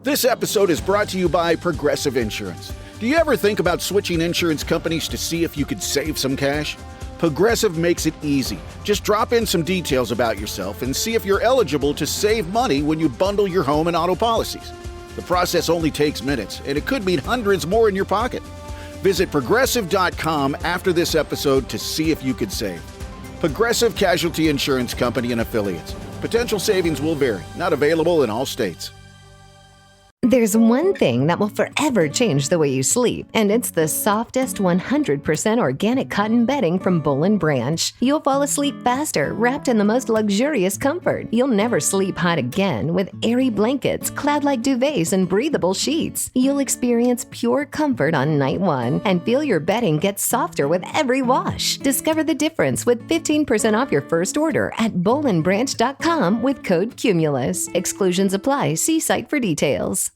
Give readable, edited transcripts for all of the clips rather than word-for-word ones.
This episode is brought to you by Progressive Insurance. Do you ever think about switching insurance companies to see if you could save some cash? Progressive makes it easy. Just drop in some details about yourself and see if you're eligible to save money when you bundle your home and auto policies. The process only takes minutes, and it could mean hundreds more in your pocket. Visit Progressive.com after this episode to see if you could save. Progressive Casualty Insurance Company and Affiliates. Potential savings will vary. Not available in all states. There's one thing that will forever change the way you sleep, and it's the softest 100% organic cotton bedding from Boll & Branch. You'll fall asleep faster, wrapped in the most luxurious comfort. You'll never sleep hot again with airy blankets, cloud-like duvets, and breathable sheets. You'll experience pure comfort on night one and feel your bedding get softer with every wash. Discover the difference with 15% off your first order at bollandbranch.com with code CUMULUS. Exclusions apply. See site for details.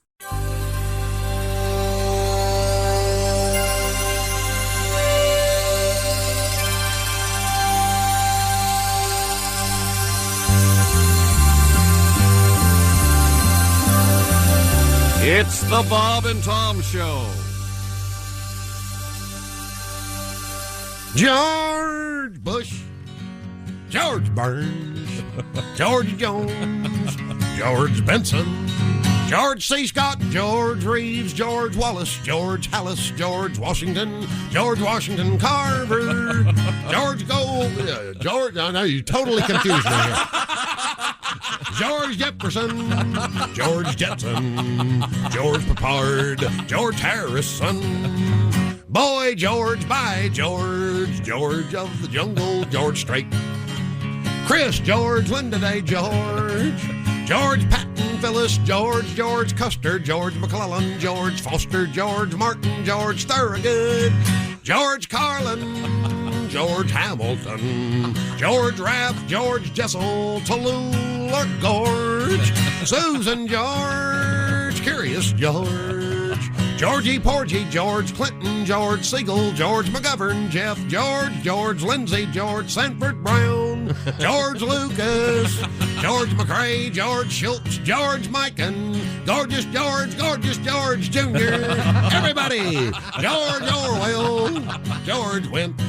It's the Bob and Tom Show. George Bush, George Burns, George Jones, George Benson, George C. Scott, George Reeves, George Wallace, George Hallis, George Washington Carver, George Gold, George, no, you totally confused me here. George Jefferson, George Jetson, George Peppard, George Harrison, Boy George, by George, George of the Jungle, George Strait, Chris George, Linda Day George, George Patton Phyllis, George Custer, George McClellan, George Foster, George Martin, George Thorogood, George Carlin, George Hamilton, George Rapp, George Jessel, Tallulah Gorge, Susan George, Curious George, Georgie Porgy, George Clinton, George Siegel, George McGovern, Jeff George Lindsay, George Sanford Brown, George Lucas, George McRae, George Schultz, George Mikan, Gorgeous George Jr., everybody, George Orwell, George Wimp,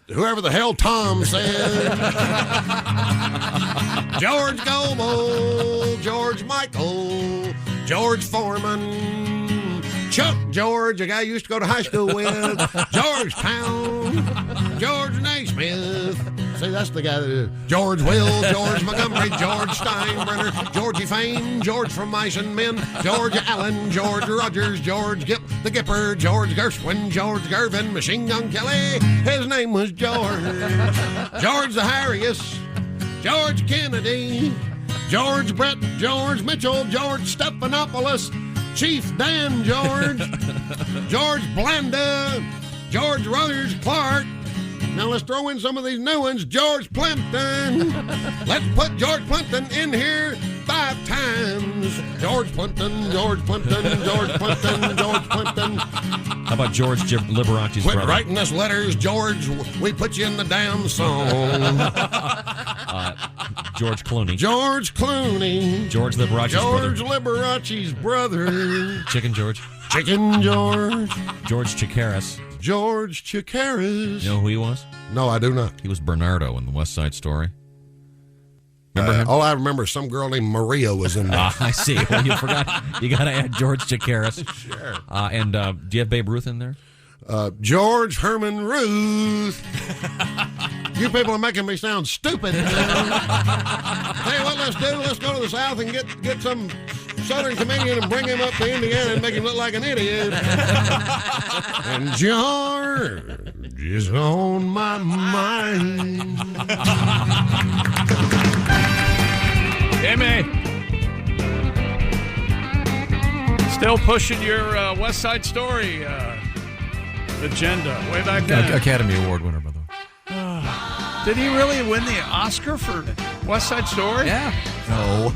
whoever the hell Tom said, George Goebel, George Michael, George Foreman, Chuck George, a guy I used to go to high school with, Georgetown, George Naismith. See, that's the guy that is. George Will, George Montgomery, George Steinbrenner, Georgie Fame, George from Mice and Men, George Allen, George Rogers, George Gipp the Gipper, George Gershwin, George Gervin, Machine Gun Kelly. His name was George. George the Harrius, George Kennedy, George Brett, George Mitchell, George Stephanopoulos, Chief Dan George, George Blanda, George Rogers Clark. Now let's throw in some of these new ones. George Plimpton. Let's put George Plimpton in here 5 times. George Plimpton, George Plimpton, George Plimpton, George Plimpton. How about George Liberace's Quit brother? writing us letters, George. We put you in the damn song. George Clooney. George Clooney. George Liberace's brother. George Liberace's brother. Chicken George. Chicken George. George Chakiris. George Chakiris. You know who he was? No, I do not. He was Bernardo in the West Side Story. Remember him? All I remember is some girl named Maria was in there. I see. Well, you forgot. You got to add George Chakiris. Sure. And do you have Babe Ruth in there? George Herman Ruth. You people are making me sound stupid. Tell you what, let's do. Let's go to the South and get some Southern comedian and bring him up to Indiana and make him look like an idiot. And George is on my mind. Jimmy, still pushing your West Side Story agenda way back then. Academy Award winner, by the way. Did he really win the Oscar for West Side Story? Yeah. No.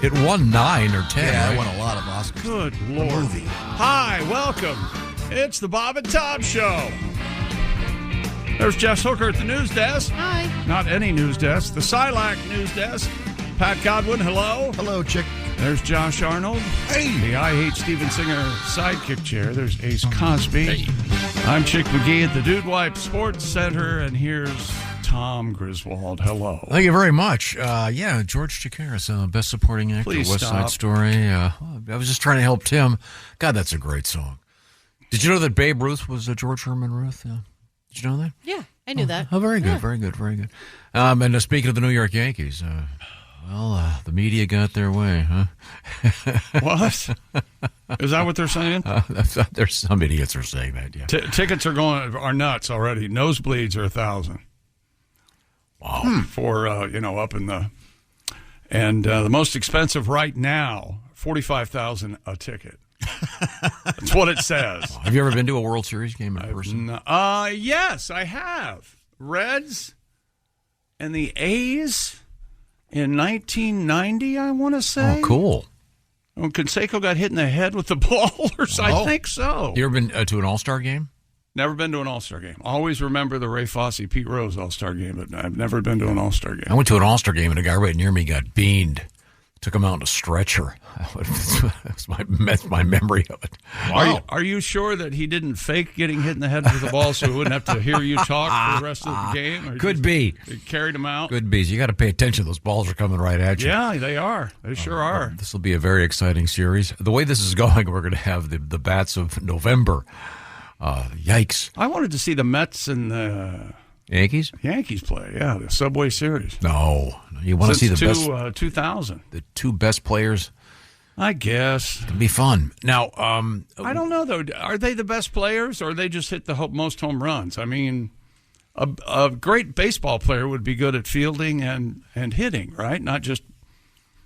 It won 9 or 10. Yeah, right? I won a lot of Oscars. Good Lord. Movie. Hi, welcome. It's the Bob and Tom Show. There's Jess Hooker at the news desk. Hi. Not any news desk, the Silac news desk. Pat Godwin, hello. Hello, chick. There's Josh Arnold. Hey. The I Hate Steven Singer sidekick chair. There's Ace Cosby. Hey. I'm Chick McGee at the Dude Wipe Sports Center, and here's Tom Griswold. Hello. Thank you very much. George Chakiris, Best Supporting Actor, Please West Side stop. Story. I was just trying to help Tim. God, that's a great song. Did you know that Babe Ruth was George Herman Ruth? Did you know that? Yeah, I knew that. Oh, very good, Yeah. very good, very good. And speaking of the New York Yankees, the media got their way, huh? What? Is that what they're saying? There's some idiots are saying that, yeah. Tickets are nuts already. Nosebleeds are $1,000. Wow. For up in the, and the most expensive right now, $45,000 a ticket. That's what it says. Have you ever been to a World Series game in person? Yes, I have. Reds and the A's in 1990, I want to say. Oh, cool. When Canseco got hit in the head with the ball, I think so. You ever been to an All-Star game? Never been to an All-Star game. Always remember the Ray Fosse, Pete Rose All-Star game, but I've never been to an All-Star game. I went to an All-Star game, and a guy right near me got beaned. Took him out in a stretcher. That's my memory of it. Wow. Are you sure that he didn't fake getting hit in the head with the ball so he wouldn't have to hear you talk for the rest of the game? Or Could be. It carried him out? Could be. So you got to pay attention. Those balls are coming right at you. Yeah, they are. They sure are. This will be a very exciting series. The way this is going, we're going to have the bats of November. Yikes. I wanted to see the Mets and the Yankees play. Yeah, the Subway Series. No, you want to see the best. 2000. The two best players. I guess It'll be fun. Now, I don't know though. Are they the best players, or they just hit the most home runs? I mean, a great baseball player would be good at fielding and hitting, right? Not just.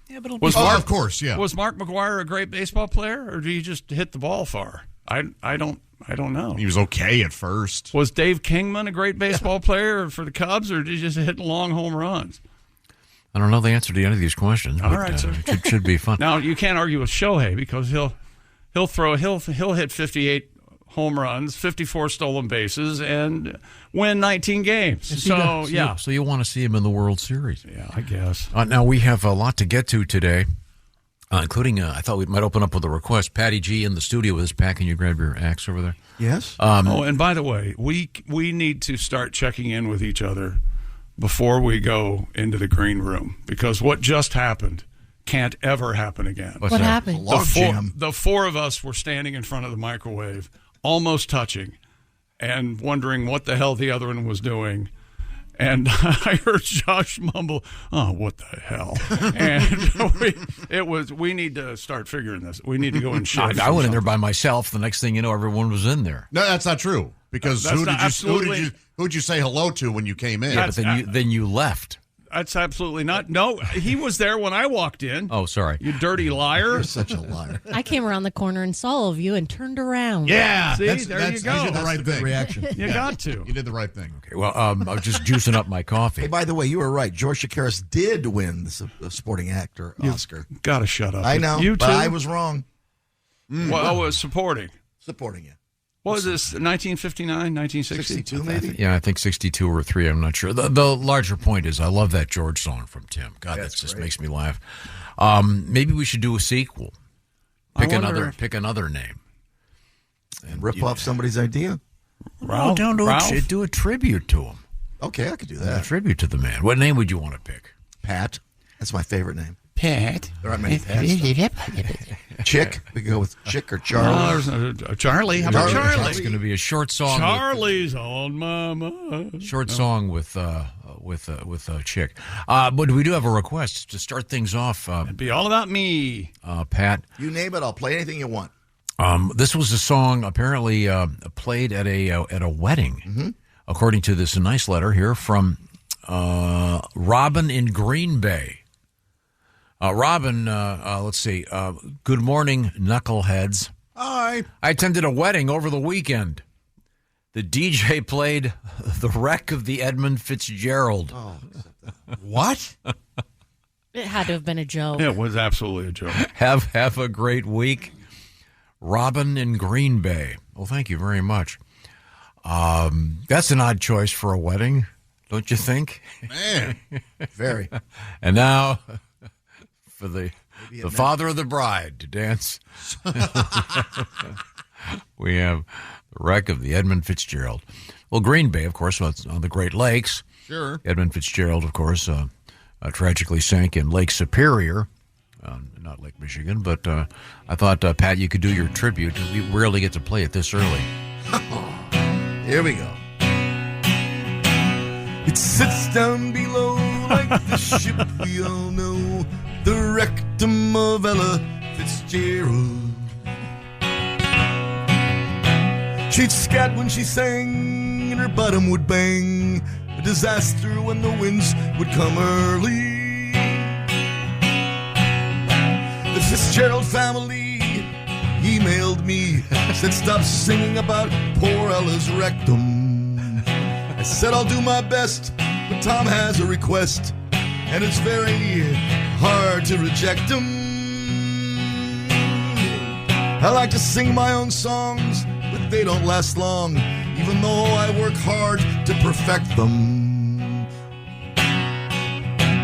Yeah, but of course, yeah. Was Mark McGwire a great baseball player, or did he just hit the ball far? I don't know. He was okay at first. Was Dave Kingman a great baseball player for the Cubs, or did he just hit long home runs? I don't know the answer to any of these questions. All but, right, sir. It should be fun. Now you can't argue with Shohei because he'll hit 58 home runs, 54 stolen bases, and win 19 games. So you want to see him in the World Series? Yeah, I guess. Now we have a lot to get to today. Including, I thought we might open up with a request. Patty G in the studio with us. Pat, can you grab your axe over there? Yes. And by the way, we need to start checking in with each other before we go into the green room, because what just happened can't ever happen again. What's What that? happened? The four of us were standing in front of the microwave, almost touching, and wondering what the hell the other one was doing. And I heard Josh mumble, "Oh, what the hell?" And we need to start figuring this. We need to go and shift. I went in there by myself. The next thing you know, everyone was in there. No, that's not true. Because That's not who'd you say hello to when you came in? Yeah, but then you left. That's absolutely not. No, he was there when I walked in. Oh, sorry. You dirty liar. You're such a liar. I came around the corner and saw all of you and turned around. Yeah, See, there you go. You did the right thing. Reaction. You got to. You did the right thing. Okay, well, I was just juicing up my coffee. Hey, by the way, you were right. George Chakiris did win the supporting actor Oscar. Got to shut up. I know, You too. but I was wrong. Well, I was supporting. Supporting you. What was this, 1959, 1960? 62, maybe? Yeah, I think 62 or 3. I'm not sure. The larger point is I love that George song from Tim. God, that just makes me laugh. Maybe we should do a sequel. Pick another name. And rip off somebody's idea? Ralph? Do a tribute to him. Okay, I could do A that. tribute to the man. What name would you want to pick? Pat. That's my favorite name. Pat. There aren't many Pats. Chick. We can go with Chick or Charlie. Charlie. How about Charlie? It's going to be a short song. Charlie's on my mind. Short song with Chick. But we do have a request to start things off. It'd be all about me. Pat. You name it, I'll play anything you want. This was a song apparently played at a wedding, according to this nice letter here from Robin in Green Bay. Robin, let's see. Good morning, knuckleheads. Hi. I attended a wedding over the weekend. The DJ played The Wreck of the Edmund Fitzgerald. What? It had to have been a joke. It was absolutely a joke. Have a great week. Robin in Green Bay. Well, thank you very much. That's an odd choice for a wedding, don't you think? Man. Very. And now for the the father of the bride, to dance. We have the wreck of the Edmund Fitzgerald. Well, Green Bay, of course, on the Great Lakes. Sure. Edmund Fitzgerald, of course, tragically sank in Lake Superior. Not Lake Michigan, but I thought, Pat, you could do your tribute. We rarely get to play it this early. Here we go. It sits down below like the ship we all know, the rectum of Ella Fitzgerald. She'd scat when she sang, and her bottom would bang. A disaster when the winds would come early. The Fitzgerald family emailed me, said stop singing about poor Ella's rectum. I said I'll do my best, but Tom has a request, and it's very hard to reject him. I like to sing my own songs, but they don't last long, even though I work hard to perfect them.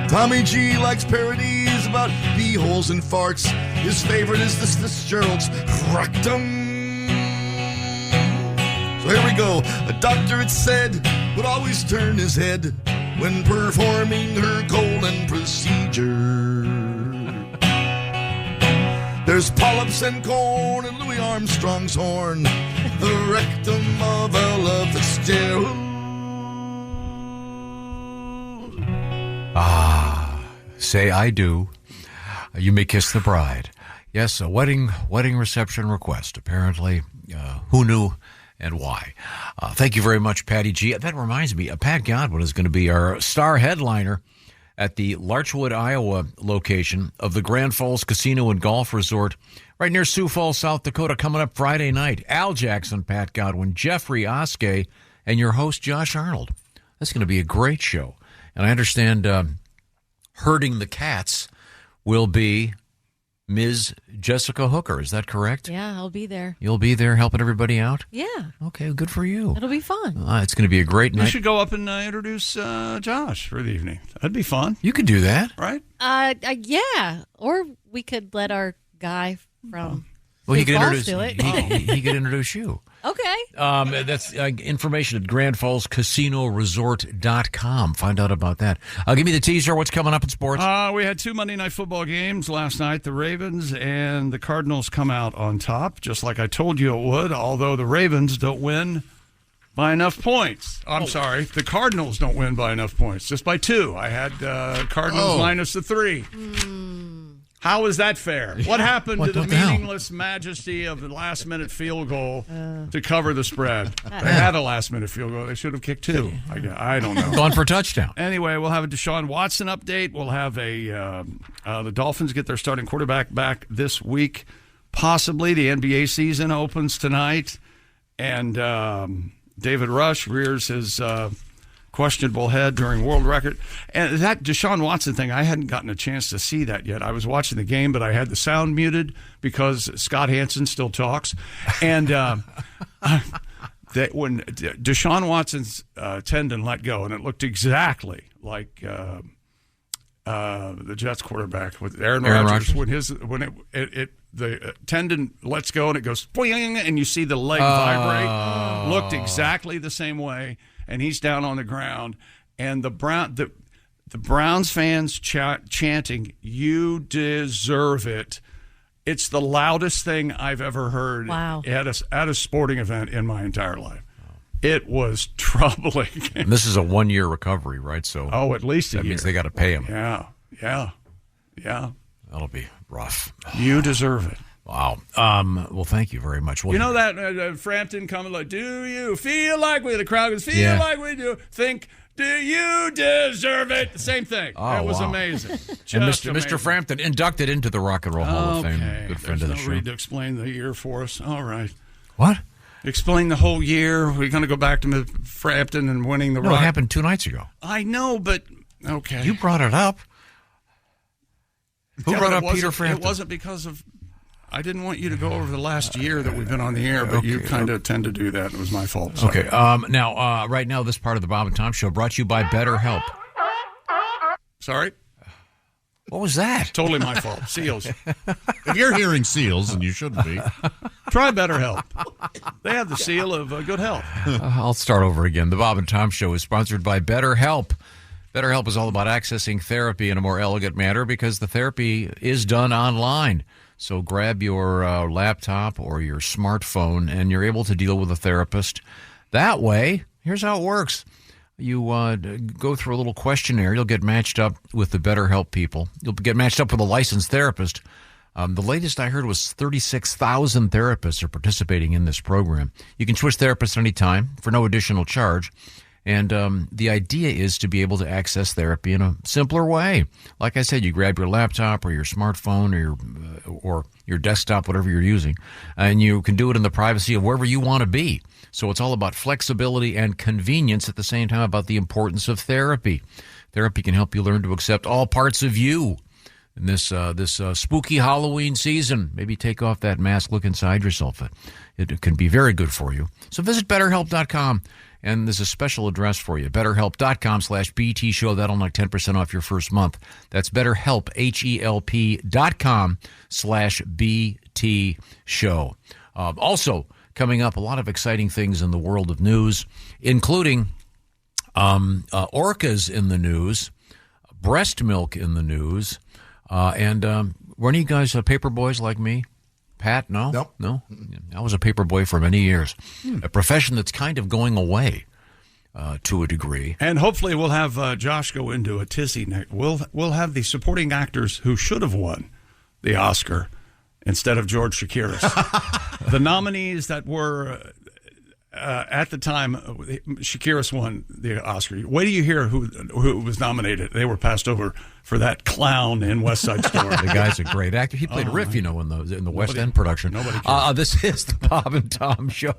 Tommy G likes parodies about bee-holes and farts. His favorite is the Fitzgerald's rectum. So here we go. A doctor, it said, would always turn his head when performing her colon procedure. There's polyps and corn and Louis Armstrong's horn, the rectum of Ella Fitzgerald. Say I do. You may kiss the bride. Yes, a wedding reception request. Apparently, who knew and why? Thank you very much, Patty G. That reminds me, Pat Godwin is going to be our star headliner at the Larchwood, Iowa location of the Grand Falls Casino and Golf Resort right near Sioux Falls, South Dakota, coming up Friday night. Al Jackson, Pat Godwin, Jeffrey Oskey, and your host, Josh Arnold. That's going to be a great show. And I understand herding the cats will be Ms. Jessica Hooker. Is that correct? Yeah, I'll be there. You'll be there helping everybody out? Yeah. Okay, good for you. It'll be fun. It's going to be a great night. You should go up and introduce Josh for the evening. That'd be fun. You could do that. Right? Yeah. Or we could let our guy from Well, he could Falls introduce do it. he could introduce you. Okay. That's information at GrandFallsCasinoResort.com. Find out about that. Give me the teaser. What's coming up in sports? We had 2 Monday Night Football games last night. The Ravens and the Cardinals come out on top, just like I told you it would, although the Ravens don't win by enough points. I'm sorry. The Cardinals don't win by enough points, just by 2. I had Cardinals minus the 3. How is that fair? What happened to the meaningless majesty of the last-minute field goal to cover the spread? They had a last-minute field goal. They should have kicked 2. I don't know. Gone for a touchdown. Anyway, we'll have a Deshaun Watson update. We'll have the Dolphins get their starting quarterback back this week. Possibly the NBA season opens tonight. And David Rush rears his questionable head during world record. And that Deshaun Watson thing, I hadn't gotten a chance to see that yet. I was watching the game, but I had the sound muted because Scott Hansen still talks. And that when Deshaun Watson's tendon let go, and it looked exactly like the Jets quarterback with Aaron Rodgers. When the tendon lets go and it goes boing, and you see the leg vibrate. Looked exactly the same way. And he's down on the ground, and the Browns fans chanting, "You deserve it." It's the loudest thing I've ever heard at a sporting event in my entire life. It was troubling. And this is a 1-year recovery, right? So at least a year. That means they got to pay him. Yeah. That'll be rough. You deserve it. Wow. Well, thank you very much. You know that Frampton coming like, do you feel like we, the crowd goes, feel like we do, think, do you deserve it? Same thing. It was amazing. And Mr. Frampton inducted into the Rock and Roll Hall of Fame. Good friend of the show. Read to explain the year for us. All right. What? Explain the whole year. We're going to go back to Frampton and winning the Rock. It happened 2 nights ago. I know, but okay. You brought it up. Who brought up Peter Frampton? It wasn't because of... I didn't want you to go over the last year that we've been on the air, but you kind of tend to do that. It was my fault. Sorry. Okay. Now, right now, this part of the Bob and Tom Show brought to you by BetterHelp. Sorry? What was that? Totally my fault. Seals. If you're hearing seals, and you shouldn't be, Try BetterHelp. They have the seal of good health. I'll start over again. The Bob and Tom Show is sponsored by BetterHelp. BetterHelp is all about accessing therapy in a more elegant manner because the therapy is done online. So grab your laptop or your smartphone, and you're able to deal with a therapist. That way, here's how it works. You go through a little questionnaire. You'll get matched up with the BetterHelp people. You'll get matched up with a licensed therapist. The latest I heard was 36,000 therapists are participating in this program. You can switch therapists anytime for no additional charge. And the idea is to be able to access therapy in a simpler way. Like I said, you grab your laptop or your smartphone or your desktop, whatever you're using, and you can do it in the privacy of wherever you want to be. So it's all about flexibility and convenience, at the same time about the importance of therapy. Therapy can help you learn to accept all parts of you in this spooky Halloween season. Maybe take off that mask, look inside yourself. It can be very good for you. So visit BetterHelp.com, and there's a special address for you, BetterHelp.com/BT Show. That'll knock 10% off your first month. That's BetterHelp, HELP.com/BT Show. Also, coming up, a lot of exciting things in the world of news, including orcas in the news, breast milk in the news, and were any of you guys paper boys like me? Pat, no? Nope. No? I was a paper boy for many years. A profession that's kind of going away to a degree. And hopefully we'll have Josh go into a tizzy next. We'll have the supporting actors who should have won the Oscar instead of George Chakiris. The nominees that were at the time Chakiris won the Oscar. Wait till you hear who was nominated. They were passed over for that clown in West Side Story. The guy's a great actor. He played Riff, in the West End production. Nobody cares. This is the Bob and Tom Show.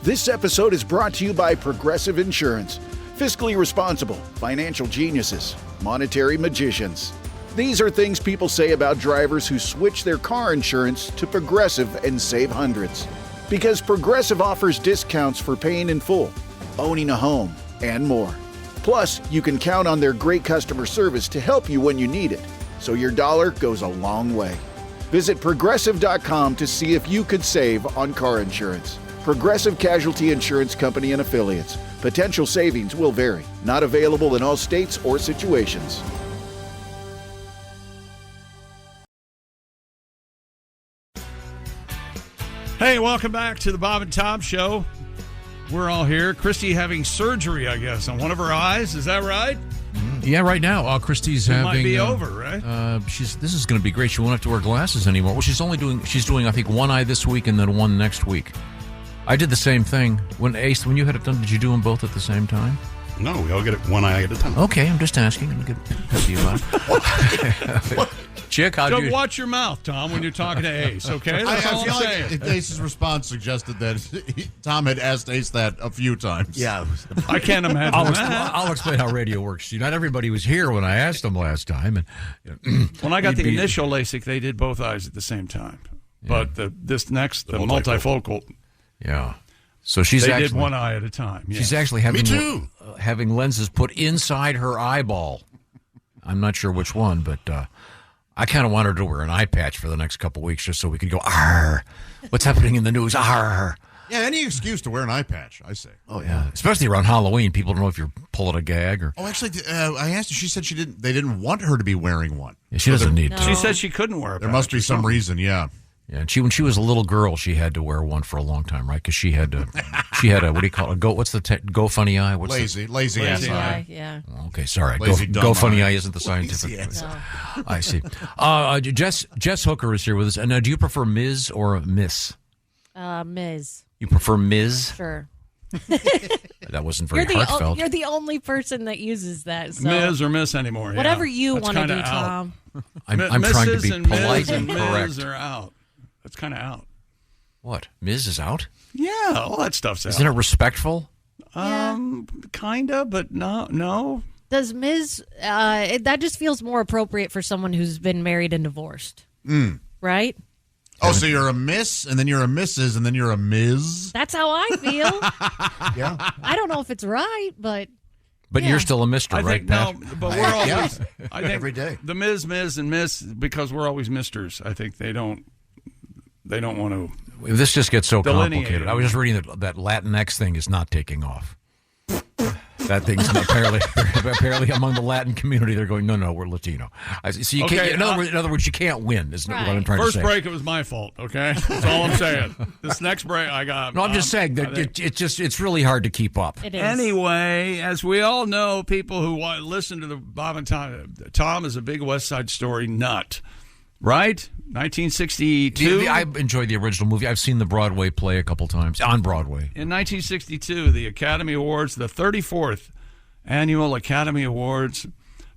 This episode is brought to you by Progressive Insurance. Fiscally responsible, financial geniuses, monetary magicians. These are things people say about drivers who switch their car insurance to Progressive and save hundreds. Because Progressive offers discounts for paying in full, owning a home, and more. Plus, you can count on their great customer service to help you when you need it, so your dollar goes a long way. Visit Progressive.com to see if you could save on car insurance. Progressive Casualty Insurance Company and Affiliates. Potential savings will vary. Not available in all states or situations. Hey, welcome back to the Bob and Tom Show. We're all here. Christy having surgery, I guess, on one of her eyes. Is that right? Yeah, right now, Christy's It having. might be over, right? This is going to be great. She won't have to wear glasses anymore. Well, she's doing, I think, one eye this week and then one next week. I did the same thing when you had it done. Did you do them both at the same time? No, we all get it one eye at a time. Okay, I'm just asking. I'm going to get you about it. Chick, how'd you? Watch your mouth, Tom, when you're talking to Ace, okay? That's all I'm saying. like Ace's response suggested that Tom had asked Ace that a few times. Yeah. I can't imagine I'll explain how radio works. Not everybody was here when I asked them last time. And when I got the initial LASIK, they did both eyes at the same time. But the multifocal, yeah. So she's they actually did one eye at a time. Yeah. She's actually having lenses put inside her eyeball. I'm not sure which one, but I kind of want her to wear an eye patch for the next couple weeks just so we could go, "Arr, what's happening in the news? Arr." Yeah, any excuse to wear an eye patch, I say. Oh, yeah. Especially around Halloween. People don't know if you're pulling a gag or... Oh, actually, I asked her. She said they didn't want her to be wearing one. Yeah, she doesn't need to. She said she couldn't wear a patch. There must be some reason, yeah. Yeah, and when she was a little girl, she had to wear one for a long time, right? Because she had a what do you call it? What's the go funny eye? Lazy ass eye. Yeah. Okay, sorry. Lazy Go funny eye. eye isn't the scientific. No. I see. Jess Hooker is here with us. And do you prefer Ms. or Miss? Ms. You prefer Ms.? Sure. That wasn't very heartfelt. You're the only person that uses that. So. Ms. or Miss anymore. Whatever yeah. you want to do, Tom. I'm trying to be and polite and and correct. Ms. are out. That's kind of out. What? Ms. is out? Yeah, all that stuff's out. Isn't it respectful? Kinda, but no. Does Ms. That just feels more appropriate for someone who's been married and divorced, right? Oh, so you're a Miss, and then you're a Mrs., and then you're a Ms. That's how I feel. Yeah. I don't know if it's right, but But you're still a mister, I right, think, Pat? No, but we're always. I think Every day. The Ms., and Miss, because we're always misters. I think they don't want to. This just gets so Delineate complicated. it. I was just reading that Latinx thing is not taking off. That thing's apparently among the Latin community, they're going, no, we're Latino. So you Okay, can't. In other words, you can't win. Is what I'm trying First to say. break, it was my fault. Okay, that's all I'm saying. This next break, I got. No, I'm just saying that it's really hard to keep up. It is. Anyway, as we all know, people who listen to the Bob and Tom is a big West Side Story nut, right? 1962. I enjoyed the original movie. I've seen the Broadway play a couple times on Broadway. In 1962, the Academy Awards, the 34th Annual Academy Awards,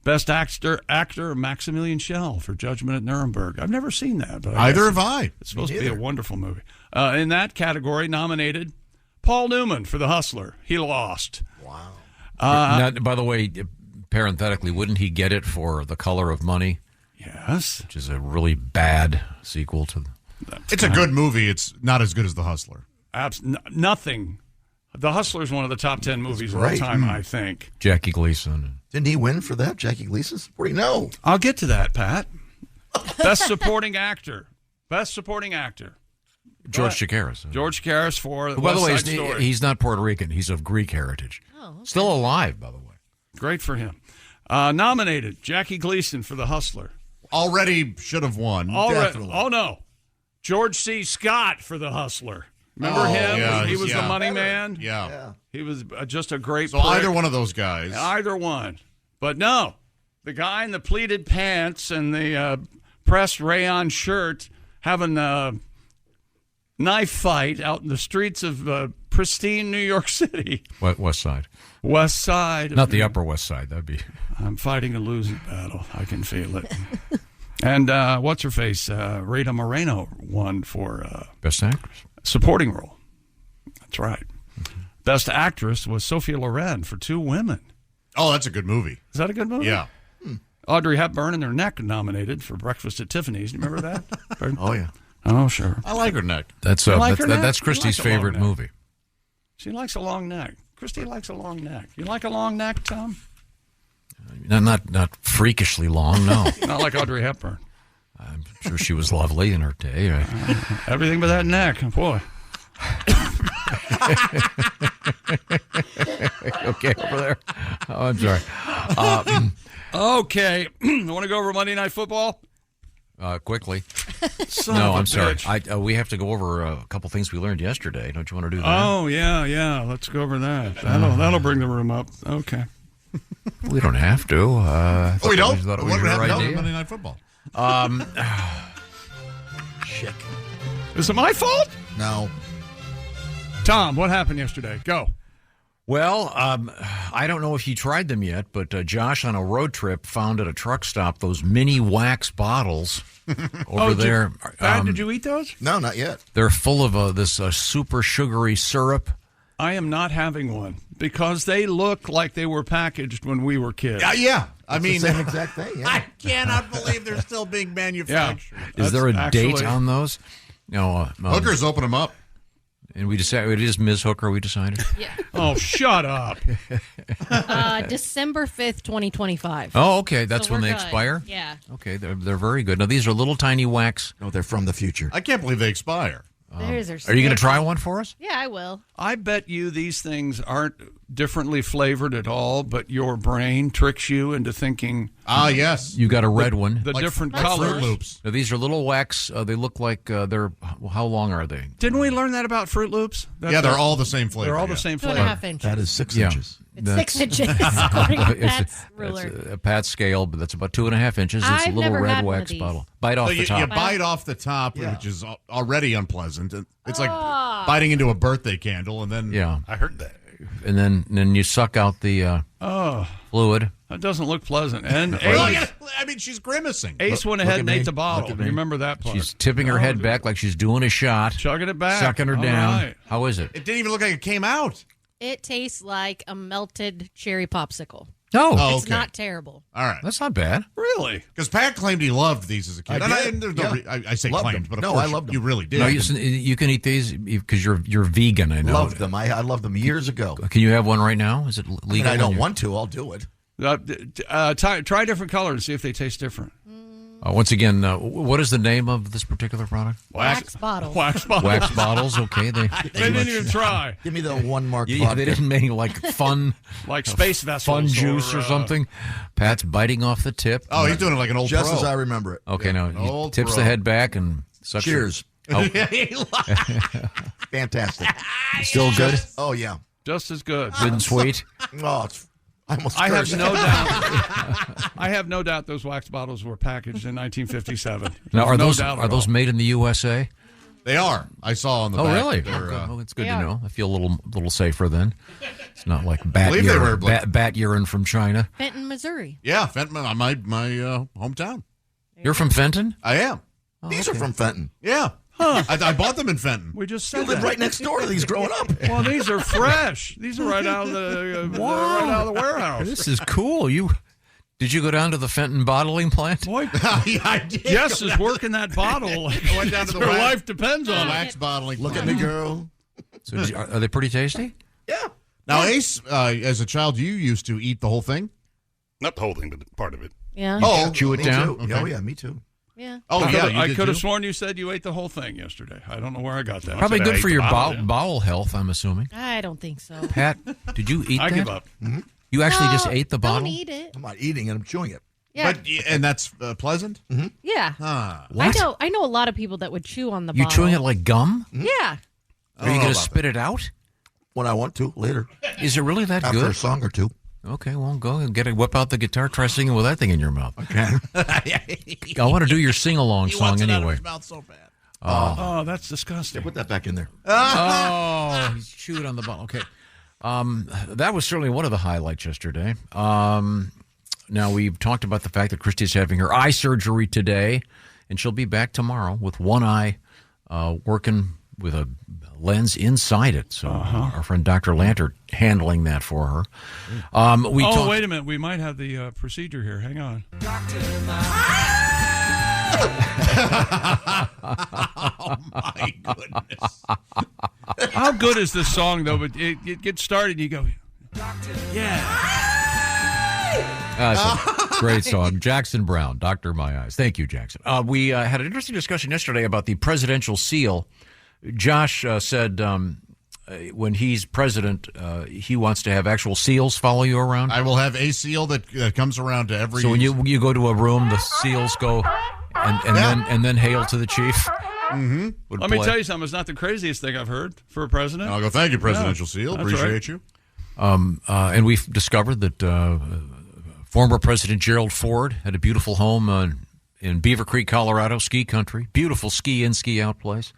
Best Actor Maximilian Schell for Judgment at Nuremberg. I've never seen that, but Either have I. It's supposed to be a wonderful movie. In that category, nominated Paul Newman for The Hustler. He lost. Wow. Now, by the way, parenthetically, wouldn't he get it for The Color of Money? Yes. Which is a really bad sequel to. It's a good movie. It's not as good as The Hustler. Nothing. The Hustler is one of the top 10 movies of all time, I think. Jackie Gleason. Didn't he win for that? Jackie Gleason? What do you know? I'll get to that, Pat. Best Supporting Actor. Best Supporting Actor. George Chakiris. George Chakiris for By the way, West Side Story. he's not Puerto Rican. He's of Greek heritage. Oh, okay. Still alive, by the way. Great for him. Nominated Jackie Gleason for The Hustler. Already should have won. Definitely. Oh, no. George C. Scott for The Hustler. Remember him? yeah, He was the yeah. money man. Yeah. He was just a great So prick. either one of those guys. Either one. But no, the guy in the pleated pants and the pressed rayon shirt having a knife fight out in the streets of pristine New York City. West Side. West Side. Not the Upper West Side. That'd be. I'm fighting a losing battle. I can feel it. And what's her face? Rita Moreno won for Best Actress. Supporting role. That's right. Best Actress was Sophia Loren for Two Women. Oh, that's a good movie. Is that a good movie? Yeah. Audrey Hepburn and her neck nominated for Breakfast at Tiffany's. You remember that? Oh, yeah. Oh, sure. I like her neck. That's like her neck? that's You Christy's like a long favorite neck. movie. She likes a long neck. Christy likes a long neck. You like a long neck, Tom? Not freakishly long, no. Not like Audrey Hepburn. I'm sure she was lovely in her day. Everything but that neck. Boy. Okay, over there. Oh, I'm sorry. Okay. I want to go over Monday Night Football? Quickly. Son No, of a I'm sorry. bitch. We have to go over a couple things we learned yesterday. Don't you want to do that? Oh, yeah. Let's go over that. That'll bring the room up. Okay. We don't have to. We don't? Thought it What was would your happen on idea. Monday Night Football? Shit. Is it my fault? No. Tom, what happened yesterday? Go. Well, I don't know if you tried them yet, but Josh on a road trip found at a truck stop those mini wax bottles over there. Did you eat those? No, not yet. They're full of this super sugary syrup. I am not having one because they look like they were packaged when we were kids. Yeah. I mean, the same exact thing. Yeah. I cannot believe they're still being manufactured. Is there a That's date actually- on those? No. Hookers open them up. And we decided it is Ms. Hooker. We decided. Oh, shut up. December 5th, 2025. Oh, okay. That's So when we're they good. expire. Yeah. Okay, they're very good. Now these are little tiny wax. No, they're from the future. I can't believe they expire. There's Are you going to try one for us? Yeah, I will. I bet you these things aren't differently flavored at all, but your brain tricks you into thinking Ah, yes. You got a red one. the different Like colors. Fruit Loops. Now, these are little wax. They look like they're. How long are they? Didn't we learn that about Fruit Loops? Yeah, they're all the same flavor. They're all the yeah. same 2.5 flavor. inches. That is 6 Yeah. inches. It's 6 inches, according to Pat's ruler. That's a Pat scale, but that's about 2.5 inches. It's a I've little never red had one of wax these. bottle. Bite off So the you top. bite off the top, which is already unpleasant. It's like biting into a birthday candle, and then Yeah, I heard that. and then you suck out the fluid. That doesn't look pleasant. And Well, Ace, yeah, I mean, she's grimacing. Ace went look ahead at and me. ate the bottle. Look at You me. remember that part? She's tipping her head back like she's doing a shot, chugging it back. sucking her All down. right. How is it? It didn't even look like it came out. It tastes like a melted cherry popsicle. Oh, It's not terrible. All right. That's not bad. Really? Because Pat claimed he loved these as a kid. I And did. there's no Yeah. I say Loved claimed, them. but of No, course I loved them. you really did. No, you can eat these because you're vegan. I know. Loved them. I loved them years ago. Can you have one right now? Is it legal? I don't want to. I'll do it. Try different colors and see if they taste different. Once again, what is the name of this particular product? Wax bottles. Wax bottles. Wax bottles. Okay, they didn't even try. Give me the one marked Yeah, vodka. they didn't make like fun, Like space vessels. fun juice or something. Pat's biting off the tip. Oh, he's doing it like an old Just pro. as I remember it. Okay, now he Old tips pro. the head back and sucks. Cheers. Oh, Fantastic. still good. Oh, yeah. Just as good. Good and sweet. Oh, I almost I have cursed. no doubt. I have no doubt those wax bottles were packaged in 1957. Now, are There's those no doubt are at those all. made in the USA? They are. I saw on the Oh, back. really? They're, Oh, it's good They to are. know. I feel a little safer then. It's not like bat believe they urine, were like- bat urine from China. Fenton, Missouri. yeah, Fenton, my hometown. You're from Fenton? I am. These are from Fenton. Yeah. I bought them in Fenton. We just You said lived that. right next door to these growing up. Well, these are fresh. These are right out of the right out of the warehouse. This is cool. Did you go down to the Fenton bottling plant? Boy, Yeah, I did. Jess is working that bottle. I went down to the Her wax, life depends on it. wax bottling. Look at plant. me, girl. So are they pretty tasty? Yeah. Now, Ace, as a child, you used to eat the whole thing? Not the whole thing, but part of it. Yeah. Oh, Chew it Me down? too. Okay. Oh, yeah, me too. Yeah. Oh, yeah, you I did could have too? sworn you said you ate the whole thing yesterday. I don't know where I got that. Probably I good ate for the your bottle, yeah. bowel health, I'm assuming. I don't think so. Pat, did you eat I that? give up. You actually just No, ate the bottle? Don't eat it. I'm not eating it. I'm chewing it. Yeah. And that's pleasant? Yeah. What? I know a lot of people that would chew on the You're bottle. chewing it like gum? Yeah. Are you going to spit it out? When I want to, later. Is it really that After good? a song or two. Okay, well, go and whip out the guitar, try singing with that thing in your mouth. Okay. I want to do your sing-along song anyway. mouth so bad. Oh, that's disgusting. Put that back in there. Oh, he's chewed on the bottle. Okay. That was certainly one of the highlights yesterday. Now, we've talked about the fact that Christy's having her eye surgery today, and she'll be back tomorrow with one eye working with a lens inside it. So our friend Dr. Lantert handling that for her. Wait a minute. We might have the procedure here. Hang on. Oh, my goodness. How good is this song, though? But it gets started and you go, It's a great song. Jackson Brown, Dr. My Eyes. Thank you, Jackson. We had an interesting discussion yesterday about the presidential seal. Josh said when he's president, he wants to have actual seals follow you around. I will have a seal that comes around to every... So when you go to a room, the seals go and then hail to the chief. Mm-hmm. Let me tell you something. It's not the craziest thing I've heard for a president. I'll go, thank you, Presidential Seal. that's Appreciate you. And we've discovered that former President Gerald Ford had a beautiful home in Beaver Creek, Colorado, ski country. Beautiful ski in, ski out place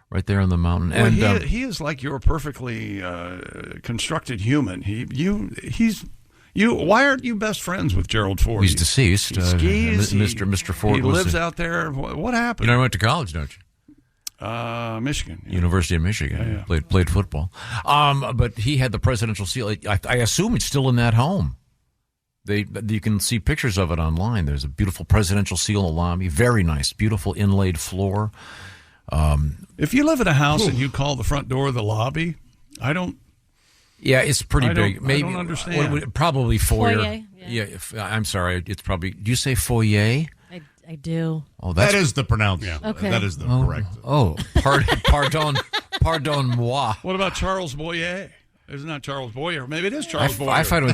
right there on the mountain. Well, And he is like your perfectly constructed human. Why aren't you best friends with Gerald Ford? he's deceased. He skis. Mr. Ford He was lives out there. What happened? You know, he went to college, don't you? Michigan. Yeah. University of Michigan. Yeah. Played football. But he had the presidential seal. I assume it's still in that home. You can see pictures of it online. There's a beautiful presidential seal in the lobby. Very nice, beautiful inlaid floor. If you live in a house and you call the front door the lobby, I don't. Yeah, it's pretty I big. don't- Maybe I don't understand. Probably foyer. Foyer, yeah. I'm sorry. It's probably. Do you say foyer? I do. Oh, That is the pronounce. Yeah. Okay. That is the correct. Pardon moi. What about Charles Boyer? Isn't that Charles Boyer? Maybe it is Charles Boyer. I find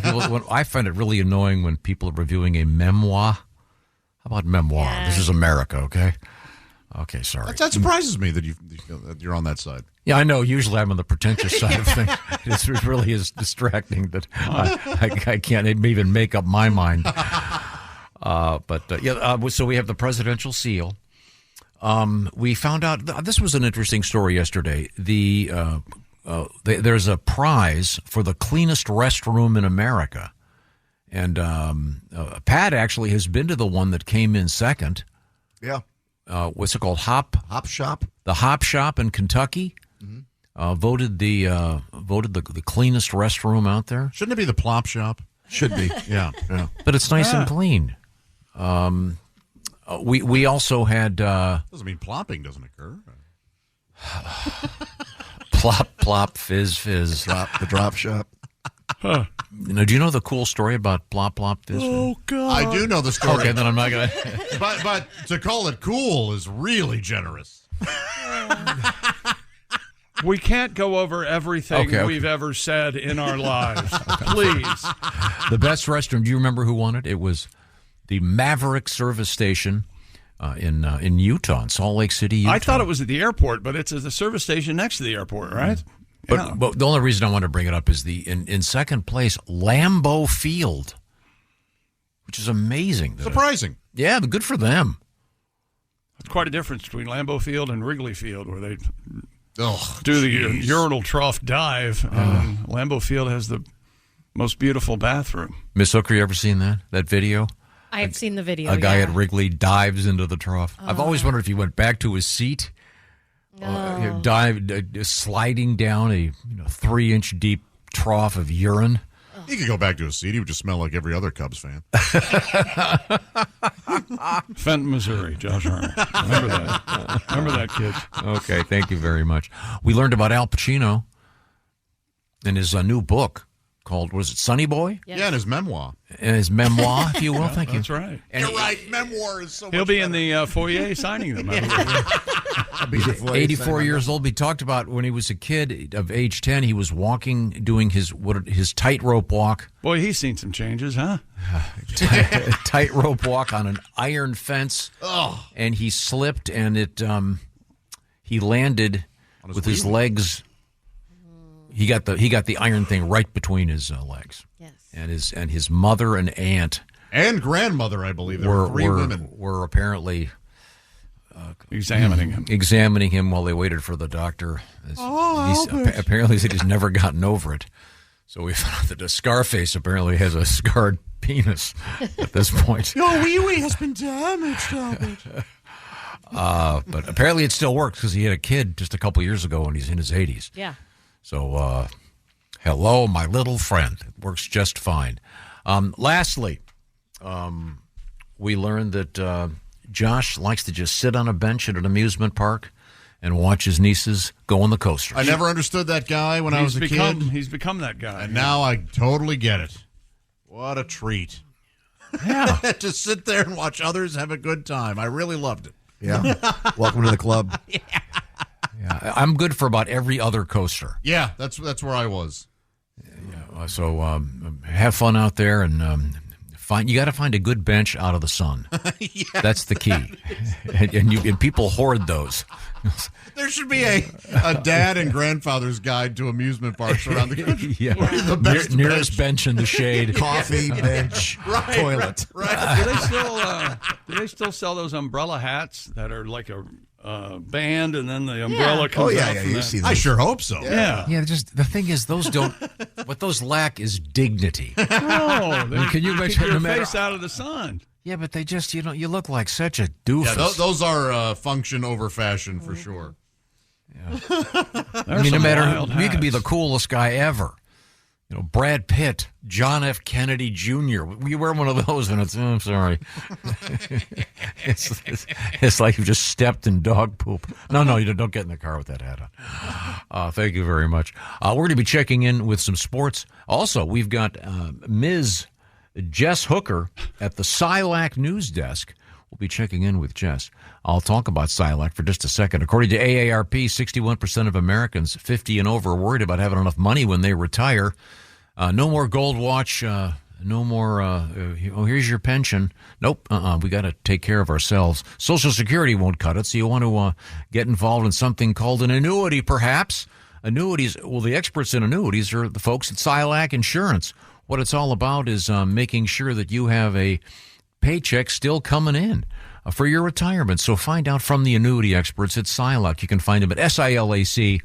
I find it really annoying when people are reviewing a memoir. How about memoir? Yeah. This is America, okay? Okay, sorry. That surprises me that you're on that side. Yeah, I know. Usually I'm on the pretentious side of things. It really is distracting that I can't even make up my mind. So we have the presidential seal. We found out this was an interesting story yesterday. There's a prize for the cleanest restroom in America, and Pat actually has been to the one that came in second. Yeah. What's it called? Hop Shop. The Hop Shop in Kentucky. Voted the cleanest restroom out there. Shouldn't it be the Plop Shop? Should be. Yeah. But it's nice and clean. We also had Doesn't mean plopping doesn't occur. plop plop fizz fizz. The drop shop. Now, do you know the cool story about plop plop fizz? Oh God! I do know the story. Okay, then I'm not gonna. but to call it cool is really generous. We can't go over everything we've ever said in our lives. Please. The best restroom. Do you remember who won it? It was the Maverick Service Station in Utah, in Salt Lake City, Utah. I thought it was at the airport, but it's at the service station next to the airport, right? But the only reason I want to bring it up is in second place, Lambeau Field, which is amazing. Surprising. Yeah, good for them. It's quite a difference between Lambeau Field and Wrigley Field, where they do the urinal trough dive. And Lambeau Field has the most beautiful bathroom. Miss Hooker, you ever seen that video? I have seen the video. A guy at Wrigley dives into the trough. I've always wondered if he went back to his seat, sliding down a 3-inch deep trough of urine. He could go back to his seat. He would just smell like every other Cubs fan. Fenton, Missouri, Josh Harmon. Remember that. Remember that, kids. Okay, thank you very much. We learned about Al Pacino in his new book called, was it Sonny Boy? Yes. Yeah, and his memoir. And his memoir, if you will. Thank you. That's right. And You're right. Memoir is so much He'll be better. in the foyer signing them. He's 84 years old. He talked about when he was a kid of age 10, he was walking, doing his tightrope walk. Boy, he's seen some changes, huh? Tightrope walk on an iron fence. Oh. And he slipped, and he landed with his legs. He got the iron thing right between his legs. Yes. And his mother and aunt and grandmother, I believe, there were 3 women. Were apparently examining him while they waited for the doctor. Apparently, he's never gotten over it. So we found that Scarface apparently has a scarred penis at this point. Your wee-wee has been damaged, Albert. But apparently it still works because he had a kid just a couple years ago and he's in his 80s. Yeah. So, hello, my little friend. It works just fine. Lastly, we learned that Josh likes to just sit on a bench at an amusement park and watch his nieces go on the coasters. I never understood that guy when I was a kid. He's become that guy. And now I totally get it. What a treat. Yeah. To sit there and watch others have a good time. I really loved it. Yeah. Welcome to the club. Yeah, I'm good for about every other coaster. Yeah, that's where I was. Yeah, so have fun out there and you got to find a good bench out of the sun. Yes. That's the key. and people hoard those. There should be a dad and grandfather's guide to amusement parks around the country. Yeah, the best nearest bench in the shade, coffee bench, toilet. Right. Do they still sell those umbrella hats that are like a band and then the umbrella comes out? Yeah, you see those. I sure hope so. Yeah. Just the thing is, those don't. What those lack is dignity. No, Can you keep your face out of the sun? Yeah, but they just you look like such a doofus. Yeah, those are function over fashion for sure. Yeah. I mean, no matter you could be the coolest guy ever. Brad Pitt, John F. Kennedy Jr. You wear one of those, and I'm sorry. it's like you just stepped in dog poop. No, you don't get in the car with that hat on. Thank you very much. We're going to be checking in with some sports. Also, we've got Ms. Jess Hooker at the SILAC news desk. We'll be checking in with Jess. I'll talk about SILAC for just a second. According to AARP, 61% of Americans 50 and over are worried about having enough money when they retire. No more gold watch. No more, here's your pension. Nope. We got to take care of ourselves. Social Security won't cut it, so you want to get involved in something called an annuity, perhaps. Annuities, well, the experts in annuities are the folks at SILAC Insurance. What it's all about is making sure that you have a paycheck still coming in for your retirement. So find out from the annuity experts at SILAC. You can find them at SILACINS.com.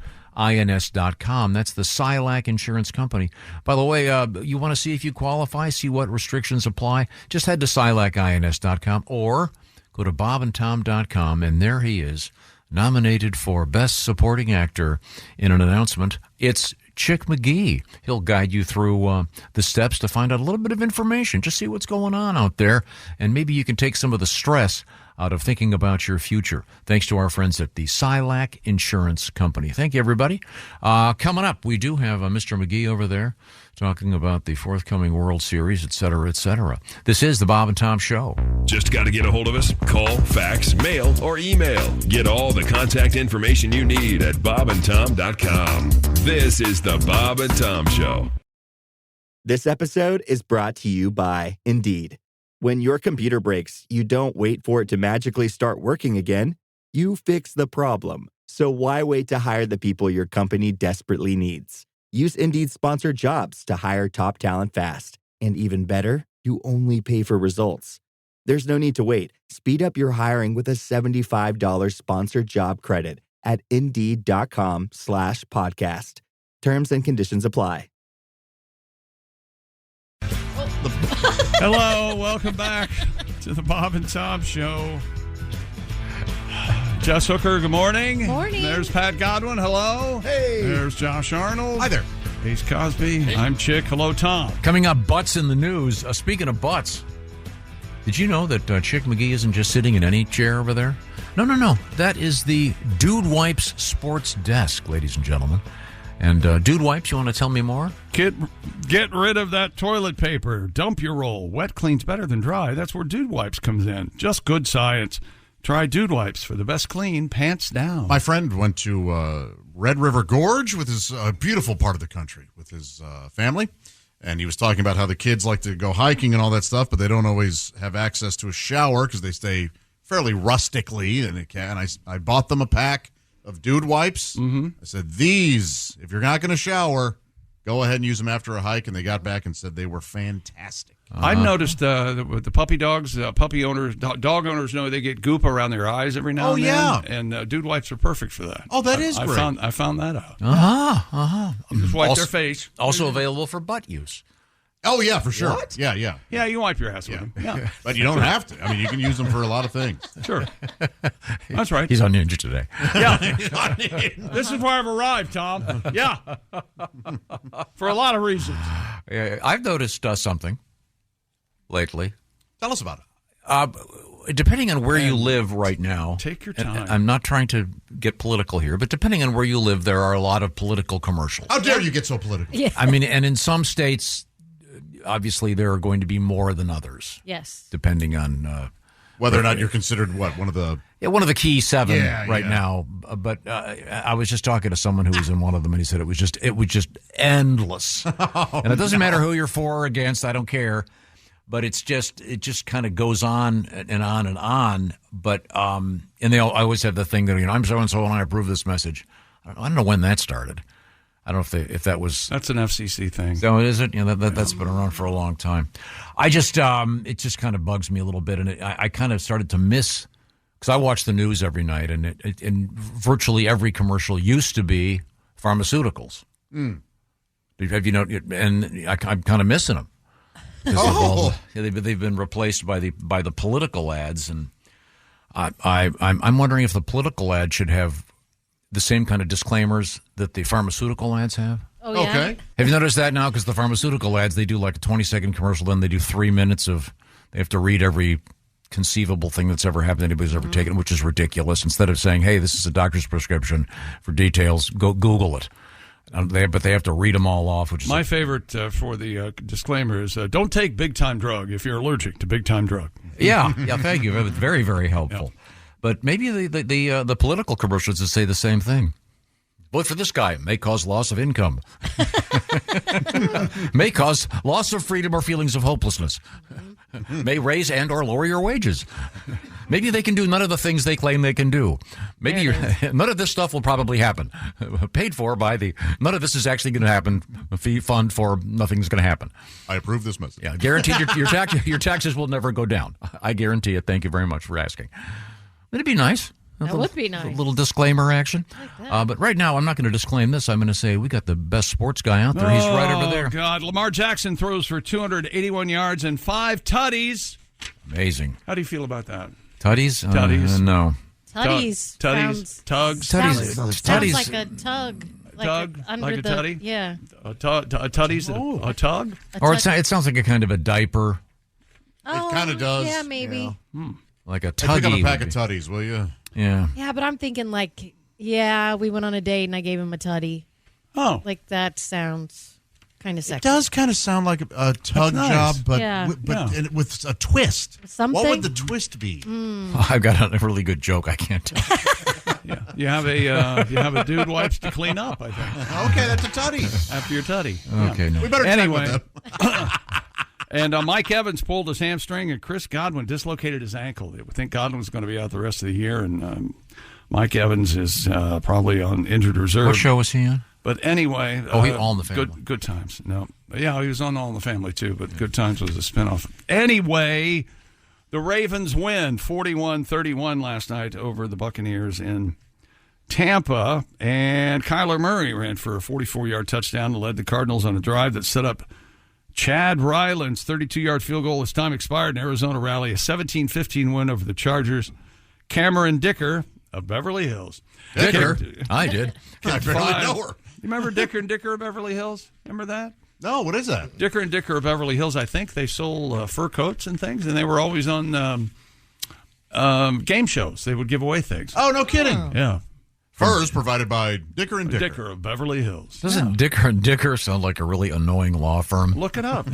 That's the SILAC Insurance Company. By the way, you want to see if you qualify, see what restrictions apply, just head to SILACINS.com or go to bobandtom.com, and there he is, nominated for Best Supporting Actor in an announcement. It's Chick McGee. He'll guide you through the steps to find out a little bit of information. Just see what's going on out there, and maybe you can take some of the stress out of thinking about your future. Thanks to our friends at the Silac Insurance Company. Thank you, everybody. Coming up, we do have Mr. McGee over there talking about the forthcoming World Series, et cetera, et cetera. This is the Bob and Tom Show. Just got to get a hold of us? Call, fax, mail, or email. Get all the contact information you need at bobandtom.com. This is the Bob and Tom Show. This episode is brought to you by Indeed. When your computer breaks, you don't wait for it to magically start working again. You fix the problem. So why wait to hire the people your company desperately needs? Use Indeed's sponsored jobs to hire top talent fast. And even better, you only pay for results. There's no need to wait. Speed up your hiring with a $75 sponsored job credit at Indeed.com/podcast. Terms and conditions apply. Hello, welcome back to the Bob and Tom Show. Jess Hooker, good morning. Morning. There's Pat Godwin, hello. Hey. There's Josh Arnold. Hi there. He's Cosby. Hey. I'm Chick. Hello, Tom. Coming up, butts in the news. Speaking of butts, did you know that Chick McGee isn't just sitting in any chair over there? No. That is the Dude Wipes Sports Desk, ladies and gentlemen. And Dude Wipes, you want to tell me more? Get rid of that toilet paper. Dump your roll. Wet cleans better than dry. That's where Dude Wipes comes in. Just good science. Try Dude Wipes for the best clean, pants down. My friend went to Red River Gorge with his beautiful part of the country with his family, and he was talking about how the kids like to go hiking and all that stuff, but they don't always have access to a shower because they stay fairly rustically. And I bought them a pack of Dude Wipes. Mm-hmm. I said, these, if you're not going to shower, go ahead and use them after a hike. And they got back and said they were fantastic. I've noticed with the puppy dogs, puppy owners, dog owners know they get goop around their eyes every now and then. Yeah. And Dude Wipes are perfect for that. Oh, that is great. I found that out. Just wipe their face. Also available for butt use. Oh, yeah, for sure. What? Yeah. Yeah, you wipe your ass with them. Yeah. But you don't have to. I mean, you can use them for a lot of things. Sure. That's right. He's on Ninja today. Yeah. This is where I've arrived, Tom. Yeah. For a lot of reasons. I've noticed something lately. Tell us about it. Depending on where you live right now. Take your time. And I'm not trying to get political here, but depending on where you live, there are a lot of political commercials. How dare you get so political? Yeah. I mean, and in some states, obviously, there are going to be more than others. Yes. Depending on whether or not you're considered one of the key seven right now. But I was just talking to someone who was in one of them, and he said it was just endless. And it doesn't matter who you're for or against. I don't care. But it just kind of goes on and on and on. But and I always have the thing that I'm so and so and I approve this message. I don't know when that started. I don't know if that was. That's an FCC thing. So is it? That's been around for a long time. I just it just kind of bugs me a little bit, and I kind of started to miss because I watch the news every night, and and virtually every commercial used to be pharmaceuticals. Have you know? And I'm kind of missing them. They've been replaced by the political ads, and I'm wondering if the political ad should have the same kind of disclaimers that the pharmaceutical ads have. Oh, yeah? Okay. Have you noticed that now? Because the pharmaceutical ads, they do like a 20-second commercial, then they do 3 minutes of, they have to read every conceivable thing that's ever happened, anybody's ever taken, which is ridiculous. Instead of saying, hey, this is a doctor's prescription for details, go Google it. But they have to read them all off. Which is my favorite for the disclaimer is don't take big-time drug if you're allergic to big-time drug. Yeah, thank you. That was very, very helpful. Yeah. But maybe the political commercials would say the same thing. Vote for this guy. May cause loss of income. May cause loss of freedom or feelings of hopelessness. May raise and or lower your wages. Maybe they can do none of the things they claim they can do. Maybe none of this stuff will probably happen. Paid for by none of this is actually going to happen. A fee fund for nothing's going to happen. I approve this message. Yeah, guaranteed your taxes will never go down. I guarantee it. Thank you very much for asking. It'd be nice. That would be nice. A little disclaimer action. Like but right now, I'm not going to disclaim this. I'm going to say we got the best sports guy out there. He's right over there. Oh, God. Lamar Jackson throws for 281 yards and 5 tutties. Amazing. How do you feel about that? Tutties? Tutties. No. Tutties. Tutties. Tugs. Sounds like a tug. tug, under like a the- tutty. Yeah. A tutty's a tug. It sounds like a kind of a diaper, Oh, kind of does. Yeah, maybe. like a Hey, pick up tuggy. a pack of tutties, will you? Yeah. Yeah, but I'm thinking like, yeah, we went on a date and I gave him a tutty. Oh, Like that sounds kind of It sexy. does kind of sound like a tug nice. job, but Yeah. with a twist. Something? What would the twist be? I've got a really good joke. I can't tell. yeah. You have a dude wipes to clean up. I think Okay, that's a tutty. after your tutty. Okay, no. We better check Anyway. with them. And Mike Evans pulled his hamstring, and Chris Godwin dislocated his ankle. They would think Godwin was going to be out the rest of the year, and Mike Evans is probably on injured reserve. What show was he on? But anyway, he All in the Family. Good Times. No, yeah, he was on All in the Family too. But Good Times was a spinoff. Anyway, the Ravens win 41-31 last night over the Buccaneers in Tampa, and Kyler Murray ran for a 44-yard touchdown and led the Cardinals on a drive that set up Chad Ryland's 32-yard field goal as time expired in Arizona rally, a 17-15 win over the Chargers. Cameron Dicker of Beverly Hills. Dicker? I did. I barely know her. You remember Dicker and Dicker of Beverly Hills? Remember that? No, what is that? Dicker and Dicker of Beverly Hills, I think they sold fur coats and things, and they were always on game shows. They would give away things. Oh, no kidding. Yeah. Furs provided by Dicker and Dicker. Dicker of Beverly Hills. Doesn't Dicker and Dicker sound like a really annoying law firm? Look it up.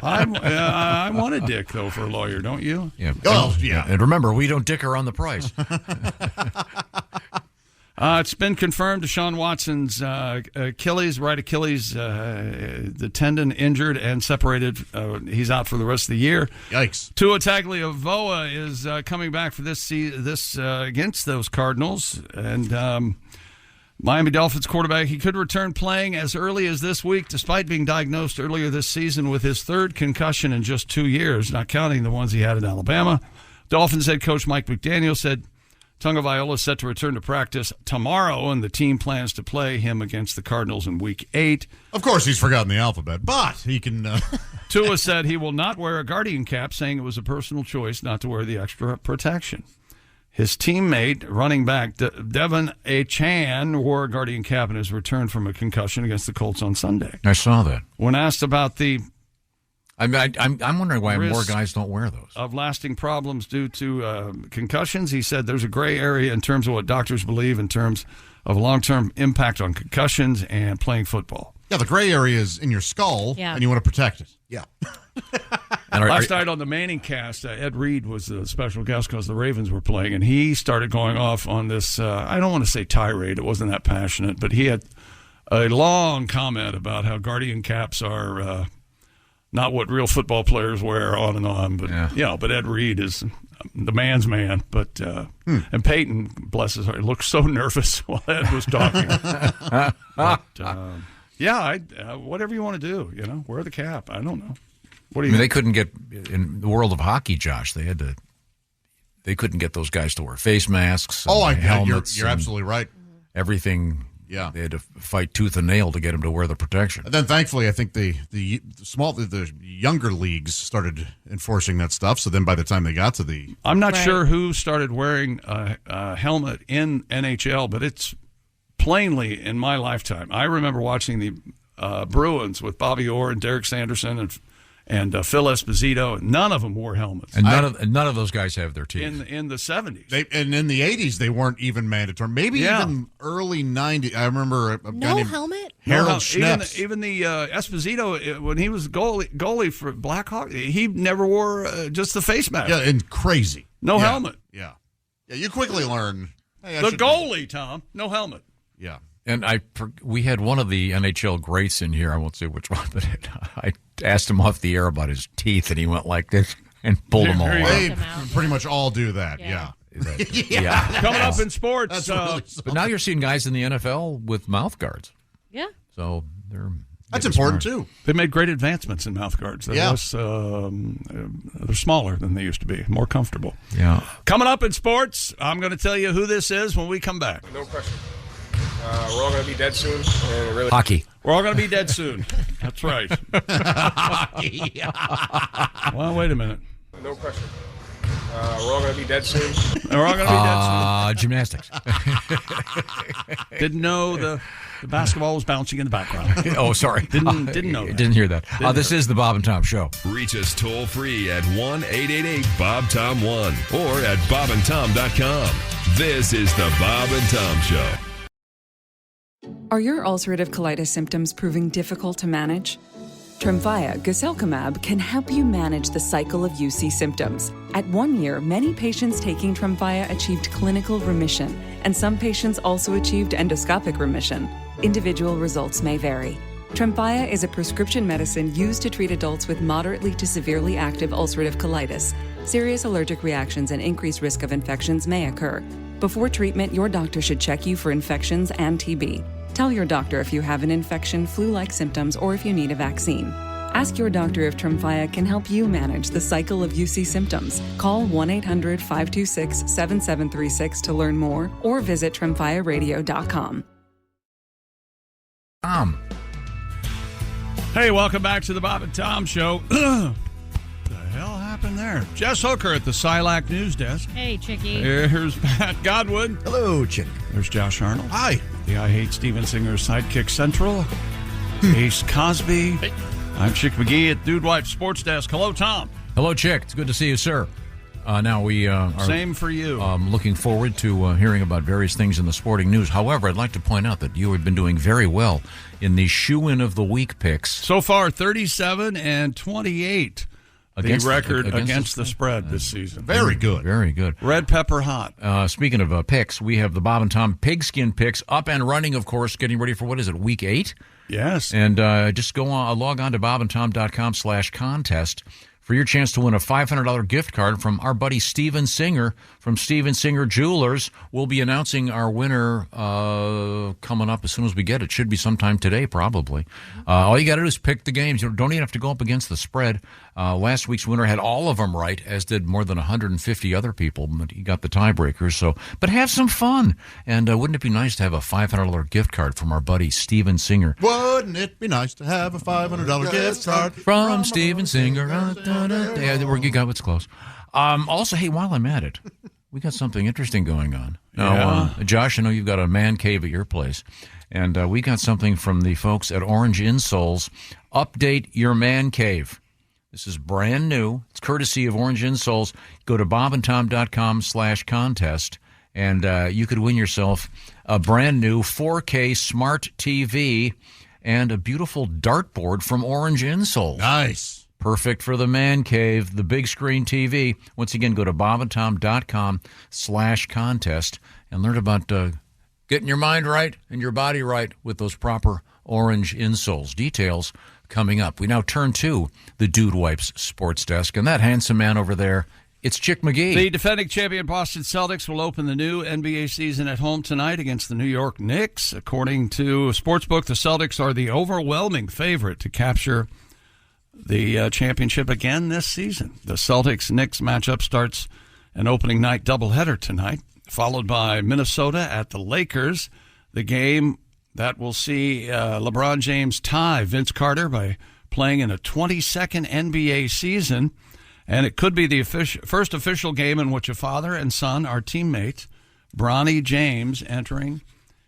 I want a dick, though, for a lawyer, don't you? Yeah. Oh, yeah. And remember, we don't dicker on the price. It's been confirmed Deshaun Watson's Achilles, right Achilles, the tendon injured and separated. He's out for the rest of the year. Yikes. Tua Tagovailoa is coming back for this against those Cardinals. And Miami Dolphins quarterback, he could return playing as early as this week, despite being diagnosed earlier this season with his third concussion in just 2 years, not counting the ones he had in Alabama. Dolphins head coach Mike McDaniel said Tagovailoa is set to return to practice tomorrow, and the team plans to play him against the Cardinals in Week 8. Of course, he's forgotten the alphabet, but he can... Tua said he will not wear a guardian cap, saying it was a personal choice not to wear the extra protection. His teammate, running back Devon Achane, wore a guardian cap in his return from a concussion against the Colts on Sunday. I saw that. When asked about the I'm wondering why more risk guys don't wear those. of lasting problems due to concussions, he said there's a gray area in terms of what doctors believe in terms of long-term impact on concussions and playing football. Yeah, the gray area is in your skull, Yeah. and you want to protect it. Yeah. And Last night on the Manning cast, Ed Reed was the special guest because the Ravens were playing, and he started going off on this, I don't want to say tirade, it wasn't that passionate, but he had a long comment about how guardian caps are not what real football players wear, on and on. But but Ed Reed is the man's man. But and Peyton, bless his heart, looked so nervous while Ed was talking. Whatever you want to do, wear the cap. I don't know. What do you? They couldn't get in the world of hockey, Josh. They couldn't get those guys to wear face masks. Helmets. You're absolutely right. Everything. Yeah, they had to fight tooth and nail to get them to wear the protection. And then, thankfully, I think the younger leagues started enforcing that stuff. So then, by the time they got to the, I'm not sure who started wearing a helmet in NHL, but it's plainly in my lifetime. I remember watching the Bruins with Bobby Orr and Derek Sanderson and Phil Esposito. None of them wore helmets. And none of those guys have their teeth. In the 70s. And in the 80s, they weren't even mandatory. Maybe even early 90s. I remember a guy named helmet? Harold No, Schneps. even the Esposito, when he was goalie for Blackhawk, he never wore just the face mask. Yeah, and crazy. No helmet. Yeah. Yeah, you quickly learn. Hey, the goalie, Tom, no helmet. Yeah. And we had one of the NHL greats in here. I won't say which one, but I asked him off the air about his teeth, and he went like this and pulled them all out. They pretty much all do that. Yeah. Coming up in sports. But now you're seeing guys in the NFL with mouth guards. Yeah. So that's important too. They made great advancements in mouth guards. They're smaller than they used to be, more comfortable. Yeah. Coming up in sports, I'm going to tell you who this is when we come back. No question. We're all going to be dead soon. And Hockey. We're all going to be dead soon. That's right. Well, wait a minute. No question. We're all going to be dead soon. We're all going to be dead soon. Gymnastics. Didn't know the basketball was bouncing in the background. Oh, sorry. Didn't know that. Didn't hear that. This is the Bob and Tom Show. Reach us toll free at 1-888-BOB-TOM-1 or at bobandtom.com. This is the Bob and Tom Show. Are your ulcerative colitis symptoms proving difficult to manage? Tremfya guselkumab can help you manage the cycle of UC symptoms. At 1 year, many patients taking Tremfya achieved clinical remission, and some patients also achieved endoscopic remission. Individual results may vary. Tremfya is a prescription medicine used to treat adults with moderately to severely active ulcerative colitis. Serious allergic reactions and increased risk of infections may occur. Before treatment, your doctor should check you for infections and TB. Tell your doctor if you have an infection, flu-like symptoms, or if you need a vaccine. Ask your doctor if Tremfya can help you manage the cycle of UC symptoms. Call 1-800-526-7736 to learn more or visit tremfyaradio.com. Hey, welcome back to the Bob and Tom Show. The hell happened there? Jess Hooker at the Silac News Desk. Hey, Chickie. Here's Pat Godwin. Hello, Chick. There's Josh Arnold. Hi. The I Hate Steven Singer Sidekick Central. Ace Cosby. Hey. I'm Chick McGee at Dude Wife Sports Desk. Hello, Tom. Hello, Chick. It's good to see you, sir. Now we are same for you. Looking forward to hearing about various things in the sporting news. However, I'd like to point out that you have been doing very well in the shoe-in of the week picks. So far, 37 and 28. The record against the spread this season. Very good. Very good. Red pepper hot. Speaking of picks, we have the Bob and Tom Pigskin picks up and running, of course, getting ready for, what is it, week 8? Yes. And just log on to bobandtom.com/contest for your chance to win a $500 gift card from our buddy Steven Singer from Steven Singer Jewelers. We'll be announcing our winner coming up as soon as we get it. Should be sometime today, probably. All you got to do is pick the games. You don't even have to go up against the spread. Last week's winner had all of them right, as did more than 150 other people. But he got the tiebreakers. But have some fun. And wouldn't it be nice to have a $500 gift card from our buddy Steven Singer? Wouldn't it be nice to have a $500 gift card from Steven Singer? Yeah, you got what's close. Also, hey, while I'm at it, we got something interesting going on. Now, Josh, I know you've got a man cave at your place, and we got something from the folks at Orange Insoles. Update your man cave. This is brand new. It's courtesy of Orange Insoles. Go to bobandtom.com/contest, and you could win yourself a brand new 4K smart TV and a beautiful dartboard from Orange Insoles. Nice. Perfect for the man cave, the big screen TV. Once again, go to bobandtom.com/contest and learn about getting your mind right and your body right with those proper Orange Insoles. Details coming up. We now turn to the Dude Wipes Sports Desk, and that handsome man over there, it's Chick McGee. The defending champion Boston Celtics will open the new NBA season at home tonight against the New York Knicks. According to a sportsbook, the Celtics are the overwhelming favorite to capture the championship again this season. The Celtics-Knicks matchup starts an opening night doubleheader tonight, followed by Minnesota at the Lakers, the game that will see LeBron James tie Vince Carter by playing in a 22nd NBA season, and it could be the first official game in which a father and son are teammates, Bronny James entering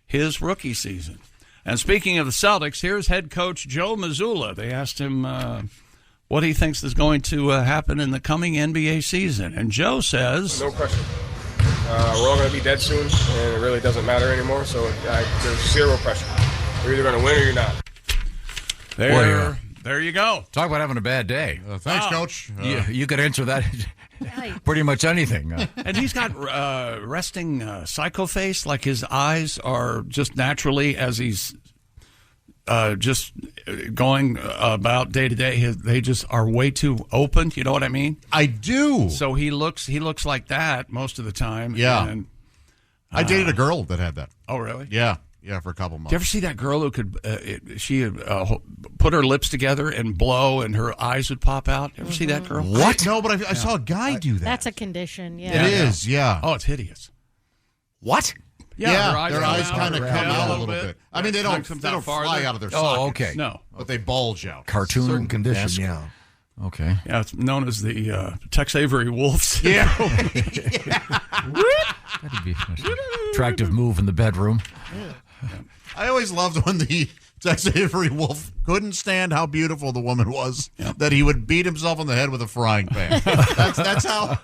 his rookie season. And speaking of the Celtics, here's head coach Joe Mazzulla. They asked him what he thinks is going to happen in the coming NBA season. And Joe says, no pressure. We're all going to be dead soon, and it really doesn't matter anymore, so there's zero pressure. You're either going to win or you're not. There you go. Talk about having a bad day. Thanks, Coach. You could answer that pretty much anything. And he's got resting psycho face, like his eyes are just naturally, as he's just going about day to day, they just are way too open. You know what I mean? I do. So he looks like that most of the time. Yeah. And, I dated a girl that had that. Oh, really? Yeah, for a couple months. Do you ever see that girl who could she put her lips together and blow, and her eyes would pop out? Ever see that girl? What? No, but I saw a guy do that. That's a condition, yeah. It is, yeah. Oh, it's hideous. What? Yeah, their eyes kind of come out a little bit. I mean, they don't fly out of their sockets. Oh, okay. No. But they bulge out. Certain condition, yeah. Okay. Yeah, it's known as the Tex Avery Wolf. Yeah. That'd be an attractive move in the bedroom. I always loved when the Tex Avery Wolf couldn't stand how beautiful the woman was, that he would beat himself on the head with a frying pan. That's how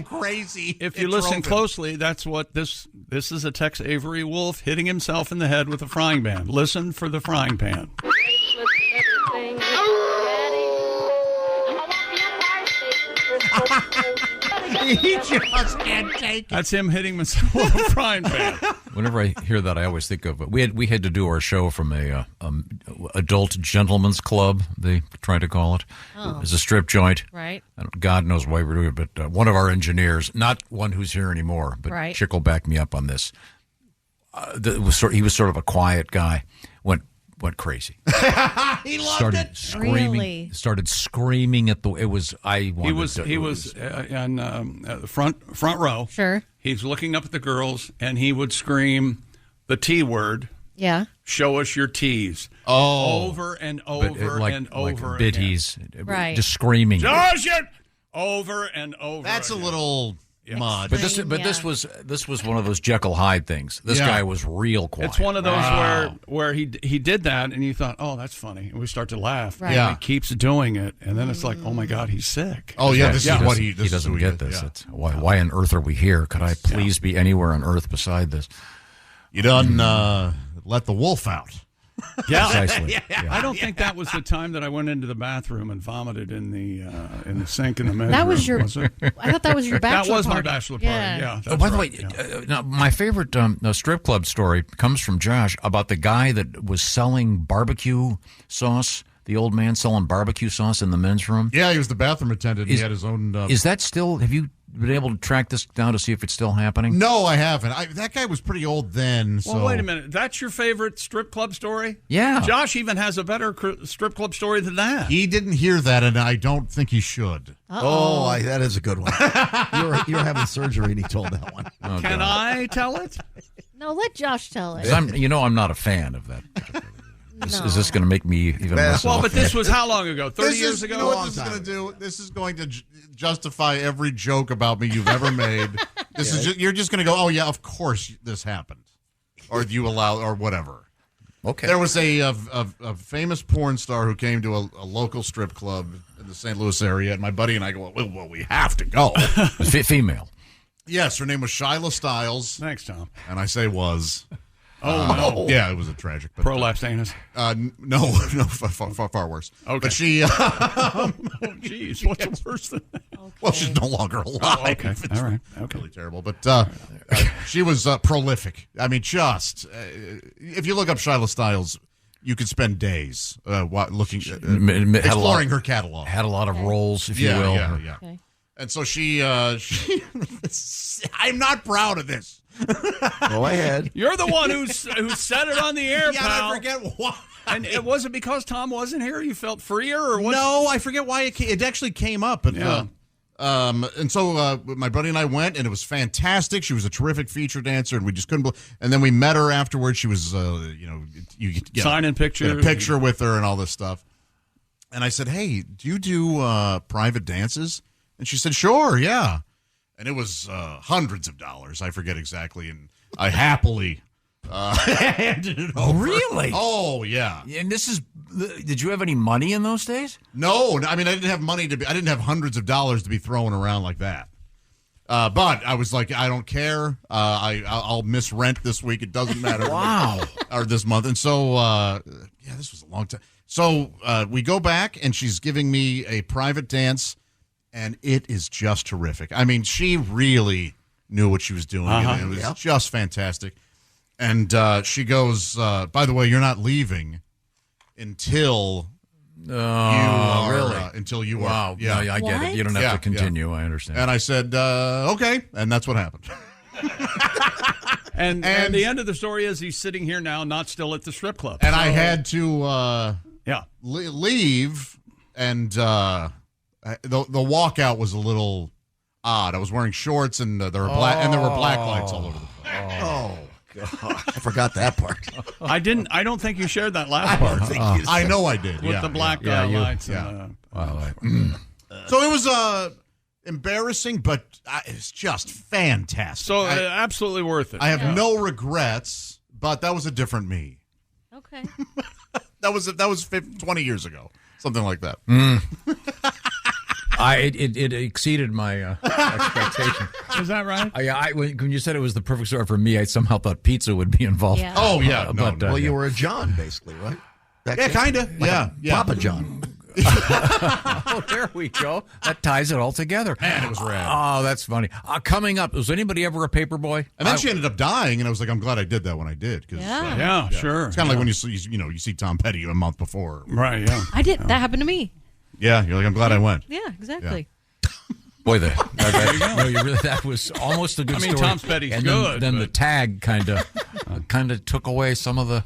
crazy. If you listen closely, that's what this is, a Tex Avery Wolf hitting himself in the head with a frying pan. Listen for the frying pan. He just can't take it. That's him hitting himself with a frying pan. Whenever I hear that, I always think of we had to do our show from a adult gentleman's club, they try to call it. Oh. It's a strip joint. Right. God knows why we're doing it, but one of our engineers, not one who's here anymore, but Right. Chick will back me up on this. He was sort of a quiet guy. Went crazy. He loved Started it. screaming. Really? Started screaming at the. It was. I wanted. He was in the front row. Sure. He's looking up at the girls, and he would scream the T word. Yeah. Show us your T's. Oh. Over and over and over like biddies, Right. just screaming. Josh, it over and over. That's again. a little mud. But this was one of those Jekyll Hyde things. This guy was real quiet. It's one of those where he did that, and you thought, oh, that's funny, and we start to laugh. Right. And he keeps doing it, and then it's like, oh my God, he's sick. Oh yeah, this is what he this is doesn't who get he- this. yeah. It's, why on earth are we here? Could I please be anywhere on earth beside this? You done let the wolf out. Yeah, Precisely. I don't think that was the time that I went into the bathroom and vomited in the sink in the men's That was room, your. was it? I thought that was your bachelor That was party. my bachelor party. Yeah. Oh, by the way, right, now my favorite strip club story comes from Josh about the guy that was selling barbecue sauce. The old man selling barbecue sauce in the men's room. Yeah, he was the bathroom attendant. He had his own. Is that still? Have you been able to track this down to see if it's still happening? No, I haven't. That guy was pretty old then. So Well, wait a minute. That's your favorite strip club story? Yeah. Josh even has a better strip club story than that. He didn't hear that, and I don't think he should. Oh, that is a good one. You're having surgery, and he told that one. Oh, Can I tell it? No, let Josh tell it. I'm not a fan of that. Is this going to make me even less? Well, of a but fan? this was how long ago? 30 years ago? You know what this is going to do? This is going to justify every joke about me you've ever made. You're just going to go, oh yeah, of course this happened, or you allow, or whatever. Okay. There was a famous porn star who came to a local strip club in the St. Louis area, and my buddy and I go, well, we have to go. Female. Yes, her name was Shyla Stiles. Thanks, Tom. And I say was. Oh, no. Yeah, it was a tragic. But, Prolapsed anus? No, far worse. Okay. But she. Oh, jeez, what's worse than that? Well, she's no longer alive. Oh, okay. All right. Okay. Really terrible. But she was prolific. I mean, if you look up Shyla Stiles, you could spend days looking, exploring her catalog. Had a lot of roles, if you will. Yeah. Okay. And so she I'm not proud of this. Go ahead. You're the one who said it on the air, Yeah, pal. I forget why. And it wasn't because Tom wasn't here. You felt freer, or what? No, I forget why it actually came up. But, and so my buddy and I went, and it was fantastic. She was a terrific feature dancer, and we just couldn't believe. And then we met her afterwards. She was, you get signing pictures, get a picture with her, and all this stuff. And I said, "Hey, do you do private dances?" And she said, "Sure, yeah." And it was hundreds of dollars. I forget exactly, and I happily handed it over. Really? Oh, yeah. And did you have any money in those days? No, I mean, I didn't have money I didn't have hundreds of dollars to be throwing around like that. But I was like, I don't care. I'll miss rent this week. It doesn't matter. Wow. Or this month. And so, this was a long time. So we go back, and she's giving me a private dance, and it is just terrific. I mean, she really knew what she was doing. And it was just fantastic. And she goes, by the way, you're not leaving until you are. Really? Until you wow. are. Yeah, I get it. You don't have to continue. Yeah. I understand. And I said, okay. And that's what happened. And the end of the story is he's sitting here now, not still at the strip club. And I had to leave, and the walkout was a little odd. I was wearing shorts, and there were black lights all over the place. Oh, I forgot that part. I don't think you shared that last part. I know I did. With yeah, the black yeah. lights. Yeah. And, So it was embarrassing, but it's just fantastic. So absolutely worth it. I have no regrets, but that was a different me. Okay. That was 20 years ago, something like that. It exceeded my expectation. Is that right? When you said it was the perfect story for me, I somehow thought pizza would be involved. Yeah. Oh yeah, Well, you were a John, basically, right? Yeah, kind of. Yeah. Papa John. Oh, there we go. That ties it all together. Man, it was rad. Oh, that's funny. Coming up, was anybody ever a paper boy? And then she ended up dying, and I was like, I'm glad I did that when I did. Cause, Yeah, sure. It's kind of like when you see Tom Petty a month before. Right, yeah. I did. That happened to me. Yeah, you're like, I'm glad I went. Yeah, exactly. Boy, that was almost a good story. Tom Petty's and good. Then the tag kind of took away some of the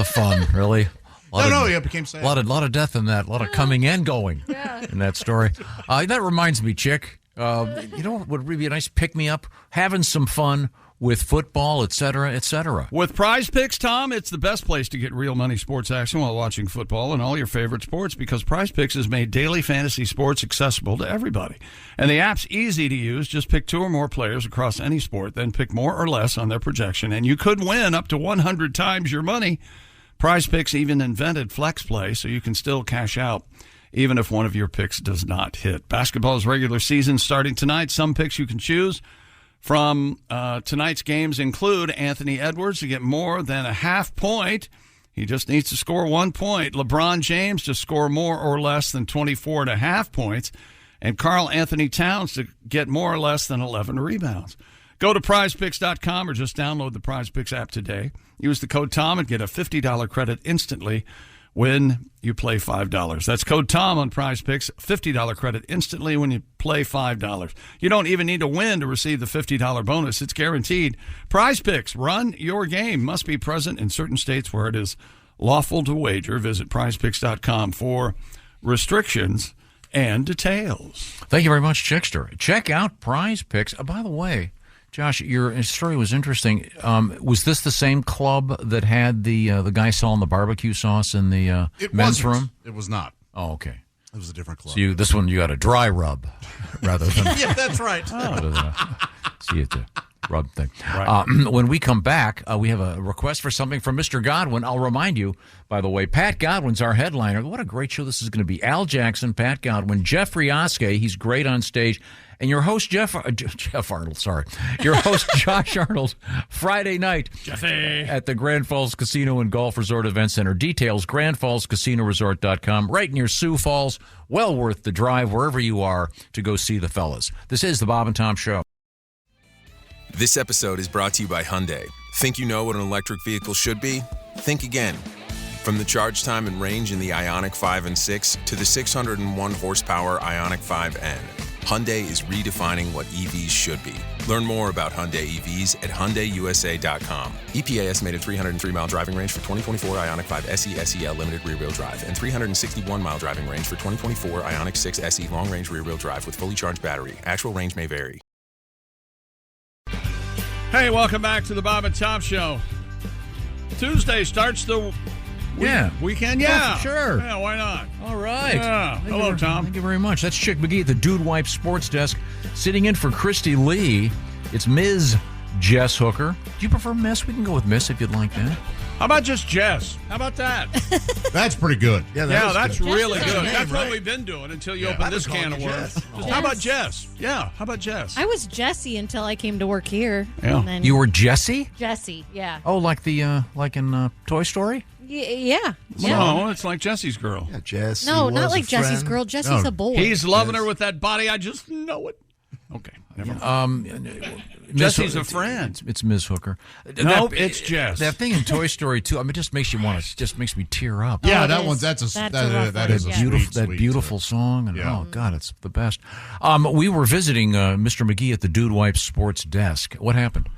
fun. Really, It became sad. A lot of death in that. A lot of coming and going in that story. That reminds me, Chick. You know what would really be a nice pick me up? Having some fun with football, et cetera, et cetera. With Prize Picks, Tom, it's the best place to get real money sports action while watching football and all your favorite sports because Prize Picks has made daily fantasy sports accessible to everybody. And the app's easy to use. Just pick 2 or more players across any sport, then pick more or less on their projection. And you could win up to 100 times your money. Prize Picks even invented Flex Play, so you can still cash out even if one of your picks does not hit. Basketball's regular season starting tonight. Some picks you can choose from tonight's games include Anthony Edwards to get more than a half point. He just needs to score 1 point. LeBron James to score more or less than 24.5 points. And Karl Anthony Towns to get more or less than 11 rebounds. Go to prizepicks.com or just download the Prize Picks app today. Use the code TOM and get a $50 credit instantly when you play $5. That's code TOM on Prize Picks, $50 credit instantly when you play $5. You don't even need to win to receive the $50 bonus. It's guaranteed. Prize Picks, run your game. Must be present in certain states where it is lawful to wager. Visit prizepicks.com for restrictions and details. Thank you very much, Chickster. Check out Prize Picks. By the way, Josh, your story was interesting. Was this the same club that had the guy selling the barbecue sauce in the men's room? It was not. Oh, okay. It was a different club. So this one you got a dry rub rather than yeah, that's right. See it. Rub thing. Right. When we come back, we have a request for something from Mr. Godwin. I'll remind you, by the way, Pat Godwin's our headliner. What a great show this is going to be. Al Jackson, Pat Godwin, Jeffrey Oskey. He's great on stage. And your host, Jeff Arnold, sorry. Your host, Josh Arnold, Friday night at the Grand Falls Casino and Golf Resort Event Center. Details, grandfallscasinoresort.com, right near Sioux Falls. Well worth the drive, wherever you are, to go see the fellas. This is the Bob and Tom Show. This episode is brought to you by Hyundai. Think you know what an electric vehicle should be? Think again. From the charge time and range in the Ioniq 5 and 6 to the 601 horsepower Ioniq 5N, Hyundai is redefining what EVs should be. Learn more about Hyundai EVs at HyundaiUSA.com. EPA estimated 303-mile driving range for 2024 Ioniq 5 SE SEL limited rear-wheel drive and 361-mile driving range for 2024 Ioniq 6 SE long-range rear-wheel drive with fully charged battery. Actual range may vary. Hey, welcome back to the Bob and Tom Show. Tuesday starts the weekend. Yeah, oh, sure. Yeah, why not? All right. Yeah. Hello, Tom. Thank you very much. That's Chick McGee at the Dude Wipe Sports Desk. Sitting in for Christy Lee, it's Ms. Jess Hooker. Do you prefer Miss? We can go with Miss if you'd like that. How about just Jess? How about that? That's pretty good. Yeah, that's good. really Jess is good. name, That's right? what we've been doing until you open this can of worms. How about Jess? Yeah, how about Jess? I was Jessie until I came to work here. Yeah. And then You were Jessie? Jessie, yeah. Oh, like the like in Toy Story? Yeah. No, it's like Jesse's girl. Yeah, Jess. No, not like Jessie's girl. Jessie's a boy. He's loving her with that body. I just know it. Okay. Never mind. Jessie's a friend. It's Ms. Hooker. No, it's Jess. That thing in Toy Story 2, I mean, it just makes you want to, just makes me tear up. Yeah, Oh, that it one's is. that That's is a sweet, That sweet, beautiful song. And, yeah. Oh, God, it's the best. We were visiting Mr. McGee at the Dude Wipe Sports Desk. What happened?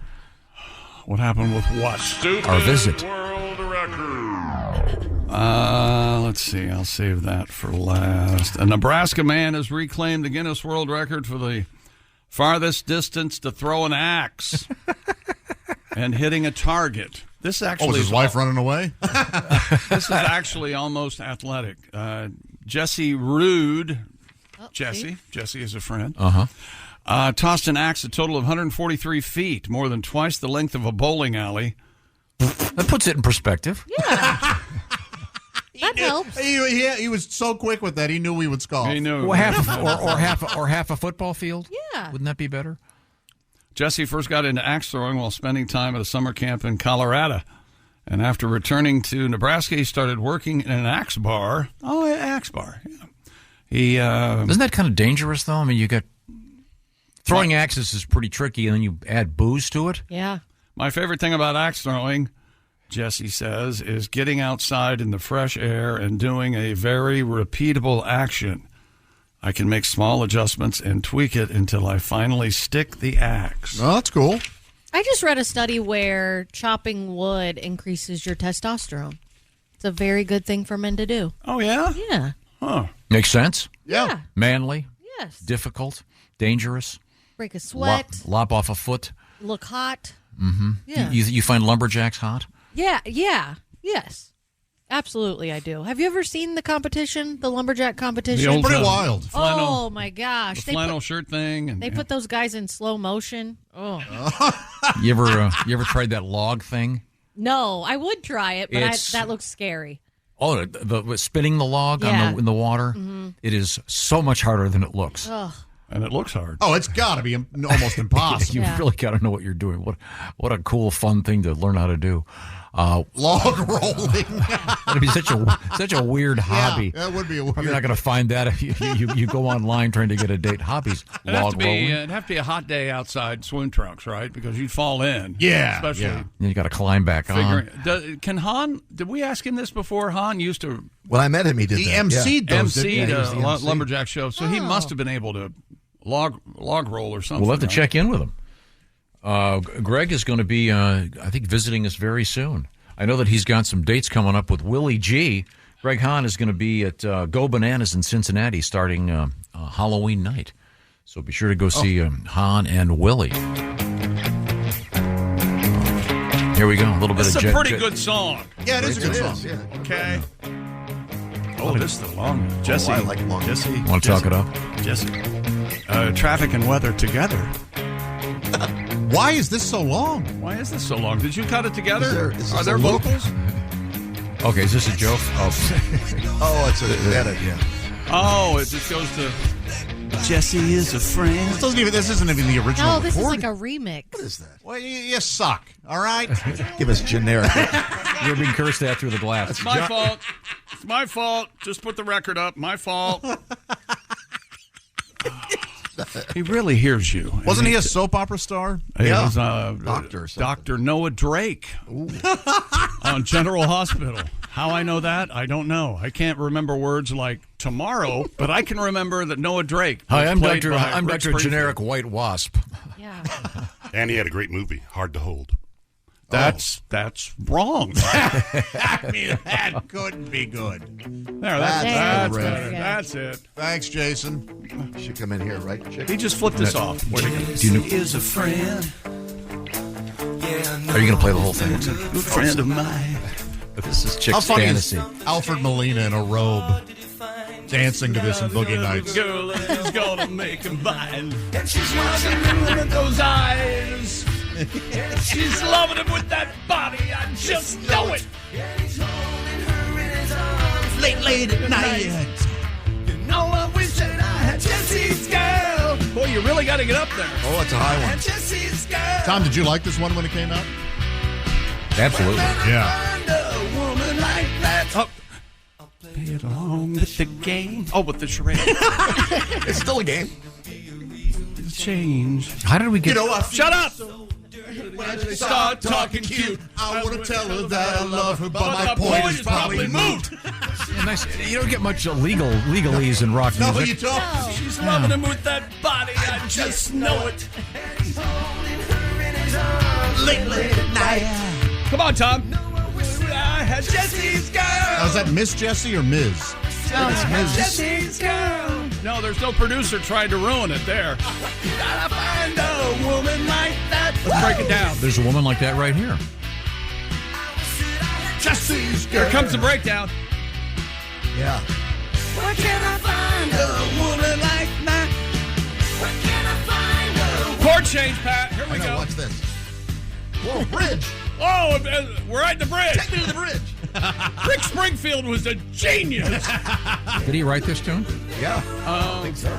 What happened with what? Stupid Our visit. world record. Let's see. I'll save that for last. A Nebraska man has reclaimed the Guinness World Record for the farthest distance to throw an axe. and hitting a target. This actually was his is wife running away? This is actually almost athletic. Jesse Rude. Jesse is a friend. Tossed an axe a total of 143 feet, more than twice the length of a bowling alley. That puts it in perspective. Yeah. That helps. He was so quick with that. He knew we would scoff. He knew. Well, half a football field. Yeah. Wouldn't that be better? Jesse first got into axe throwing while spending time at a summer camp in Colorado. And after returning to Nebraska, he started working in an axe bar. Oh, an axe bar. Yeah. He Isn't that kind of dangerous, though? I mean, you got throwing axes is pretty tricky, and then you add booze to it. Yeah. My favorite thing about axe throwing, Jesse says, is getting outside in the fresh air and doing a very repeatable action. I can make small adjustments and tweak it until I finally stick the axe. Oh, that's cool. I just read a study where chopping wood increases your testosterone. It's a very good thing for men to do. Oh, yeah? Yeah. Huh. Makes sense. Yeah. Manly. Yes. Difficult. Dangerous. Break a sweat. Lop off a foot. Look hot. Mm-hmm. Yeah. You find lumberjacks hot? Yeah. Yes. Absolutely, I do. Have you ever seen the competition, the lumberjack competition? The old, pretty wild. Flannel, oh my gosh! The flannel shirt thing. And, they put those guys in slow motion. Oh. You ever tried that log thing? No, I would try it, but It's- that looks scary. Oh, the spinning the log Yeah. in the water. Mhm. It is so much harder than it looks. Ugh. And it looks hard. Oh, it's got to be almost impossible. You really got to know what you're doing. What a cool, fun thing to learn how to do. Log rolling. That'd be such a weird hobby. Yeah, that would be a weird. Probably not going to find that if you go online trying to get a date. Hobbies, log rolling. It'd have to be a hot day outside swim trunks, right? Because you'd fall in. Yeah, Especially yeah. Then you got to climb back on. Can Han, did we ask him this before? Han used to... When I met him, he did that. emceed those, emceed didn't he? a He was the MC. lumberjack show, so he must have been able to log roll or something. We'll have to right? check in with him. Greg is going to be, I think, visiting us very soon. I know that he's got some dates coming up with Willie G. Greg Hahn is going to be at Go Bananas in Cincinnati starting Halloween night. So be sure to go see Hahn and Willie. Here we go. A little bit This of is a pretty good song. Yeah, it is a good song. Okay. Oh, this is the long one. Jesse. I like long. Jesse. Want to talk it up? Jesse. Traffic and weather together. Why is this so long? Why is this so long? Did you cut it together? Is Are this there a loop? vocals? Okay, is this a joke? Oh, it's an edit, yeah. Oh, it just goes to Jesse is a friend. This isn't even the original. No, this is recording. like a remix. What is that? Well, you suck. All right. Give us generic. You're being cursed at through the glass. It's my fault. It's my fault. Just put the record up. My fault. He really hears you. Wasn't he a soap opera star? He was Doctor or something. Dr. Noah Drake on General Hospital. How I know that, I don't know. I can't remember words like tomorrow, but I can remember that Noah Drake. Hi, I'm played Dr. by I'm Rick Dr. Springfield. Generic White Wasp. Yeah. And he had a great movie, Hard to Hold. That's wrong. I mean, that couldn't be good. There, that's Red. better. That's it. Thanks, Jason. Should come in here, right, Chick? He just flipped this off. Where'd he go? Do you know, Is a friend, are you going to play the whole thing? good friend of mine. This is How Chick's funny fantasy. is Alfred Molina in a robe dancing to this in Boogie Nights? Girl is gonna make him mine. And she's watching with those eyes. She's loving him with that body. I just know it. Late at night. You know I wish that I had Jesse's girl. Boy, you really got to get up there. Oh, it's a high one. Jesse's girl. Tom, did you like this one when it came out? Absolutely. Yeah. A woman like that. Oh. Play it along with the game. Oh, with the charade. It's still a game. Change. How did we get... Shut up! Start talking cute. I want to tell her that I love her, but my point is probably moved. Yeah, nice. You don't get much legalese in rock No, music. you don't. She's loving him with that body. I just know it. Late at night. Come on, Tom. I had Jesse's girl. Now, is that Miss Jessie or Ms.? Jesse's girl. No, there's no producer trying to ruin it there. Gotta find a woman like that. Let's break it down. There's a woman like that right here. Jesse's Here comes the breakdown. Yeah. Where can I find a woman like that? Where can I find a Chord change, Pat. Here we go. Watch this. Whoa, bridge. Oh, we're at the bridge. Take me to the bridge. Rick Springfield was a genius. Did he write this tune? Yeah, I think so.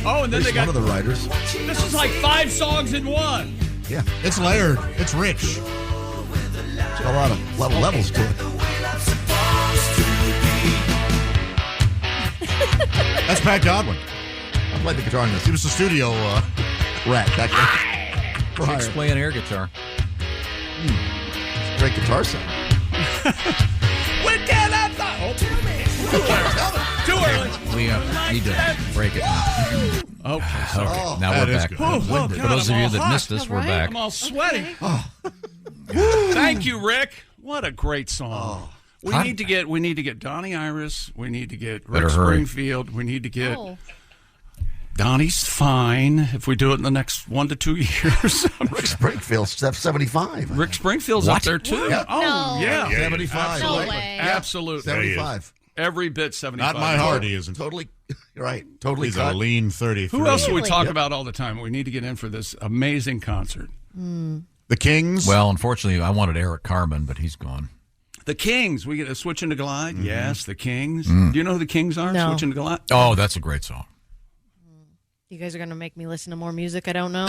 Oh, and then He's they got one of the writers. This is like 5 songs in one. Yeah, It's layered. It's rich. it's got a lot of levels to it. That's Pat Godwin. I played the guitar in this. He was the studio rat back then. For Jake's hire. playing air guitar. Great guitar sound. Where can I find? Oh, too early. We need to break it. Okay, sorry. Okay, now that we're is back. good. Oh, For God, those of I'm you all that hot. missed us, we're back. I'm all sweaty. Thank you, Rick. What a great song. We need to get Donnie Iris. We need to get Rick Better hurry. Springfield. We need to get Donnie's fine if we do it in the next 1 to 2 years. Rick Springfield, Steph 75. Rick Springfield's up there too. Yeah. Oh No. yeah, 75. No right? way. absolutely. 75. Every bit 75. Not my heart, he isn't. Totally, right. Totally He's cut. a lean 33. Who else do we Really? talk about all the time? We need to get in for this amazing concert. The Kings. Well, unfortunately, I wanted Eric Carmen, but he's gone. The Kings. We get a Switch into Glide. Yes, the Kings. Do you know who the Kings are? No. Switch into Glide. Oh, that's a great song. You guys are going to make me listen to more music I don't know.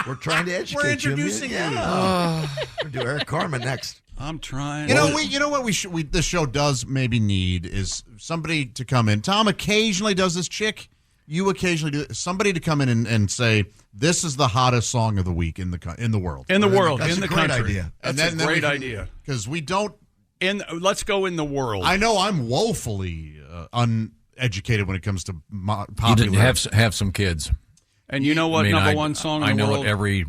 We're trying to educate We're introducing you. you. Yeah. We'll do Eric Carmen next. I'm trying. You know what this show does maybe need is somebody to come in. Tom occasionally does this. Chick, you occasionally do it. Somebody to come in and say this is the hottest song of the week in the world. In the world, That's in the a great country. idea. That's a great idea. Because we don't. Let's go in the world. I know I'm woefully uneducated when it comes to You popular. didn't have some kids. And you know what I mean, number one song in I the know world? what every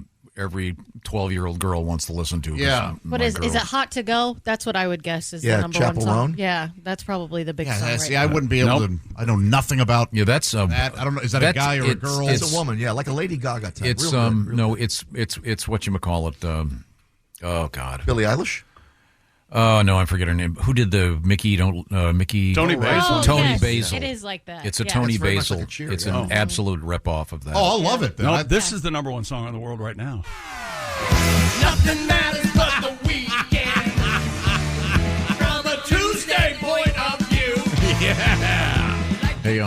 12-year-old girl wants to listen to. Yeah. What is it hot to go? That's what I would guess is Yeah, the number Chappell one song. Roan. Yeah, that's probably the big song. Yeah, Right see, now. I wouldn't be able to. I know nothing about Yeah, that's that. I don't know. Is that a guy or a girl? It's a woman, yeah, like a Lady Gaga type. It's Real good, real no, good. it's what you call it. Oh God, Billie Eilish. Oh no, I forget her name. Who did the Mickey? Mickey Tony Basil. Oh, Tony yes, Basil. It is like that. It's a yeah. Tony It's very much Basil. like a cheer, It's yeah. an absolute rip-off of that. Oh, I love it. Then. No, this is the number one song in the world right now. Nothing matters but the weekend. From a Tuesday point of view. Hey,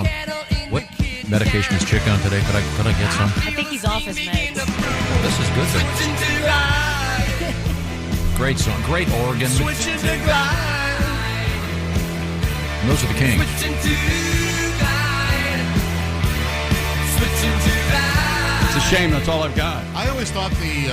what medication is Chick on today? Could I get some? I think he's off his meds. This is good. Great song, great organ. Switching to glide. And those are the Kings. Switching to glide. Switching to glide. It's a shame. That's all I've got. I always thought the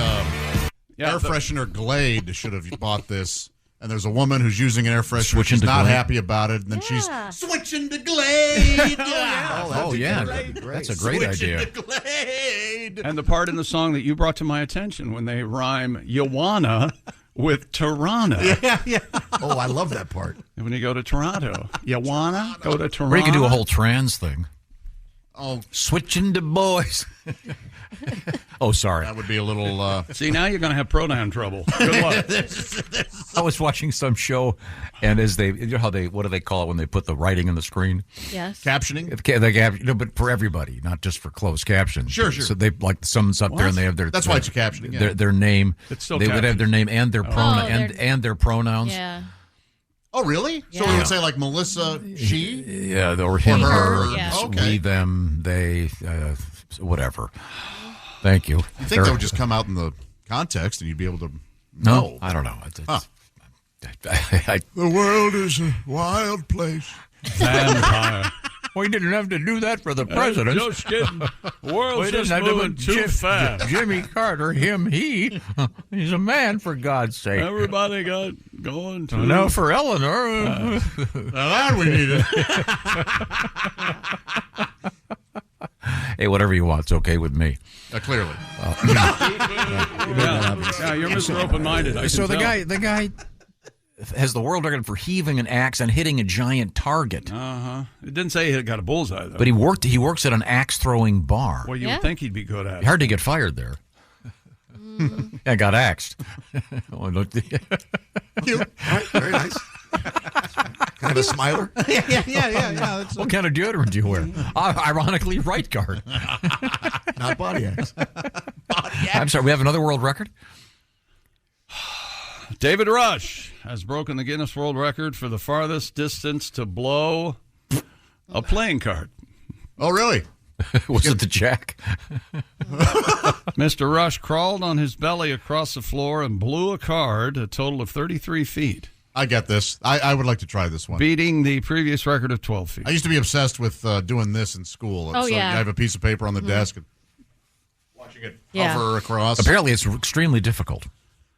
air the- freshener Glade should have bought this. And there's a woman who's using an air freshener. Switching She's to not Glade? happy about it. And then Yeah. she's switching to Glade. Oh yeah, that's a great Switching idea. to Glade. And the part in the song that you brought to my attention when they rhyme Yawana with Tirana. Yeah. Oh, I love that part. When you go to Toronto, Yawana, go to Toronto. Or you can do a whole trans thing. Oh, Switching to boys. Oh, sorry. that would be a little. See, now you're going to have pronoun trouble. Good luck. I was watching some show, and as you know how what do they call it when they put the writing on the screen? Yes. Captioning? But for everybody, not just for closed captions. Sure. So they someone's up there and they have their. That's why it's a captioning, yeah. Their name. It's still they would have their name and their pronoun and their pronouns. Yeah. Oh, really? So we Yeah. would say like Melissa, she? Yeah, or him, Or her, her, yeah. Okay. we, them, they, whatever. Thank you. You think that would just come out in the context and you'd be able to No, know? I don't know. Huh. I, The world is a wild place. Vampire. we didn't have to do that for the president. Just kidding. The world's We just didn't have to moving put too fast. Jimmy Carter, him, he. He's a man, for God's sake. Everybody got going to. No, for Eleanor. Now that we needed. Hey, whatever you want, it's okay with me. Clearly. Yeah, you're Mr. Open-minded. I So can the tell. guy has the world record for heaving an axe and hitting a giant target. It didn't say he got a bullseye though. But he works at an axe throwing bar. Well, you Yeah. would think he'd be good at it. Hard to get fired there. I got axed. Cute. All right, very nice. Kind of a smiler. Yeah. What kind of deodorant do you wear? Ironically, right guard. Not body axe. I'm sorry, we have another world record? David Rush has broken the Guinness World Record for the farthest distance to blow a playing card. Oh, really? Was it the jack? Mr. Rush crawled on his belly across the floor and blew a card a total of 33 feet. I get this. I would like to try this one. Beating the previous record of 12 feet. I used to be obsessed with doing this in school. Oh, yeah. I have a piece of paper on the desk and watching it hover across. Apparently, it's extremely difficult.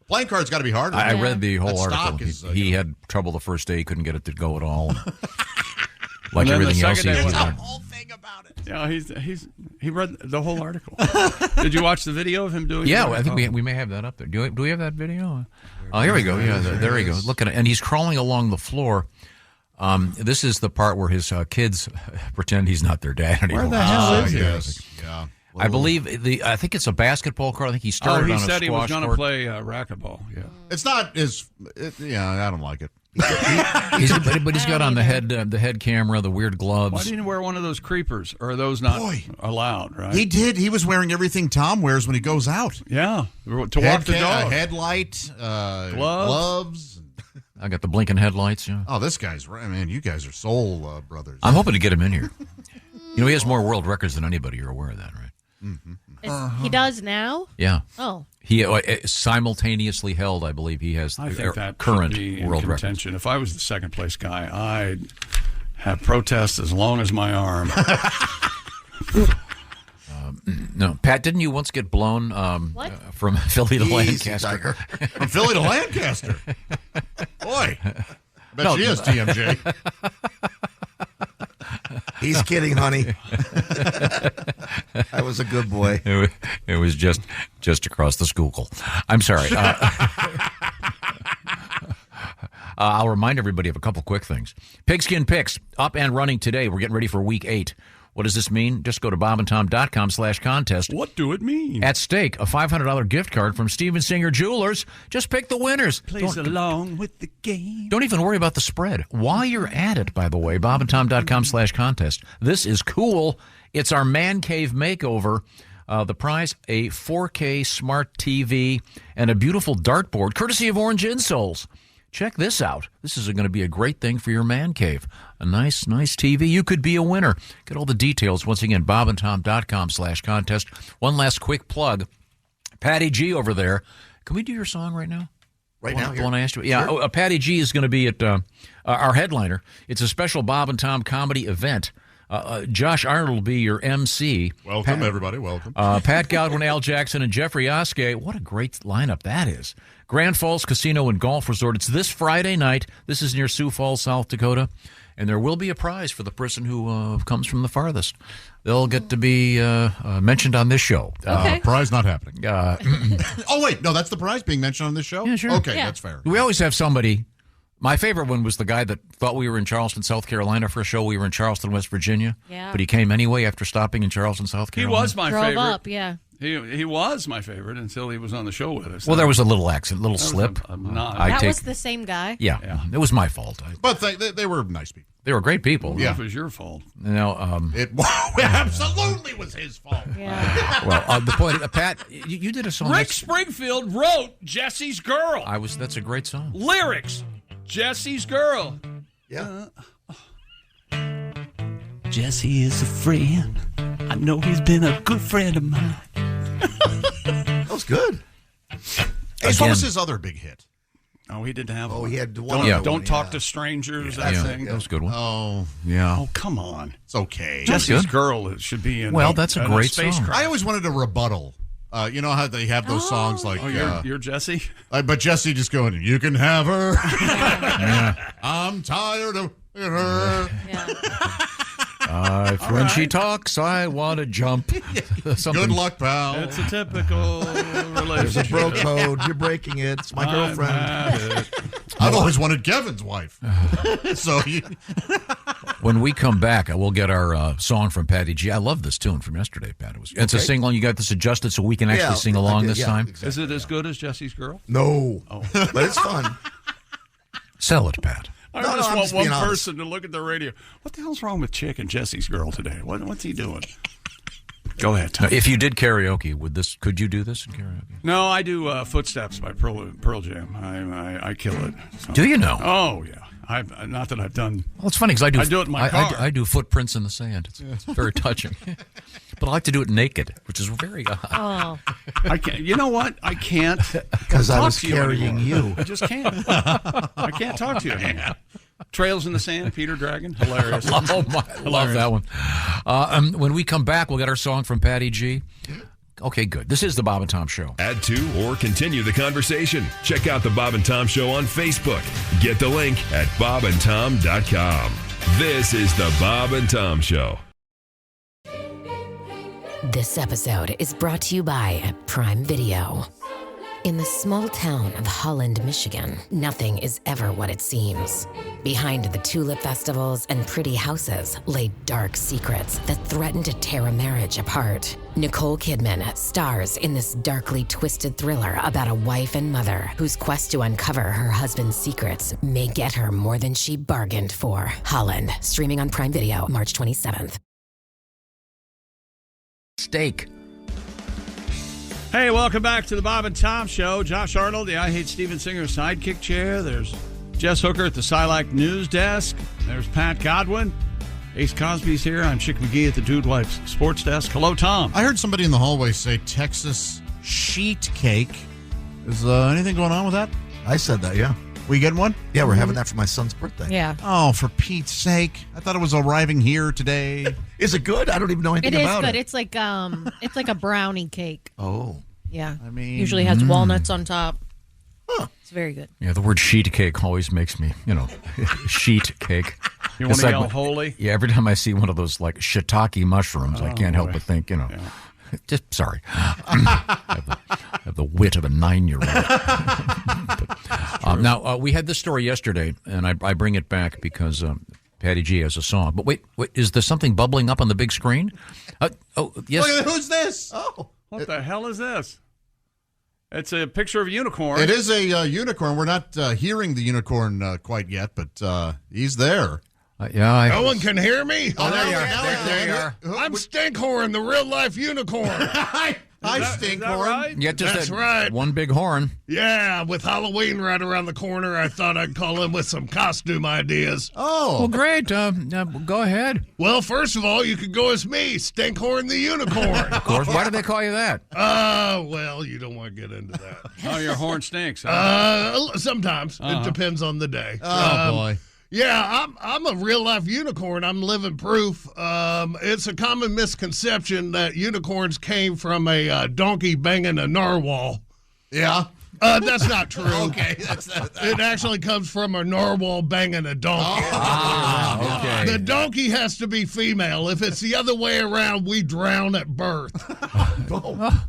Playing card's got to be harder. I read the whole That article. stock is, He had trouble the first day. He couldn't get it to go at all. And Like then the everything else second day he's was done. Yeah, he read the whole article. Did you watch the video of him doing it? Yeah, I think we may have that up there. Do we have that video? Oh, here we go. Yeah, there we go. Look at it. And he's crawling along the floor. This is the part where his kids pretend he's not their dad anymore. Where the hell is he? Yes. Yeah. I believe I think it's a basketball court. I think he started he on a said he was squash going to court. play racquetball. Yeah. It's not as. I don't like it. But he's got on the head camera, the weird gloves. Why didn't he wear one of those creepers? Or are those not allowed, right? He did. He was wearing everything Tom wears when he goes out. Yeah. To walk the dog. Headlight, gloves. I got the blinking headlights. Yeah. Oh, this guy's right. Man, you guys are soul brothers. I'm hoping to get him in here. He has more world records than anybody. You're aware of that, right? He does now? Yeah. Oh. He simultaneously held, I believe he has I think that current should be in world record. contention. If I was the second place guy, I'd have protests as long as my arm. No, Pat, didn't you once get blown from Philly to Lancaster? From Philly to Lancaster. Boy. Bet she is, TMJ. He's kidding, honey. I was a good boy. It was just across the school. I'm sorry. I'll remind everybody of a couple quick things. Pigskin Picks, up and running today. We're getting ready for week 8. What does this mean? Just go to bobandtom.com/contest. What do it mean? At stake, a $500 gift card from Steven Singer Jewelers. Just pick the winners. Plays along with the game. Don't even worry about the spread. While you're at it, by the way, bobandtom.com/contest. This is cool. It's our man cave makeover. The prize, a 4K smart TV and a beautiful dartboard, courtesy of Orange Insoles. Check this out. This is going to be a great thing for your man cave. A nice TV. You could be a winner. Get all the details, once again, bobandtom.com/contest. One last quick plug. Patty G over there. Can we do your song right now? Right now? The one I asked you. Yeah, Sure. Patty G is going to be at our headliner. It's a special Bob and Tom comedy event. Josh Arnold will be your MC. Welcome, everybody. Welcome. Pat Godwin, Al Jackson, and Jeffrey Oskey. What a great lineup that is. Grand Falls Casino and Golf Resort. It's this Friday night. This is near Sioux Falls, South Dakota. And there will be a prize for the person who comes from the farthest. They'll get to be mentioned on this show. Okay. Prize not happening. Oh, wait. No, that's the prize being mentioned on this show? Yeah, sure. Okay, Yeah. that's fair. We always have somebody. My favorite one was the guy that thought we were in Charleston, South Carolina for a show. We were in Charleston, West Virginia. Yeah. But he came anyway after stopping in Charleston, South He Carolina. was my Drove favorite. up, yeah. He was my favorite until he was on the show with us. Well, there was a little accident, little That was slip. a nod. I That take- was the same guy. Yeah, it was my fault. But they were nice people. They were great people. Well, it was your fault. It absolutely was his fault. Yeah. Well, the point, Pat, you did a song. Rick Springfield wrote Jesse's Girl. That's a great song. Lyrics, Jesse's Girl. Yeah. Jesse is a friend. I know he's been a good friend of mine. That was good. Hey, what was his other big hit? Oh, he did have. Oh, one. he had one. Don't, other don't one, talk yeah. to strangers. Yeah, That thing. that was a good one. Oh, Yeah. Oh, come on. it's okay. Jesse's good. Girl should be in. Well, that's a in great spacecraft. song. I always wanted a rebuttal. You know how they have those songs like... Oh, you're Jesse? but Jesse just going, you can have her. Yeah. I'm tired of her. When she talks, I want to jump. Good luck, pal. It's a typical There's a relationship. bro code. You're breaking it. It's my I'm girlfriend. at it. I've always wanted Kevin's wife. So you... When we come back, we'll get our song from Patty G. I love this tune from yesterday, Pat. It's a sing-along. You got this adjusted so we can actually sing along this time? Exactly. Is it as good as Jesse's Girl? No. Oh. But it's fun. Sell it, Pat. I just want one person to look at the radio. What the hell's wrong with Chick and Jesse's Girl today? What's he doing? Go ahead, Tom. If you did karaoke, could you do this in karaoke? No, I do Footsteps by Pearl Jam. I kill it. So. Do you know? Oh, yeah. Not that I've done. Well, it's funny because I do it in my car. I do Footprints in the Sand. It's very touching. But I like to do it naked, which is very odd. Oh. I can't. You know what? I can't. Because I was talk to carrying anymore. you. I just can't. I can't talk to you anymore. Trails in the Sand, Peter Dragon. Hilarious. Oh, my. I love that one. When we come back, we'll get our song from Patty G. Okay, good. This is the Bob and Tom Show. Add to or continue the conversation. Check out the Bob and Tom Show on Facebook. Get the link at bobandtom.com. This is the Bob and Tom Show. This episode is brought to you by Prime Video. In the small town of Holland, Michigan, nothing is ever what it seems. Behind the tulip festivals and pretty houses lay dark secrets that threaten to tear a marriage apart. Nicole Kidman stars in this darkly twisted thriller about a wife and mother whose quest to uncover her husband's secrets may get her more than she bargained for. Holland, streaming on Prime Video March 27th. Steak. Hey, welcome back to the Bob and Tom Show. Josh Arnold, the I Hate Steven Singer sidekick chair. There's Jess Hooker at the Silac News Desk. There's Pat Godwin. Ace Cosby's here. I'm Chick McGee at the Dude Wipes Sports Desk. Hello, Tom. I heard somebody in the hallway say Texas sheet cake. Is anything going on with that? I said that, yeah. We getting one? Yeah, we're having that for my son's birthday. Yeah. Oh, for Pete's sake. I thought it was arriving here today. Is it good? I don't even know anything about it. It is good. It's like a brownie cake. Oh. Yeah. I mean, usually has walnuts on top. Huh. It's very good. Yeah, the word sheet cake always makes me, sheet cake. You want to yell holy? Yeah, every time I see one of those like shiitake mushrooms, I can't help but think, just sorry. I have the wit of a 9-year-old. Now, we had this story yesterday, and I bring it back because Patty G has a song. But wait, is there something bubbling up on the big screen? Yes. Look, who's this? Oh. What the hell is this? It's a picture of a unicorn. It is a unicorn. We're not hearing the unicorn quite yet, but he's there. No one can hear me? Oh, there you are. There you are. I'm Stinkhorn, the real-life unicorn. Hi, Stinkhorn. Right? Yeah, just That's right. One big horn. Yeah, with Halloween right around the corner, I thought I'd call in with some costume ideas. Oh. Well, great. Go ahead. Well, first of all, you could go as me, Stinkhorn the unicorn. Of course. Why do they call you that? Well, you don't want to get into that. Oh, your horn stinks. Huh? Sometimes. It depends on the day. Oh, boy. Yeah, I'm a real life unicorn. I'm living proof. It's a common misconception that unicorns came from a donkey banging a narwhal. Yeah. That's not true. Okay. It actually comes from a narwhal banging a donkey. Okay. The donkey has to be female. If it's the other way around, we drown at birth.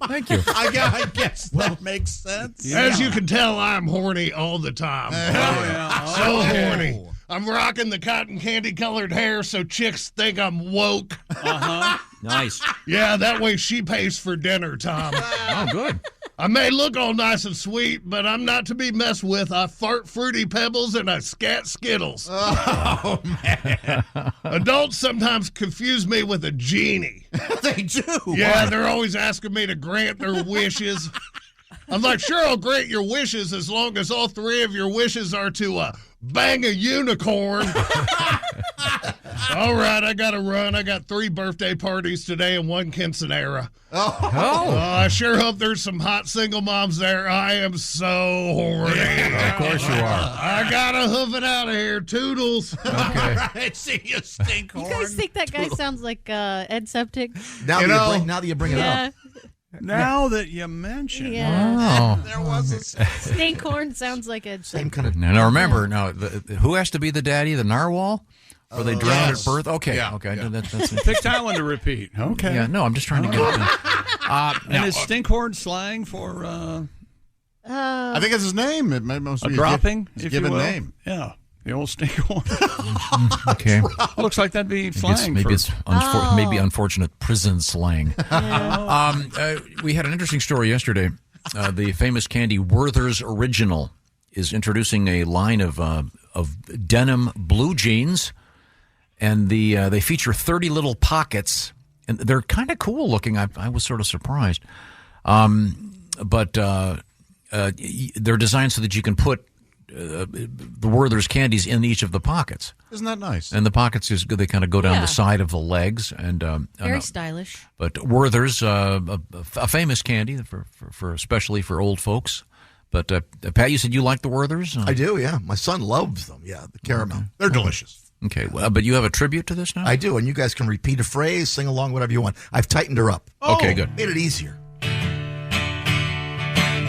Thank you. I guess that makes sense. As you can tell, I'm horny all the time. So horny. I'm rocking the cotton candy colored hair so chicks think I'm woke. Nice. Yeah, that way she pays for dinner, Tom. Oh, good. I may look all nice and sweet, but I'm not to be messed with. I fart Fruity Pebbles and I scat Skittles. Oh, man. Adults sometimes confuse me with a genie. They do. Yeah, they're always asking me to grant their wishes. I'm like, sure, I'll grant your wishes as long as all three of your wishes are to bang a unicorn. All right, I got to run. I got 3 birthday parties today and 1 quinceanera. I sure hope there's some hot single moms there. I am so horny. Of course you are. I got to hoof it out of here. Toodles. Okay. All right, see you, Stinkhorn. You guys think that guy sounds like Ed Septic? Now that you bring it up. Now that you mention Oh. There was a Stinkhorn sounds like Ed Septic. Same kind of. Now remember, who has to be the daddy? The narwhal? Or they drown at birth? Okay. Yeah, Okay. yeah. That's Pick that one to repeat. Okay. Yeah, no, I'm just trying to get it. And is stinkhorn slang for I think it's his name. It must a be dropping? his if given you will? name. Yeah. The old stinkhorn. Okay. Looks like that'd be flying. Maybe for- it's maybe unfortunate prison slang. We had an interesting story yesterday. The famous candy Werther's Original is introducing a line of denim blue jeans, and they feature 30 little pockets, and they're kind of cool looking. I was sort of surprised, but they're designed so that you can put the Werther's candies in each of the pockets. Isn't that nice? And the pockets they kind of go down Yeah. the side of the legs, and Very stylish. But Werther's a famous candy for especially for old folks. But Pat, you said you like the Werther's? I do, yeah. My son loves them. Yeah, the caramel. They're delicious. Okay, well, but you have a tribute to this now? I do, and you guys can repeat a phrase, sing along, whatever you want. I've tightened her up. Okay, good. Made it easier.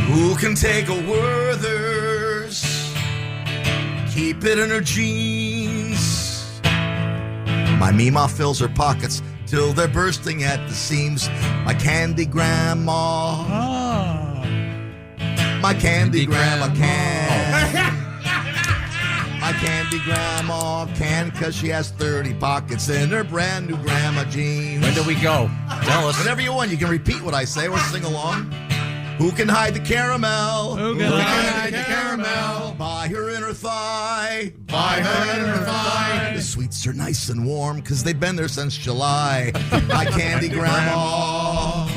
Who can take a Werther's, keep it in her jeans? My Mima fills her pockets till they're bursting at the seams. My candy grandma. My candy grandma can. My candy grandma can, because she has 30 pockets in her brand new grandma jeans. When do we go? Tell us. Whenever you want, you can repeat what I say or sing along. Who can hide the caramel? Who can hide the caramel? By her inner thigh. By her inner thigh. The sweets are nice and warm because they've been there since July. My candy grandma.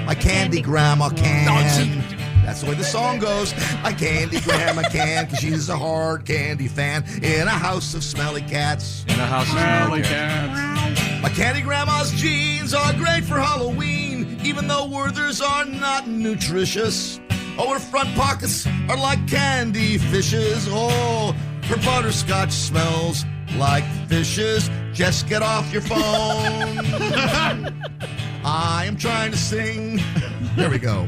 My candy grandma can. That's the way the song goes. My candy grandma can, because she's a hard candy fan in a house of smelly cats. In a house of smelly cats. My candy grandma's jeans are great for Halloween, even though Werther's are not nutritious. Oh, her front pockets are like candy fishes. Oh, her butterscotch smells like fishes. Just get off your phone. I am trying to sing. There we go.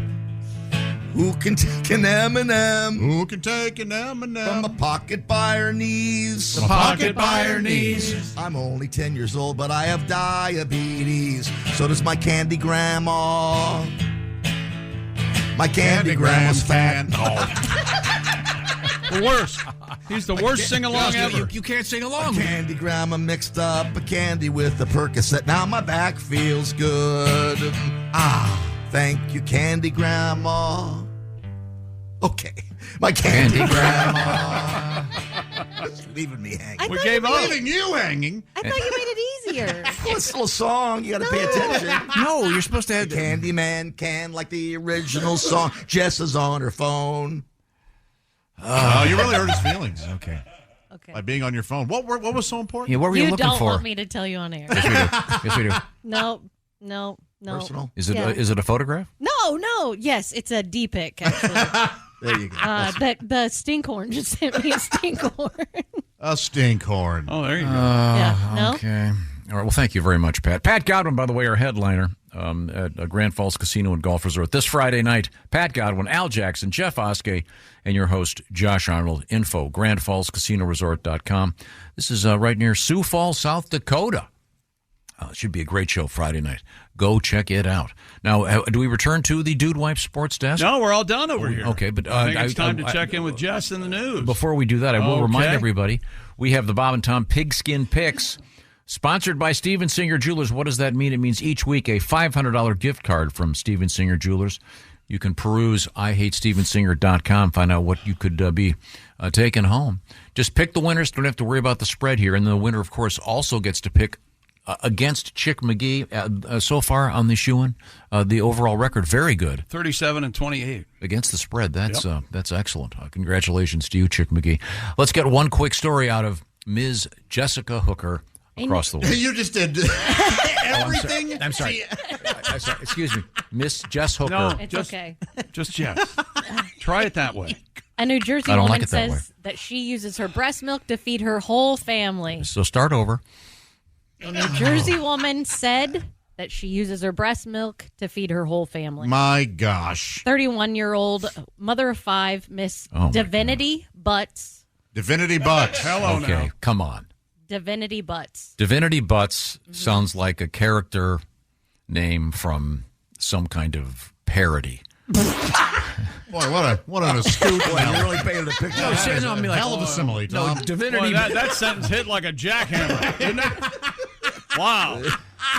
Who can take an M&M? Who can take an M&M? From a pocket by her knees. From a pocket by her knees. I'm only 10 years old, but I have diabetes. So does my candy grandma. My candy grandma's fat. The worst. He's the worst sing-along ever. You can't sing along. My candy grandma mixed up a candy with a Percocet. Now my back feels good. Thank you, candy grandma. Okay, my candy grandma. Just leaving me hanging. We gave up. Leaving you hanging. I thought you made it easier. Well, it's a little song. You got to pay attention. No, you're supposed to have the Candyman can, like the original song. Jess is on her phone. You really hurt his feelings. Okay. By being on your phone. What was so important? Yeah, what were you looking don't for? want me to tell you on air. Yes, we do. Yes, we do. No. Personal? Is it Yeah. is it a photograph? No. Yes, it's a D-pic, actually. There you go. The stinkhorn just sent me a stinkhorn. A stinkhorn. Oh, there you go. Yeah, no? Okay. All right. Well, thank you very much, Pat. Pat Godwin, by the way, our headliner at Grand Falls Casino and Golf Resort this Friday night. Pat Godwin, Al Jackson, Jeff Oskey, and your host, Josh Arnold. Info, GrandFallsCasinoResort.com. This is right near Sioux Falls, South Dakota. It should be a great show Friday night. Go check it out. Now, do we return to the Dude Wipe Sports Desk? No, we're all done over here. Okay, but I think it's time to check in with Jess in the news. Before we do that, I will remind Okay. everybody we have the Bob and Tom Pigskin Picks, sponsored by Steven Singer Jewelers. What does that mean? It means each week a $500 gift card from Steven Singer Jewelers. You can peruse IHateStevenSinger.com, find out what you could be taking home. Just pick the winners. Don't have to worry about the spread here. And the winner, of course, also gets to pick against Chick McGee so far on the shoe-in. The overall record, very good. 37-28. Against the spread. That's excellent. Congratulations to you, Chick McGee. Let's get one quick story out of Ms. Jessica Hooker across the way. You just did everything. I'm sorry. Excuse me. Miss Jess Hooker. No, It's just, okay. Just Jess. Try it that way. A New Jersey I don't woman like it that says that she uses her breast milk to feed her whole family. So start over. A New Jersey woman said that she uses her breast milk to feed her whole family. My gosh. 31-year-old mother of 5, Miss Oh, my Divinity Butts. Divinity Butts. Hello Okay, now. come on. Divinity Butts. Divinity Butts sounds like a character name from some kind of parody. Boy, what an astute. Boy, you really painted a picture. No, That is no, I mean, a like, hell of a simile, Tom. No, divinity. Boy, that sentence hit like a jackhammer, didn't it? Wow.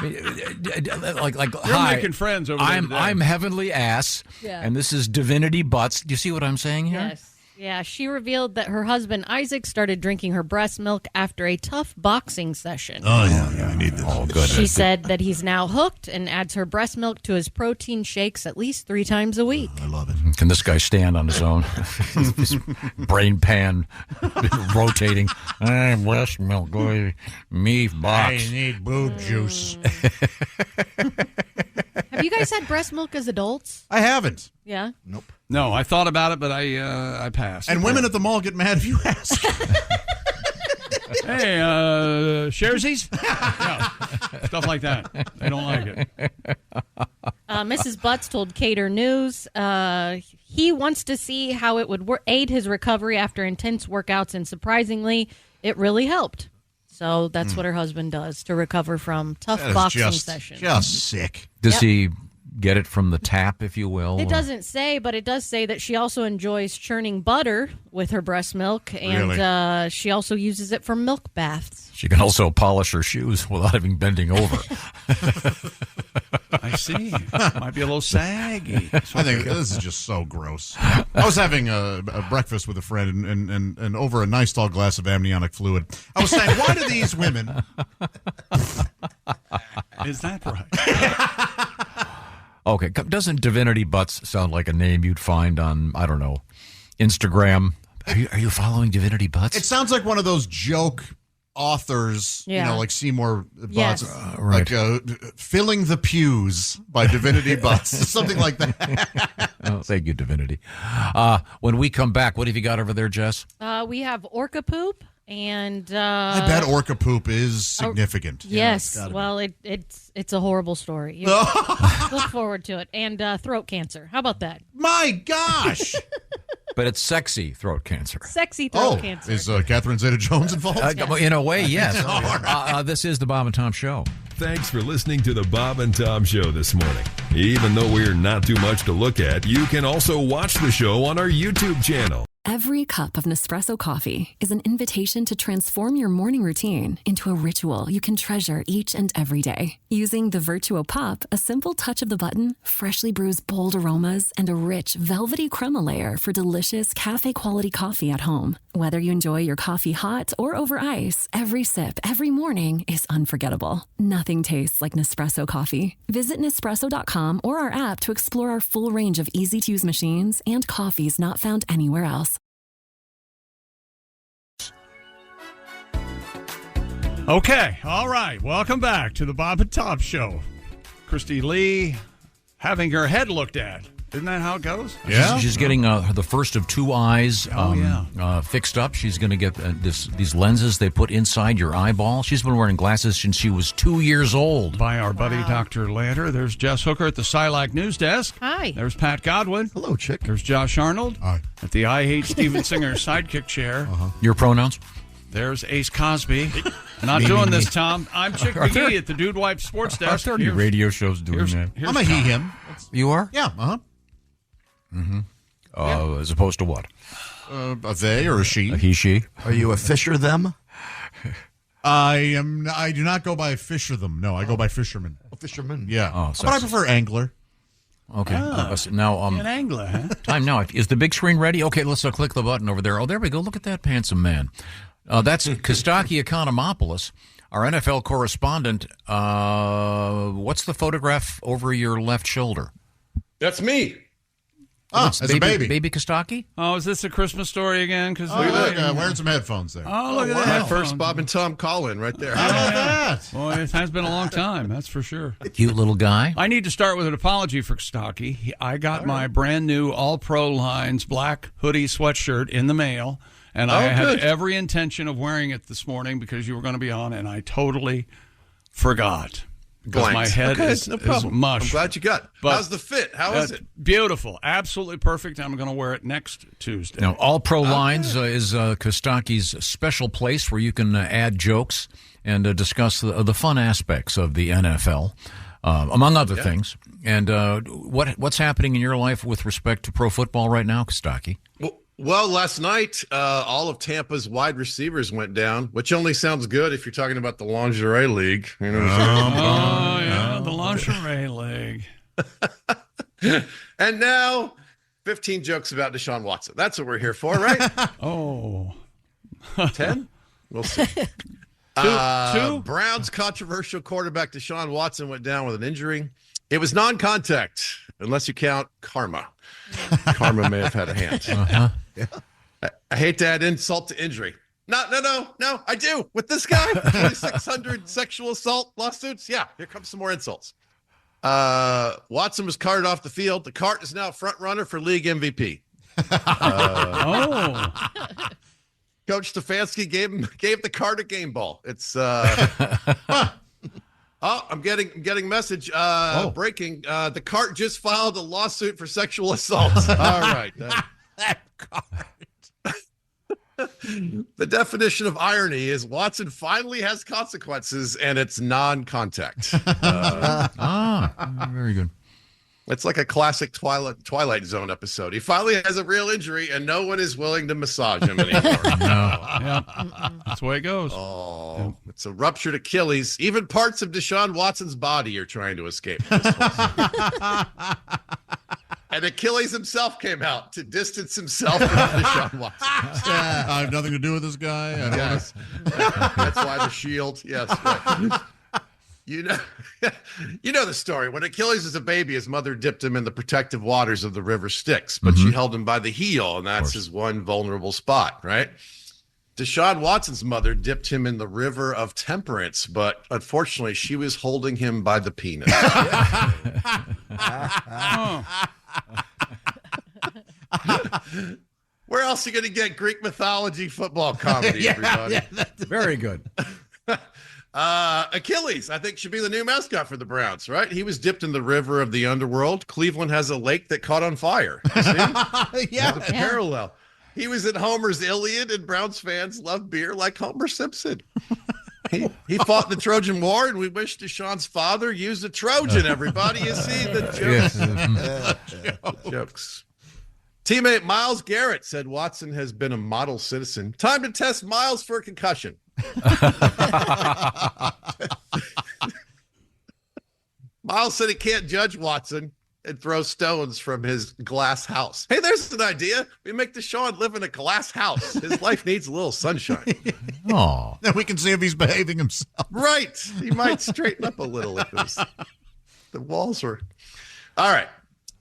like You're hi, making friends over there today. I'm heavenly ass, Yeah. and this is divinity butts. Do you see what I'm saying here? Yes. Yeah, she revealed that her husband Isaac started drinking her breast milk after a tough boxing session. Oh, yeah, I need this. Oh, good. She said that he's now hooked and adds her breast milk to his protein shakes at least 3 times a week. I love it. Can this guy stand on his own? His brain pan rotating. Breast milk, boy. Me box. I need boob juice. Have you guys had breast milk as adults? I haven't. Yeah. Nope. No, I thought about it, but I passed. And women at the mall get mad if you ask. Hey, sharesies? Yeah, stuff like that. They don't like it. Mrs. Butts told Cater News he wants to see how it would aid his recovery after intense workouts, and surprisingly, it really helped. So that's what her husband does to recover from tough That is boxing sessions. Just sick. Does he get it from the tap, if you will? It doesn't say, but it does say that she also enjoys churning butter with her breast milk, and she also uses it for milk baths. She can also polish her shoes without having bending over. I see. Might be a little saggy. I think this is just so gross. I was having a breakfast with a friend and over a nice tall glass of amniotic fluid, I was saying, why do these women... Is that right? Okay, doesn't Divinity Butts sound like a name you'd find on, I don't know, Instagram? Are you following Divinity Butts? It sounds like one of those joke authors, Yeah. like Seymour Butts. Yes. Right. Like Filling the Pews by Divinity Butts. Something like that. Oh, thank you, Divinity. When we come back, what have you got over there, Jess? We have orca poop, and I bet orca poop is significant. Yes. Well, it's a horrible story. You look forward to it. And throat cancer. How about that? My gosh. But it's sexy throat cancer. Sexy throat cancer. Is Catherine Zeta-Jones involved? In a way, yes. All right. This is the Bob and Tom Show. Thanks for listening to the Bob and Tom Show this morning. Even though we're not too much to look at, you can also watch the show on our YouTube channel. Every cup of Nespresso coffee is an invitation to transform your morning routine into a ritual you can treasure each and every day. Using the Vertuo Pop, a simple touch of the button freshly brews bold aromas and a rich, velvety crema layer for delicious cafe-quality coffee at home. Whether you enjoy your coffee hot or over ice, every sip, every morning is unforgettable. Nothing tastes like Nespresso coffee. Visit Nespresso.com or our app to explore our full range of easy-to-use machines and coffees not found anywhere else. Okay, all right. Welcome back to the Bob and Tom Show. Christy Lee having her head looked at. Isn't that how it goes? Yeah. She's getting the first of two eyes fixed up. She's going to get these lenses they put inside your eyeball. She's been wearing glasses since she was 2 years old. By our buddy Dr. Lander. There's Jess Hooker at the SciLac News Desk. Hi. There's Pat Godwin. Hello, chick. There's Josh Arnold. Hi. At the I Hate Steven Singer sidekick chair. Your pronouns? There's Ace Cosby. Not doing this, Tom. I'm Chick McGee at the Dude Wipe Sports Desk. Are there any radio shows doing that? I'm a he, him. You are? Yeah, uh-huh. Mm-hmm. As opposed to what? A they or a she. A he, she. Are you a fisher them? I do not go by fisher them. No, I go by fisherman. A fisherman. Yeah. Oh, but I prefer angler. Okay. Now, An angler, huh? time now. Is the big screen ready? Okay, let's click the button over there. Oh, there we go. Look at that handsome man. That's Kostaki Economopoulos, our NFL correspondent. What's the photograph over your left shoulder? That's me. As a baby. Baby Kostaki? Oh, is this a Christmas story again? Because wearing some headphones there. Oh, look at My that. first Bob and Tom call-in right there. How about that? Boy, it has been a long time, that's for sure. Cute little guy. I need to start with an apology for Kostaki. I got my brand new All Pro Lines black hoodie sweatshirt in the mail, and I had every intention of wearing it this morning because you were going to be on, and I totally forgot. Because my head is mush. I'm glad you got it. But how's the fit? How is it? Beautiful. Absolutely perfect. I'm going to wear it next Tuesday. Now, All Pro Lines is Kostaki's special place where you can add jokes and discuss the fun aspects of the NFL. among other things. And what's happening in your life with respect to pro football right now, Kostaki? Well, last night, all of Tampa's wide receivers went down, which only sounds good if you're talking about the lingerie league. You know what I'm saying? The lingerie league. And now, 15 jokes about Deshaun Watson. That's what we're here for, right? 10? We'll see. Two? Browns controversial quarterback Deshaun Watson went down with an injury. It was non-contact, unless you count karma. Karma may have had a hand. I hate to add insult to injury. No, I do. With this guy, 2,600 sexual assault lawsuits. Yeah, here comes some more insults. Watson was carted off the field. The cart is now front runner for league MVP. Coach Stefanski gave the cart a game ball. It's I'm getting message breaking. The cart just filed a lawsuit for sexual assault. All right. That cart. The definition of irony is Watson finally has consequences, and it's non-contact. Very good. It's like a classic Twilight Zone episode. He finally has a real injury, and no one is willing to massage him anymore. That's the way it goes. Oh, it's a ruptured Achilles. Even parts of Deshaun Watson's body are trying to escape. And Achilles himself came out to distance himself from Deshaun Watson. I have nothing to do with this guy. Yes. That's why the shield. Yes. Right. You know the story. When Achilles was a baby, his mother dipped him in the protective waters of the river Styx, but she held him by the heel, and that's his one vulnerable spot, right? Deshaun Watson's mother dipped him in the river of temperance, but unfortunately, she was holding him by the penis. Where else are you going to get Greek mythology football comedy, everybody? That's very good. Achilles, I think, should be the new mascot for the Browns, right? He was dipped in the river of the underworld. Cleveland has a lake that caught on fire. You see? There's a parallel. He was in Homer's Iliad, and Browns fans love beer like Homer Simpson. He fought the Trojan War, and we wish Deshaun's father used a Trojan, everybody. You see the jokes. Jokes. Teammate Myles Garrett said Watson has been a model citizen. Time to test Myles for a concussion. Myles said he can't judge Watson and throw stones from his glass house. Hey, there's an idea. We make Deshaun live in a glass house. His life needs a little sunshine. Oh, then we can see if he's behaving himself. Right. He might straighten up a little if the walls were. All right.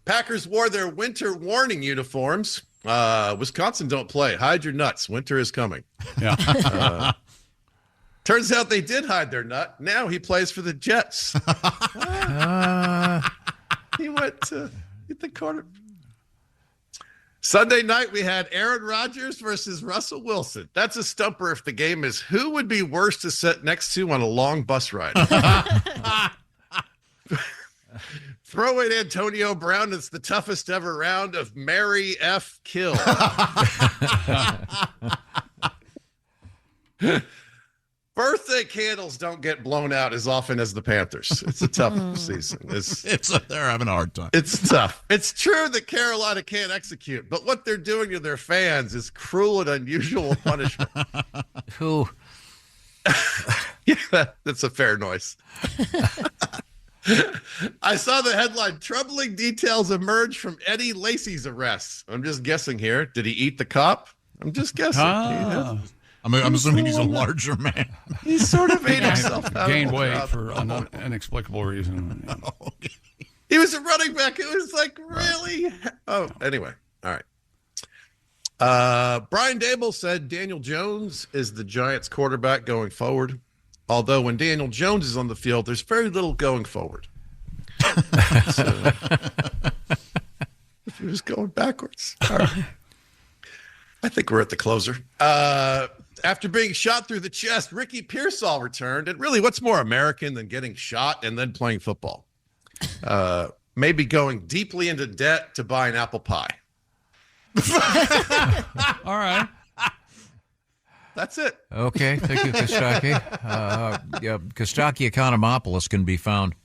Packers wore their winter warning uniforms. Wisconsin don't play. Hide your nuts. Winter is coming. Yeah. Turns out they did hide their nut. Now he plays for the Jets. He went to get the quarter. Sunday night, we had Aaron Rodgers versus Russell Wilson. That's a stumper if the game is who would be worse to sit next to on a long bus ride. Throw in Antonio Brown. It's the toughest ever round of Mary F. Kill. Birthday candles don't get blown out as often as the Panthers. It's a tough season. They're having a hard time. It's tough. It's true that Carolina can't execute, but what they're doing to their fans is cruel and unusual punishment. Who? Yeah, that's a fair noise. I saw the headline, troubling details emerge from Eddie Lacy's arrest. I'm just guessing here. Did he eat the cop? I'm just guessing. I'm assuming he's a larger man. He sort of ate himself out. Gained weight for an inexplicable reason. He was a running back. It was like, really? Oh, anyway. All right. Brian Dable said Daniel Jones is the Giants quarterback going forward. Although when Daniel Jones is on the field, there's very little going forward. So, if you're just going backwards. All right. I think we're at the closer. After being shot through the chest, Ricky Pearsall returned. And really, what's more American than getting shot and then playing football? Maybe going deeply into debt to buy an apple pie. All right. That's it. Okay. Thank you, Kostaki. Kostaki Economopoulos can be found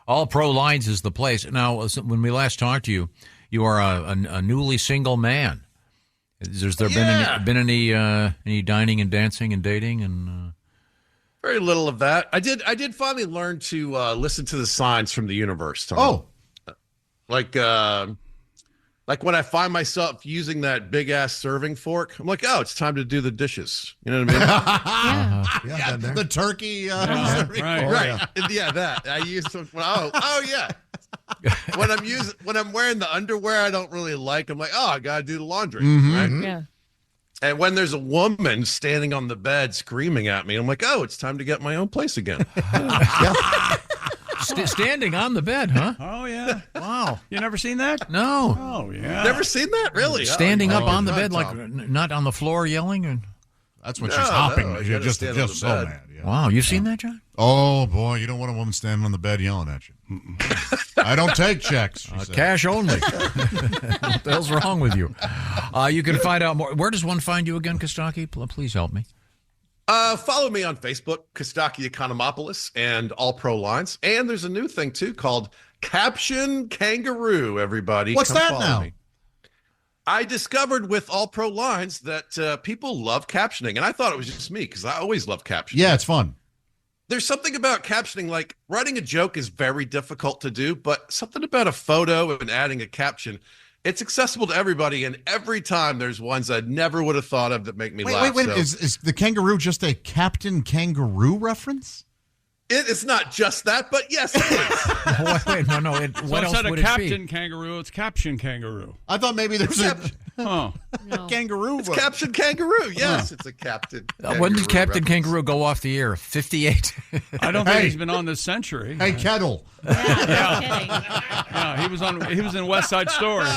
All Pro Lines is the place. Now, when we last talked to you, you are a newly single man. Has there been any dining and dancing and dating and? Very little of that. I did finally learn to listen to the signs from the universe, Tom. Oh, like when I find myself using that big ass serving fork, I'm like, oh, it's time to do the dishes. You know what I mean? yeah, the turkey. Right. Yeah. Yeah, that I use. Oh yeah. when I'm wearing the underwear I don't really like, I'm like, oh, I gotta do the laundry. Right? Yeah. And when there's a woman standing on the bed screaming at me, I'm like, oh, it's time to get my own place again. Standing on the bed, huh? Oh, yeah. Wow. You never seen that? No. Oh, yeah. Never seen that? Really? Standing up on the right, bed, like Tom. not on the floor yelling? And... That's when she's hopping. you gotta just stand on the so bed. mad. Yeah. Wow, you've seen that, John? Oh, boy, you don't want a woman standing on the bed yelling at you. I don't take checks. She said. Cash only. What the hell's wrong with you? You can find out more. Where does one find you again, Kostaki? Please help me. Follow me on Facebook, Kostaki Economopoulos, and All Pro Lines. And there's a new thing, too, called Caption Kangaroo, everybody. What's Come that follow now? me. I discovered with All Pro Lines that people love captioning, and I thought it was just me because I always love captioning. Yeah, it's fun. There's something about captioning, like writing a joke is very difficult to do, but something about a photo and adding a caption, it's accessible to everybody, and every time there's ones I never would have thought of that make me laugh. Wait. So Is the kangaroo just a Captain Kangaroo reference? it's not just that, but yes, it is. Wait, no. So What else instead would of it Captain be? Kangaroo, it's Caption Kangaroo. I thought maybe there was Oh. No. kangaroo. It's Caption Kangaroo. Yes, it's a Captain. When did Captain reference. Kangaroo go off the air? 58. I don't think he's been on this century. Hey, Kettle. Yeah, he was in West Side Story.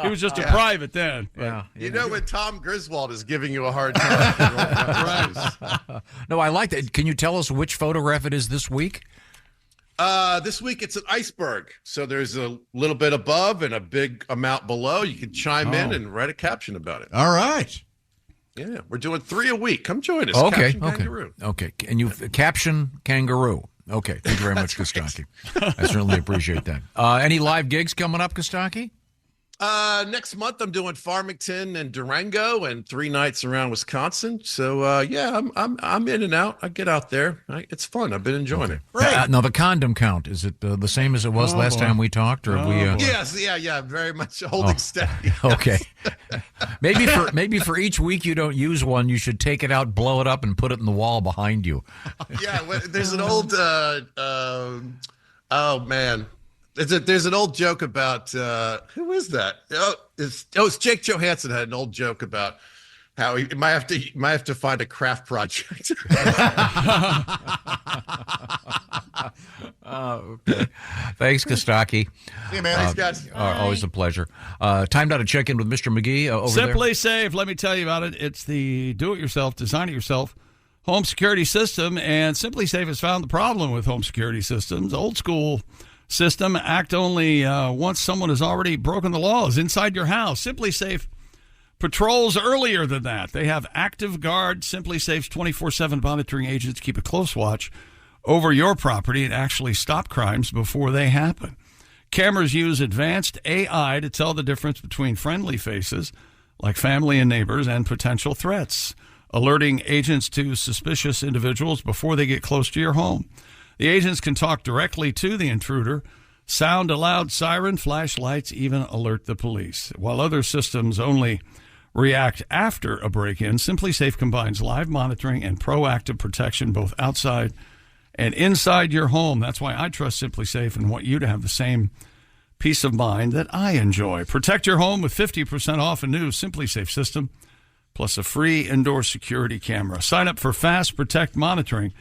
He was just a private then. Yeah. You know when Tom Griswold is giving you a hard time. No, I like that. Can you tell us which photograph it is this week? This week it's an iceberg. So there's a little bit above and a big amount below. You can chime in and write a caption about it. All right. Yeah, we're doing 3 a week. Come join us. Okay. Caption Kangaroo. Okay. And you caption Kangaroo. Okay. Thank you very much, Kostaki. I certainly appreciate that. Any live gigs coming up, Kostaki? Next month I'm doing Farmington and Durango and 3 nights around Wisconsin. So yeah, I'm in and out. I get out there. It's fun. I've been enjoying it. Now the condom count, is it the same as it was last time we talked, or have we? Yes, yeah, very much holding steady. Okay. maybe for each week you don't use one, you should take it out, blow it up, and put it in the wall behind you. Yeah, there's an old. Oh man. There's an old joke about who is that? It's Jake Johansson had an old joke about how he might have to find a craft project. Okay. Thanks, Kostaki. Hey man, thanks guys. Always a pleasure. Time now to check in with Mr. McGee over there. Simply Safe. Let me tell you about it. It's the do-it-yourself, design-it-yourself home security system, and Simply Safe has found the problem with home security systems. Old school system act only once someone has already broken the laws inside your house. Simply Safe patrols earlier than that. They have active guard. Simply Safe's 24/7 monitoring agents keep a close watch over your property and actually stop crimes before they happen. Cameras use advanced AI to tell the difference between friendly faces like family and neighbors and potential threats, alerting agents to suspicious individuals before they get close to your home. The agents can talk directly to the intruder, sound a loud siren, flashlights, even alert the police. While other systems only react after a break-in, Simply Safe combines live monitoring and proactive protection both outside and inside your home. That's why I trust Simply Safe and want you to have the same peace of mind that I enjoy. Protect your home with 50% off a new Simply Safe system, plus a free indoor security camera. Sign up for Fast Protect monitoring.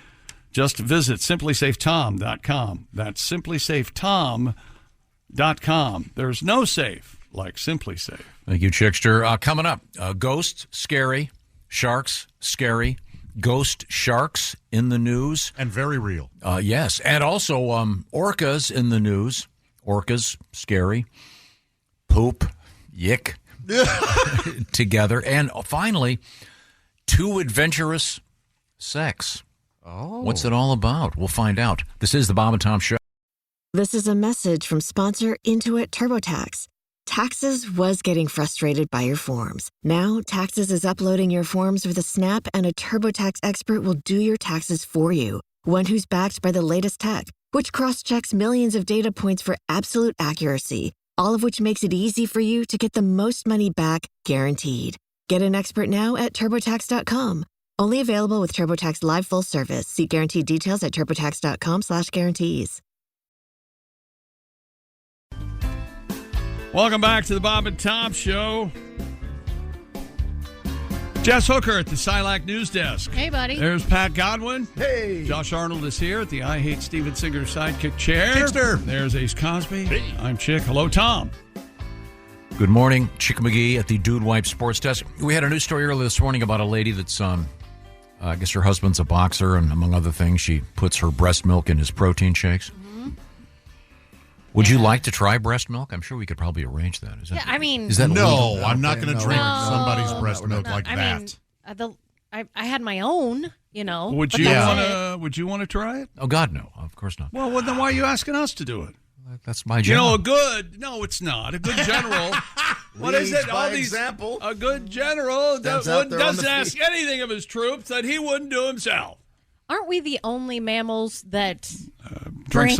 Just visit simplysafetom.com. That's simplysafetom.com. There's no safe like Simply Safe. Thank you, Chickster. Coming up, ghosts, scary. Sharks, scary. Ghost sharks in the news. And very real. Yes. And also orcas in the news. Orcas, scary. Poop, yick. Together. And finally, too adventurous sex. Oh. What's it all about? We'll find out. This is the Bob and Tom Show. This is a message from sponsor Intuit TurboTax. Taxes was getting frustrated by your forms. Now, Taxes is uploading your forms with a snap, and a TurboTax expert will do your taxes for you. One who's backed by the latest tech, which cross-checks millions of data points for absolute accuracy, all of which makes it easy for you to get the most money back, guaranteed. Get an expert now at TurboTax.com. Only available with TurboTax Live Full Service. See guaranteed details at TurboTax.com/guarantees. Welcome back to the Bob and Tom Show. Jess Hooker at the Silac News Desk. Hey, buddy. There's Pat Godwin. Hey. Josh Arnold is here at the I Hate Steven Singer sidekick chair. Kickster. There's Ace Cosby. Hey. I'm Chick. Hello, Tom. Good morning. Chick McGee at the Dude Wipe Sports Desk. We had a news story earlier this morning about a lady that's, I guess her husband's a boxer, and among other things, she puts her breast milk in his protein shakes. Would you like to try breast milk? I'm sure we could probably arrange that. Is that, Yeah, I mean... is that No, illegal? I'm not going to drink No. somebody's breast milk No, like that. I had my own, you know. Would but you that's want it. to? Would you want to try it? Oh God, no! Of course not. Well, then why are you asking us to do it? That's my You job. know, a good. No, it's not a good general. What is Leads it? by All these. example. A good general Stands out there on doesn't the ask field. anything of his troops that he wouldn't do himself. Aren't we the only mammals that Drink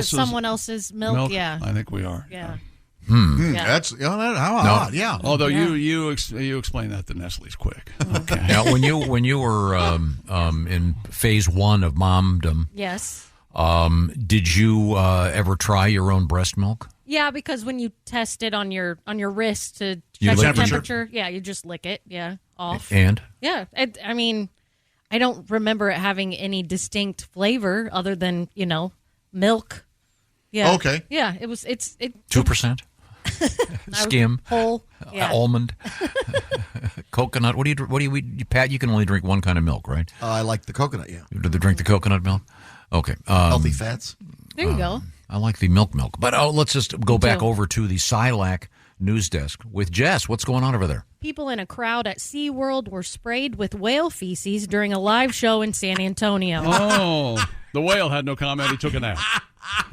someone else's milk? Yeah. I think we are. Yeah. Yeah. That's how odd. Yeah. Although you explain that to Nestle's quick. Okay. Now, when you were in phase 1 of momdom, Yes. did you ever try your own breast milk? Yeah, because when you test it on your wrist to You check lick the it? temperature, yeah, you just lick it. Yeah, off. And? Yeah, I mean, I don't remember it having any distinct flavor other than milk. Yeah. Okay. Yeah, it's 2%? Skim, whole, yeah. almond, coconut. What do you eat? Pat, you can only drink one kind of milk, right? I like the coconut, yeah. You drink the coconut milk? Okay. Healthy fats. There you go. I like the milk. But let's just go back too. over to the Silac News Desk with Jess. What's going on over there? People in a crowd at SeaWorld were sprayed with whale feces during a live show in San Antonio. Oh, the whale had no comment. He took a nap.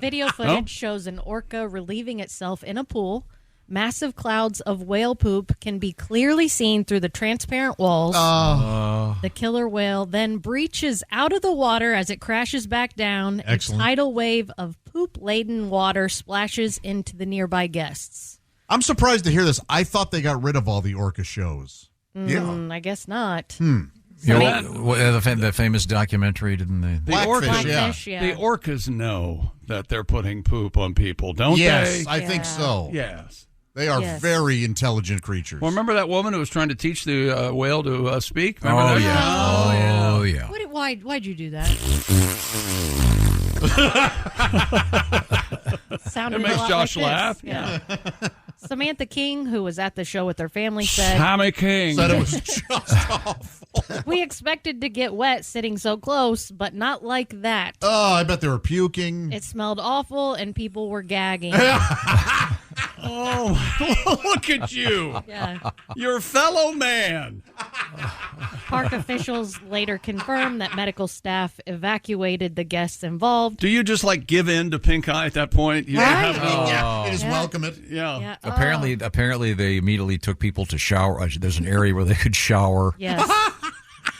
Video footage shows an orca relieving itself in a pool. Massive clouds of whale poop can be clearly seen through the transparent walls. The killer whale then breaches out of the water as it crashes back down. Excellent. A tidal wave of poop-laden water splashes into the nearby guests. I'm surprised to hear this. I thought they got rid of all the orca shows. I guess not. You know, the famous documentary, didn't they? Blackfish, yeah. The orcas know that they're putting poop on people, don't Yes, they? I think so. Yes. They are Yes. very intelligent creatures. Well, remember that woman who was trying to teach the whale to speak? Remember Oh, that? yeah. Oh, yeah. Why'd you do that? Sounded It makes a lot Josh like laugh. this. Yeah. Samantha King, who was at the show with her family, said, Sammy King. Said it was just awful. "We expected to get wet sitting so close, but not like that. Oh, I bet they were puking. It smelled awful, and people were gagging." Oh, look at you. Yeah. Your fellow man. Park officials later confirmed that medical staff evacuated the guests involved. Do you just give in to pink eye at that point? You Right. Yeah, just Yeah. welcome it. Yeah. Yeah. Apparently, they immediately took people to shower. There's an area where they could shower. Yes.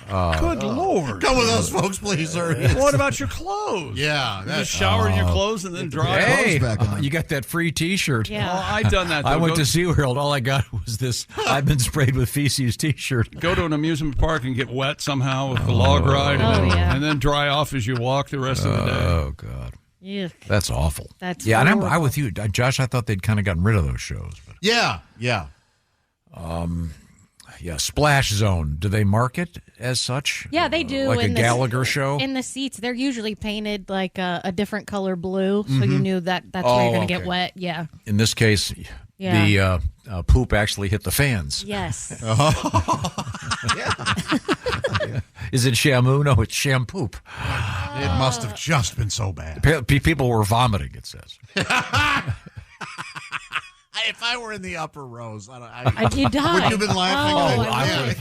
Good Lord. Come with us, folks, please, sir. What about your clothes? Yeah. You just shower in your clothes and then dry Hey, back on. you got that free T-shirt. Yeah. Oh, I done that. I though. went Go- to SeaWorld. All I got was this I've been sprayed with feces T-shirt. Go to an amusement park and get wet somehow with the log ride, and then dry off as you walk the rest of the day. Oh, God. Yuck. That's awful. That's yeah, and I'm horrible. with you. Josh, I thought they'd kind of gotten rid of those shows. But Yeah. yeah, Splash Zone. Do they mark it as such? Yeah, they do. Like a in the- Gallagher show? In the seats, they're usually painted like a different color blue, so you knew that's where you're going to get wet. Yeah. In this case, Yeah. the poop actually hit the fans. Yes. Is it shampoo? No, it's shampoo. It must have just been so bad. People were vomiting, it says. If I were in the upper rows, you die. Would you have been laughing? I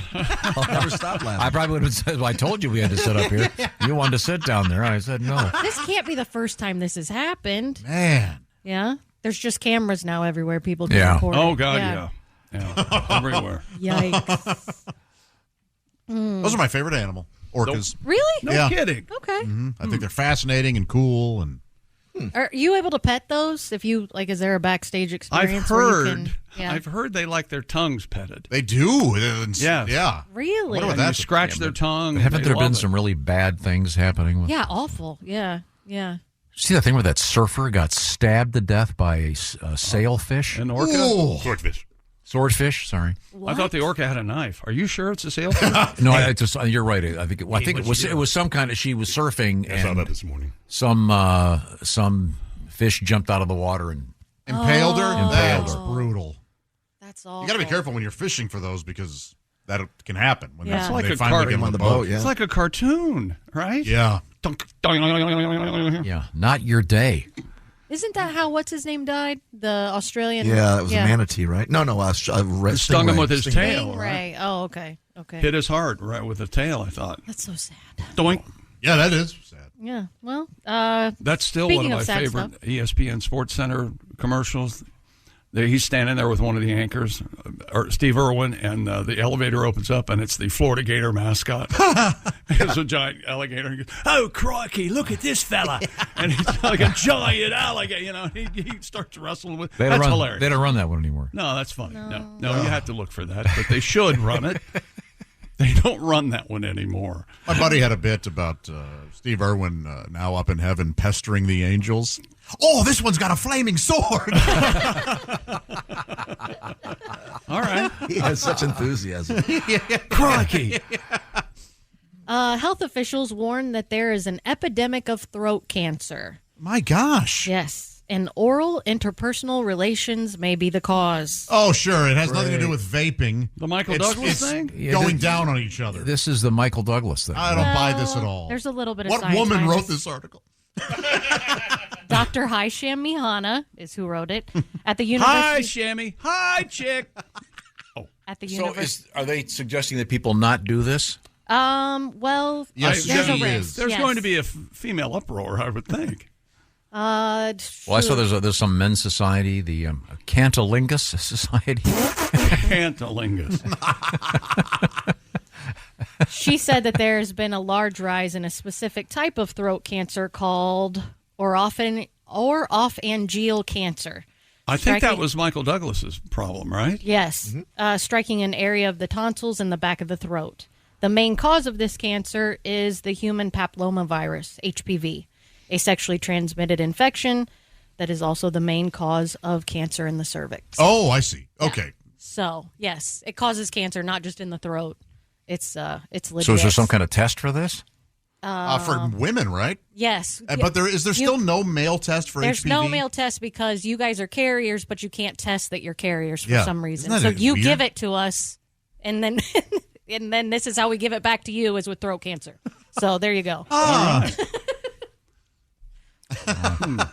would. Never stop laughing. I probably would have said, well, I told you we had to sit up here. You wanted to sit down there. I said no. This can't be the first time this has happened. Man. Yeah. There's just cameras now everywhere. People can Yeah. record it. Oh, God, yeah. Everywhere. Yikes. Those are my favorite animal. Orcas. Really? No Yeah. kidding. Okay. I think they're fascinating and cool. And Are you able to pet those? If you like, is there a backstage experience? I've heard they like their tongues petted. they do. Yeah. Yeah. Really? What about And that? you scratch their tongue. Haven't they there been love some really bad things happening with? Yeah, awful. Yeah, yeah. See that thing where that surfer got stabbed to death by a sailfish? An orca? Ooh. Swordfish, sorry. I thought the orca had a knife. Are you sure it's a sailfish? No, you're right. I think it was some kind of, she was surfing I saw and that this morning. some fish jumped out of the water and Impaled her? Impaled That's her. brutal. That's all. You got to be careful when you're fishing for those because that can happen. When Yeah. that's It's when like they a finally cartoon. get them on the boat, yeah. It's like a cartoon, right? Yeah. yeah, not your day. Isn't that how what's his name died? The Australian. Yeah, it was a manatee, right? No, Stung him with his tail. Right. Oh, okay. Okay. Hit his heart right with the tail, I thought. That's so sad. Doink. Yeah, that is sad. Yeah. Well, That's still speaking one of my sad favorite stuff. ESPN Sports Center commercials. He's standing there with one of the anchors, Steve Irwin, and the elevator opens up, and it's the Florida Gator mascot. It's a giant alligator. He goes, "Oh, crikey, look at this fella." And he's like a giant alligator, you know. He starts wrestling with They That's don't run, hilarious. They don't run that one anymore. No, that's funny. No, you have to look for that, but they should run it. They don't run that one anymore. My buddy had a bit about Steve Irwin now up in heaven pestering the angels. Oh, this one's got a flaming sword. All right. He has such enthusiasm. Crikey. Health officials warn that there is an epidemic of throat cancer. My gosh. Yes, and oral interpersonal relations may be the cause. Oh, sure. It has nothing to do with vaping. The Michael Douglas thing? Going down on each other. This is the Michael Douglas thing. I don't buy this at all. There's a little bit of What science woman behind wrote this. this article? Dr. Hisham Mihana is who wrote it at the university. Hi, Shammy. Hi, chick. At the So university. are they suggesting that people not do this? Well, Yes, there's a she risk. is. There's yes. going to be a female uproar, I would think. Well, I saw there's some men's society, the Cantalingus Society. Cantalingus. She said that there's been a large rise in a specific type of throat cancer called oropharyngeal cancer. I think that Striking- was Michael Douglas's problem, right? Yes, striking an area of the tonsils in the back of the throat. The main cause of this cancer is the human papillomavirus, HPV, a sexually transmitted infection that is also the main cause of cancer in the cervix. Oh, I see. Okay. So, yes, it causes cancer not just in the throat. It's legit. So is there some kind of test for this? For women, right? Yes. But is there still no male test for There's HPV? no male test because you guys are carriers, but you can't test that you're carriers for Yeah. some reason. Isn't So that you weird? give it to us, and then and then this is how we give it back to you is with throat cancer. So there you go.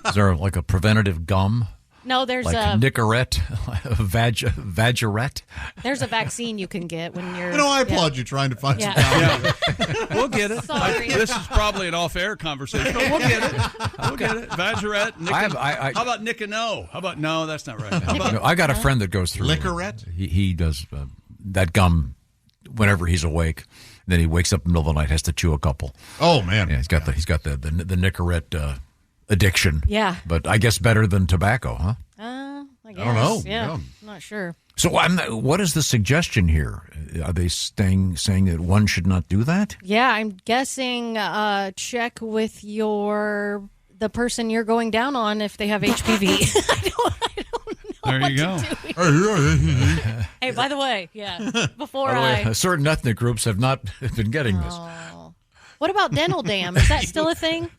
Is there like a preventative gum? No, there's Like a Nicorette, Vagirette? there's a vaccine you can get when you're. You know, I applaud you trying to find some Yeah. We'll get it. Sorry. This is probably an off-air conversation, but we'll get it. We'll get it. Vagirette. How about Nick and No? How about no? That's not right. How about No, I got a friend that goes through Licorette? He does that gum whenever he's awake. Then he wakes up in the middle of the night, has to chew a couple. Oh man, yeah, he's got the Nicorette addiction. Yeah. But I guess better than tobacco, huh? I guess. don't know. Yeah, Yeah. I'm not sure. So what is the suggestion here? Are they saying that one should not do that? Yeah, I'm guessing. Check with the person you're going down on if they have HPV. There you go. Hey, by the way, yeah. Before By the way, certain ethnic groups have not been getting this. What about dental dam? Is that still a thing?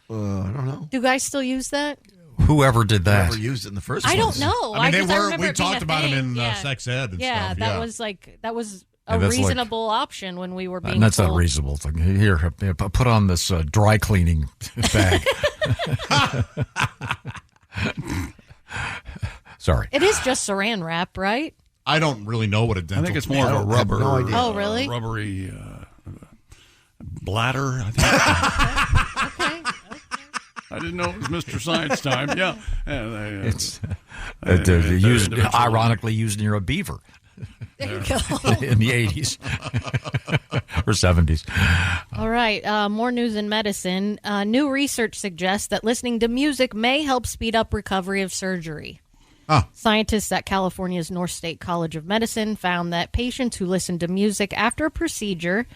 I don't know. Do guys still use that? Whoever did that? Whoever used it in the first I place. don't know. I mean, remember we it being talked a about them thing. in sex ed and yeah, stuff. that Yeah. was a Yeah, that's like- reasonable option when we were being. And that's not told. reasonable. It's like, here, put on this dry cleaning bag. Sorry. It is just saran wrap, right? I don't really know what a dental. I think it's more of a rubber. no idea. Oh, really? Rubbery bladder. I think. I didn't know it was Mr. Science time. Yeah, It's ironically used near a beaver. There you go. In the 80s or 70s. All right, more news in medicine. New research suggests that listening to music may help speed up recovery of surgery. Scientists at California's North State College of Medicine found that patients who listened to music after a procedure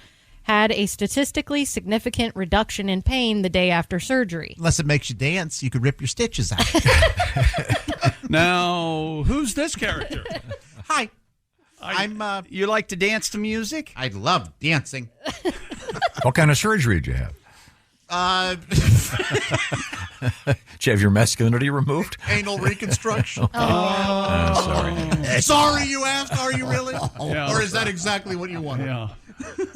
had a statistically significant reduction in pain the day after surgery. Unless it makes you dance, you could rip your stitches out. Now, who's this character? Hi. I'm. You like to dance to music? I love dancing. What kind of surgery did you have? Did you have your masculinity removed? Anal reconstruction. Sorry. Sorry, you asked. Are you really? Yeah. Or is that exactly what you wanted? Yeah.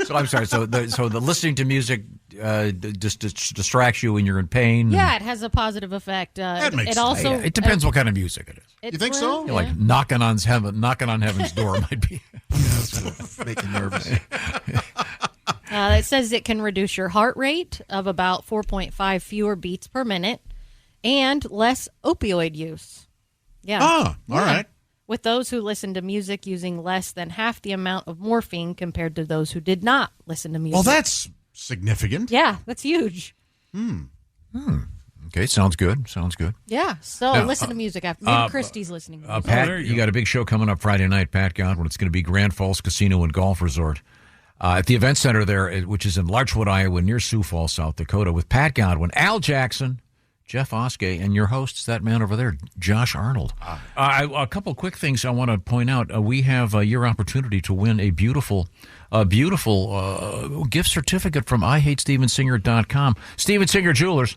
So I'm sorry. So the listening to music just distracts you when you're in pain. Yeah, it has a positive effect. That makes it also sense. It depends what kind of music it is. You think so? You're like knocking on heaven's door might be making nervous. It says it can reduce your heart rate of about 4.5 fewer beats per minute and less opioid use. Yeah. All right. With those who listen to music using less than half the amount of morphine compared to those who did not listen to music. Well, that's significant. Yeah, that's huge. Okay, sounds good. Yeah, so Now, listen to music after. Maybe Christy's listening. To music. Pat, you got a big show coming up Friday night, Pat Godwin. It's going to be Grand Falls Casino and Golf Resort at the event center there, which is in Larchwood, Iowa, near Sioux Falls, South Dakota, with Pat Godwin, Al Jackson, Jeff Oskey, and your host, that man over there, Josh Arnold. A couple quick things I want to point out. We have your opportunity to win a beautiful gift certificate from IHateStevenSinger.com. Steven Singer Jewelers.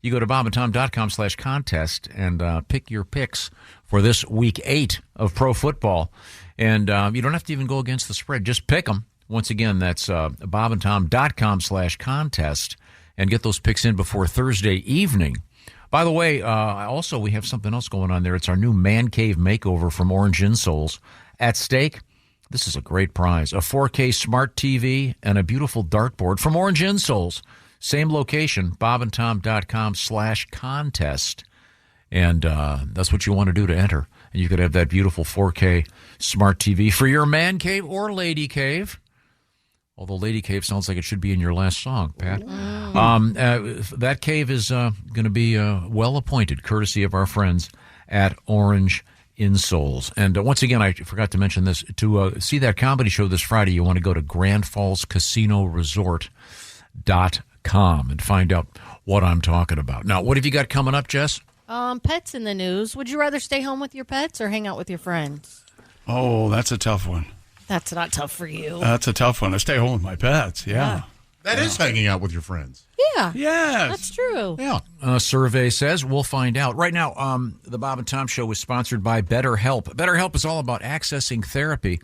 You go to bobandtom.com/contest and pick your picks for this week 8 of pro football. And you don't have to even go against the spread. Just pick them. Once again, that's bobandtom.com/contest and get those picks in before Thursday evening. By the way, also we have something else going on there. It's our new Man Cave makeover from Orange Insoles. At stake, this is a great prize, a 4K smart TV and a beautiful dartboard from Orange Insoles. Same location, bobandtom.com/contest. And that's what you want to do to enter. And you could have that beautiful 4K smart TV for your man cave or lady cave. Although Lady Cave sounds like it should be in your last song, Pat. That cave is going to be well appointed, courtesy of our friends at Orange Insoles. And once again, I forgot to mention this. To see that comedy show this Friday, you want to go to grandfallscasinoresort.com and find out what I'm talking about. Now, what have you got coming up, Jess? Pets in the news. Would you rather stay home with your pets or hang out with your friends? Oh, that's a tough one. That's not tough for you. That's a tough one. I stay home with my pets. Yeah. That is hanging out with your friends. Yeah. Yes. That's true. Yeah. Survey says we'll find out. Right now, the Bob and Tom Show is sponsored by BetterHelp. BetterHelp is all about accessing therapy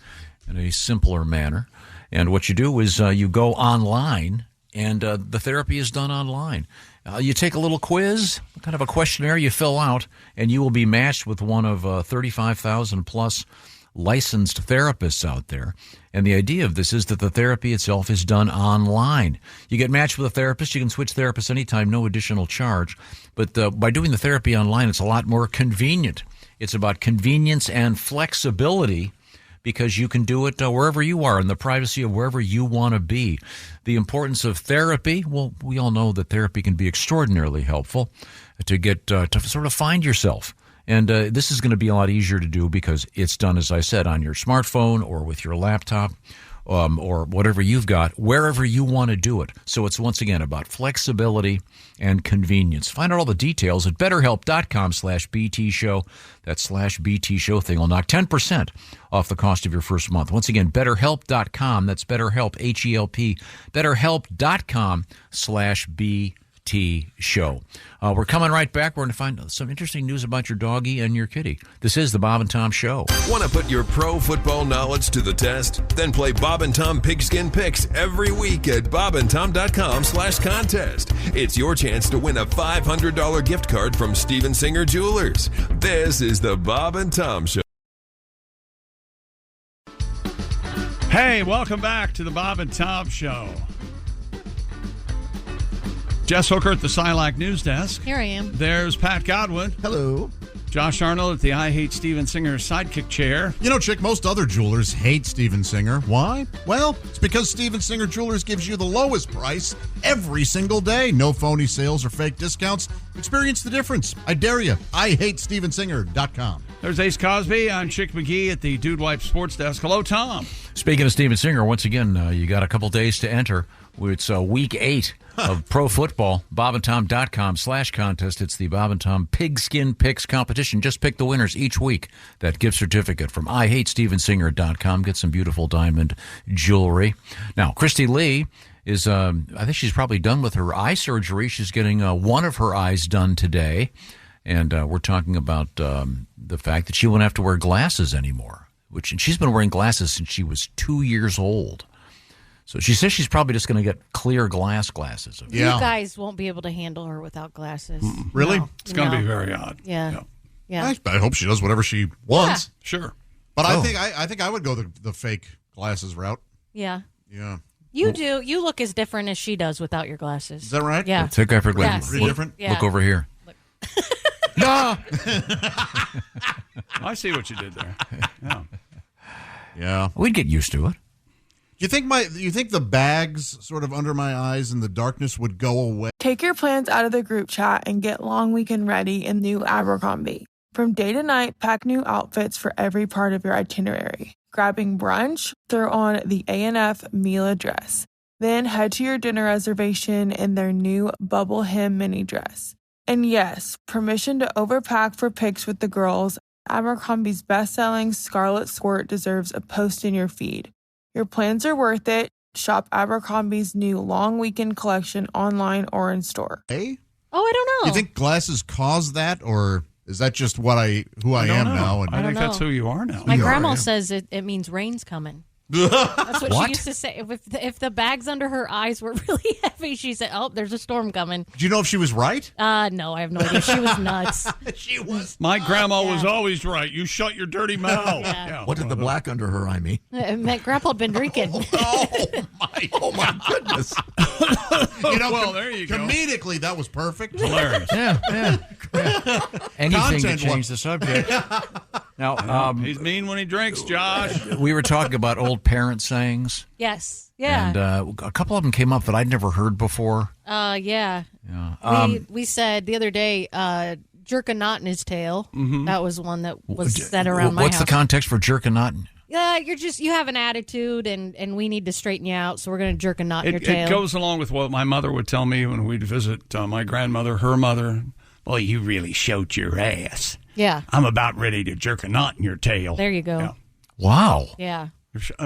in a simpler manner. And what you do is you go online, and the therapy is done online. You take a little quiz, kind of a questionnaire you fill out, and you will be matched with one of 35,000 plus licensed therapists out there. And the idea of this is that the therapy itself is done online. You get matched with a therapist. You can switch therapists anytime, no additional charge. But by doing the therapy online, it's a lot more convenient. It's about convenience and flexibility because you can do it wherever you are in the privacy of wherever you want to be. The importance of therapy, well, we all know that therapy can be extraordinarily helpful to get to sort of find yourself. And this is going to be a lot easier to do because it's done, as I said, on your smartphone or with your laptop or whatever you've got, wherever you want to do it. So it's, once again, about flexibility and convenience. Find out all the details at BetterHelp.com/BT Show. That /BT Show thing will knock 10% off the cost of your first month. Once again, BetterHelp.com. That's BetterHelp, H-E-L-P. BetterHelp.com/BT Show. We're coming right back. We're going to find some interesting news about your doggy and your kitty. This is the Bob and Tom Show. Want to put your pro football knowledge to the test? Then play Bob and Tom Pigskin Picks every week at bobandtom.com/contest. It's your chance to win a $500 gift card from Steven Singer Jewelers. This is the Bob and Tom Show. Hey, welcome back to the Bob and Tom Show. Jess Hooker at the Silac News Desk. Here I am. There's Pat Godwin. Hello. Josh Arnold at the I Hate Steven Singer sidekick chair. You know, Chick, most other jewelers hate Steven Singer. Why? Well, it's because Steven Singer Jewelers gives you the lowest price every single day. No phony sales or fake discounts. Experience the difference. I dare you. IHateStevenSinger.com. There's Ace Cosby. I'm Chick McGee at the Dude Wipe Sports Desk. Hello, Tom. Speaking of Steven Singer, once again, you got a couple days to enter. It's week 8 of pro football. bobandtom.com/contest. It's the Bob and Tom Pigskin Picks competition. Just pick the winners each week. That gift certificate from IHateStevenSinger.com. Get some beautiful diamond jewelry. Now, Christy Lee is, I think she's probably done with her eye surgery. She's getting one of her eyes done today. And we're talking about the fact that she won't have to wear glasses anymore. And she's been wearing glasses since she was 2 years old. So she says she's probably just going to get clear glasses. You guys won't be able to handle her without glasses. Really? No. It's going to be very odd. Yeah. I hope she does whatever she wants. Yeah. Sure. But I think I would go the fake glasses route. Yeah. Yeah. You do. You look as different as she does without your glasses. Is that right? Yeah. Take off her glasses. Yes. Pretty different? Yeah. Look over here. No! I see what you did there. Yeah. Yeah. We'd get used to it. You think the bags sort of under my eyes in the darkness would go away? Take your plans out of the group chat and get long weekend ready in new Abercrombie. From day to night, pack new outfits for every part of your itinerary. Grabbing brunch? Throw on the A&F Mila dress. Then head to your dinner reservation in their new bubble hem mini dress. And yes, permission to overpack for pics with the girls. Abercrombie's best-selling Scarlet Squirt deserves a post in your feed. Your plans are worth it. Shop Abercrombie's new long weekend collection online or in store. Hey? Oh, I don't know. You think glasses cause that, or is that just who I am now? And I think that's who you are now. My grandma says it means rain's coming. That's what she used to say. If the bags under her eyes were really heavy, she said, "Oh, there's a storm coming." Do you know if she was right? No, I have no idea. She was nuts. She was. My grandma was always right. You shut your dirty mouth. Yeah. What did the black under her eye mean? It meant Grandpa had been drinking. Oh my goodness! Well, there you go. Comedically, that was perfect. Hilarious. Yeah. Anything to Content change the subject. Now, he's mean when he drinks, Josh. we were talking about old parent sayings. Yes. Yeah. And a couple of them came up that I'd never heard before. Yeah. Yeah. We said the other day, jerk a knot in his tail. Mm-hmm. That was one that was said around my What's house. the context for jerk a knot? You have an attitude, and we need to straighten you out, so we're going to jerk a knot in your tail. It goes along with what my mother would tell me when we'd visit my grandmother, her mother. Boy, you really showed your ass. Yeah. I'm about ready to jerk a knot in your tail. There you go. Yeah. Wow. Yeah.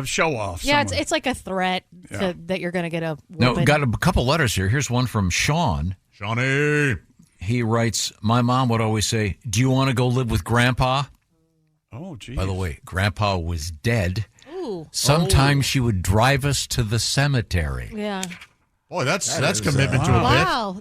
Show off. Yeah, someone. it's like a threat that you're going to get a No, whooping. got a couple letters here. Here's one from Sean. Shawnee. He writes, my mom would always say, do you want to go live with Grandpa? Oh, geez. By the way, Grandpa was dead. Ooh. Sometimes she would drive us to the cemetery. Yeah. Boy, that's commitment to a bit. Wow,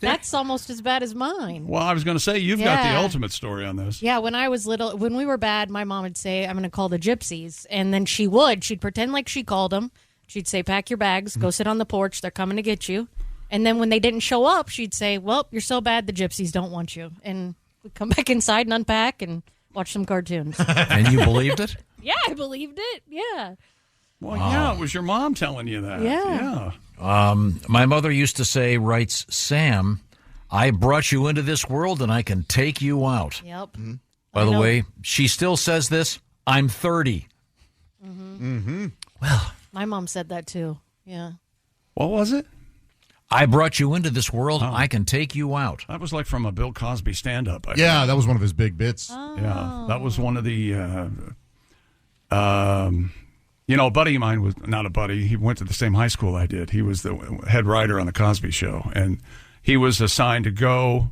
that's almost as bad as mine. Well, I was going to say, you've got the ultimate story on this. Yeah, when I was little, when we were bad, my mom would say, I'm going to call the gypsies. And then she'd pretend like she called them. She'd say, pack your bags, go sit on the porch. They're coming to get you. And then when they didn't show up, she'd say, well, you're so bad, the gypsies don't want you. And we'd come back inside and unpack and watch some cartoons. And you believed it? Yeah, I believed it. Yeah. Well, yeah, it was your mom telling you that. Yeah. My mother used to say, writes Sam, I brought you into this world and I can take you out. Yep. By the way, she still says this, I'm 30. Mm-hmm. Well, my mom said that too. Yeah. What was it? I brought you into this world. I can take you out. That was like from a Bill Cosby stand-up. Yeah, that was one of his big bits. Yeah, that was one of the You know, a buddy of mine was not a buddy. He went to the same high school I did. He was the head writer on the Cosby Show, and he was assigned to go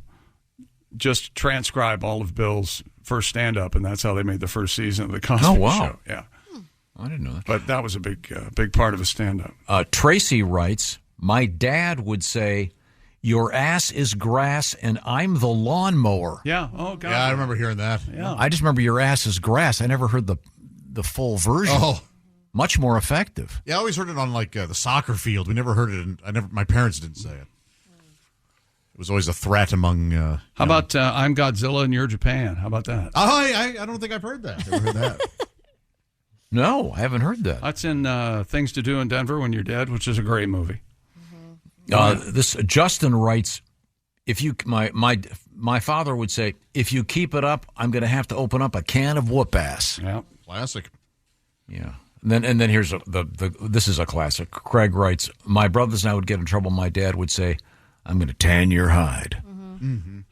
just transcribe all of Bill's first stand-up, and that's how they made the first season of the Cosby Show. Yeah, I didn't know that. But that was a big part of his stand-up. Tracy writes, my dad would say, your ass is grass and I'm the lawnmower. Yeah. Oh, God. Yeah, I remember hearing that. Yeah. I just remember your ass is grass. I never heard the full version. Oh. Much more effective. Yeah, I always heard it on like the soccer field. We never heard it. My parents didn't say it. It was always a threat among. How about I'm Godzilla and you're Japan? How about that? I don't think I've heard that. Never heard that. No, I haven't heard that. That's in Things to Do in Denver When You're Dead, which is a great movie. This Justin writes, if you my father would say, if you keep it up, I'm going to have to open up a can of whoop ass. Yeah, classic. Yeah. And then here's this is a classic. Craig writes, my brothers and I would get in trouble. My dad would say, I'm going to tan your hide.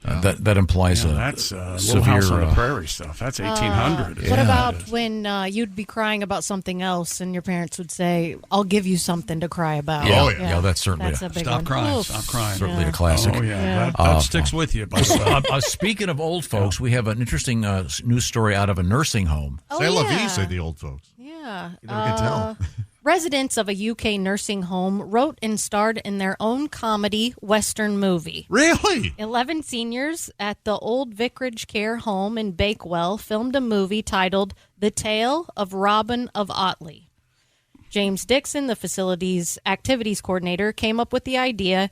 That implies that's severe Little House on the Prairie stuff. That's 1800. What about when you'd be crying about something else and your parents would say, I'll give you something to cry about? Yeah, that's certainly that's a big Stop one. crying. Oof. Stop crying. certainly a classic. Oh, yeah. That sticks with you. By the way. Speaking of old folks, we have an interesting news story out of a nursing home. Say la vie, say the old folks. Yeah. You never can tell. Residents of a UK nursing home wrote and starred in their own comedy Western movie. Really? 11 seniors at the Old Vicarage Care Home in Bakewell filmed a movie titled The Tale of Robin of Otley. James Dixon, the facility's activities coordinator, came up with the idea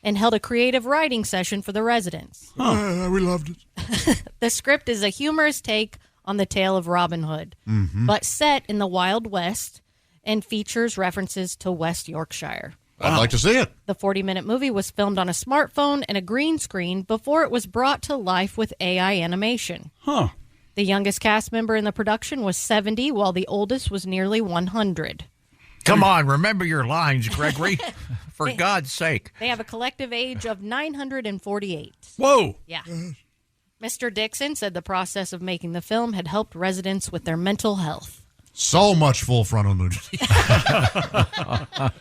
and held a creative writing session for the residents. We loved it. The script is a humorous take on the tale of Robin Hood, but set in the Wild West and features references to West Yorkshire. I'd like to see it. The 40-minute movie was filmed on a smartphone and a green screen before it was brought to life with AI animation. Huh. The youngest cast member in the production was 70, while the oldest was nearly 100. Come on, remember your lines, Gregory. For God's sake. They have a collective age of 948. Whoa. Yeah. Mr. Dixon said the process of making the film had helped residents with their mental health. So much full frontal nudity. That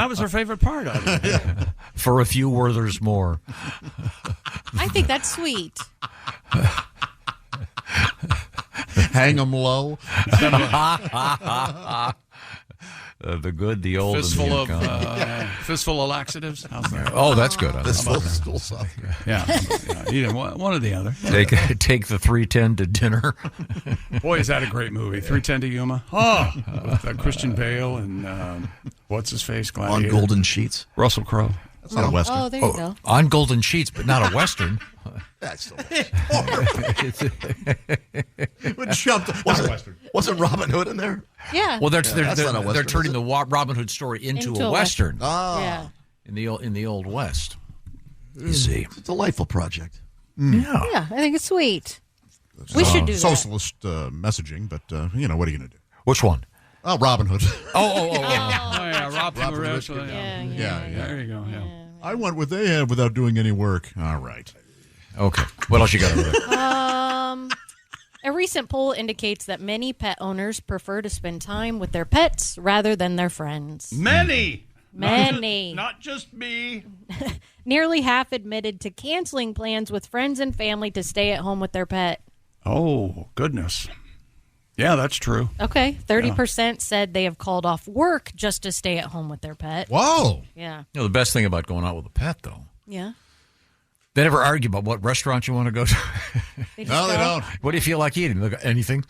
was her favorite part of it. For a few Werthers more. I think that's sweet. Hang them low. The good, the old, Fistful and the of unkind. fistful of laxatives. How's that? Oh, that's good. Fistful of school stuff. Yeah, either one or the other. Take the 310 to dinner. Boy, is that a great movie. 310 to Yuma. Oh, with Christian Bale and what's his face? On Gladiator. Golden Sheets. Russell Crowe. That's not a Western. Oh, there you go. On Golden Sheets, but not a Western. That's so wasn't Robin Hood in there? Yeah. Well, they're that's not a Western, turning is the Robin Hood story into Into a a Western. Oh, Yeah. In the old West. You see. it's a delightful project. Yeah. Yeah, I think it's sweet. We should do that. Socialist messaging, but what are you going to do? Which one? Oh, Robin Hood. Oh, yeah, Rob Rob from Rich, Rich. yeah. There you go. Yeah. I went what they had without doing any work. All right. Okay. What else you got? A recent poll indicates that many pet owners prefer to spend time with their pets rather than their friends. Many. Not just me. Nearly half admitted to canceling plans with friends and family to stay at home with their pet. Oh, goodness. Yeah, that's true. Okay, 30% said they have called off work just to stay at home with their pet. Whoa. Yeah. The best thing about going out with a pet, though, Yeah. they never argue about what restaurant you want to go to. No, they don't. What do you feel like eating? Look, anything?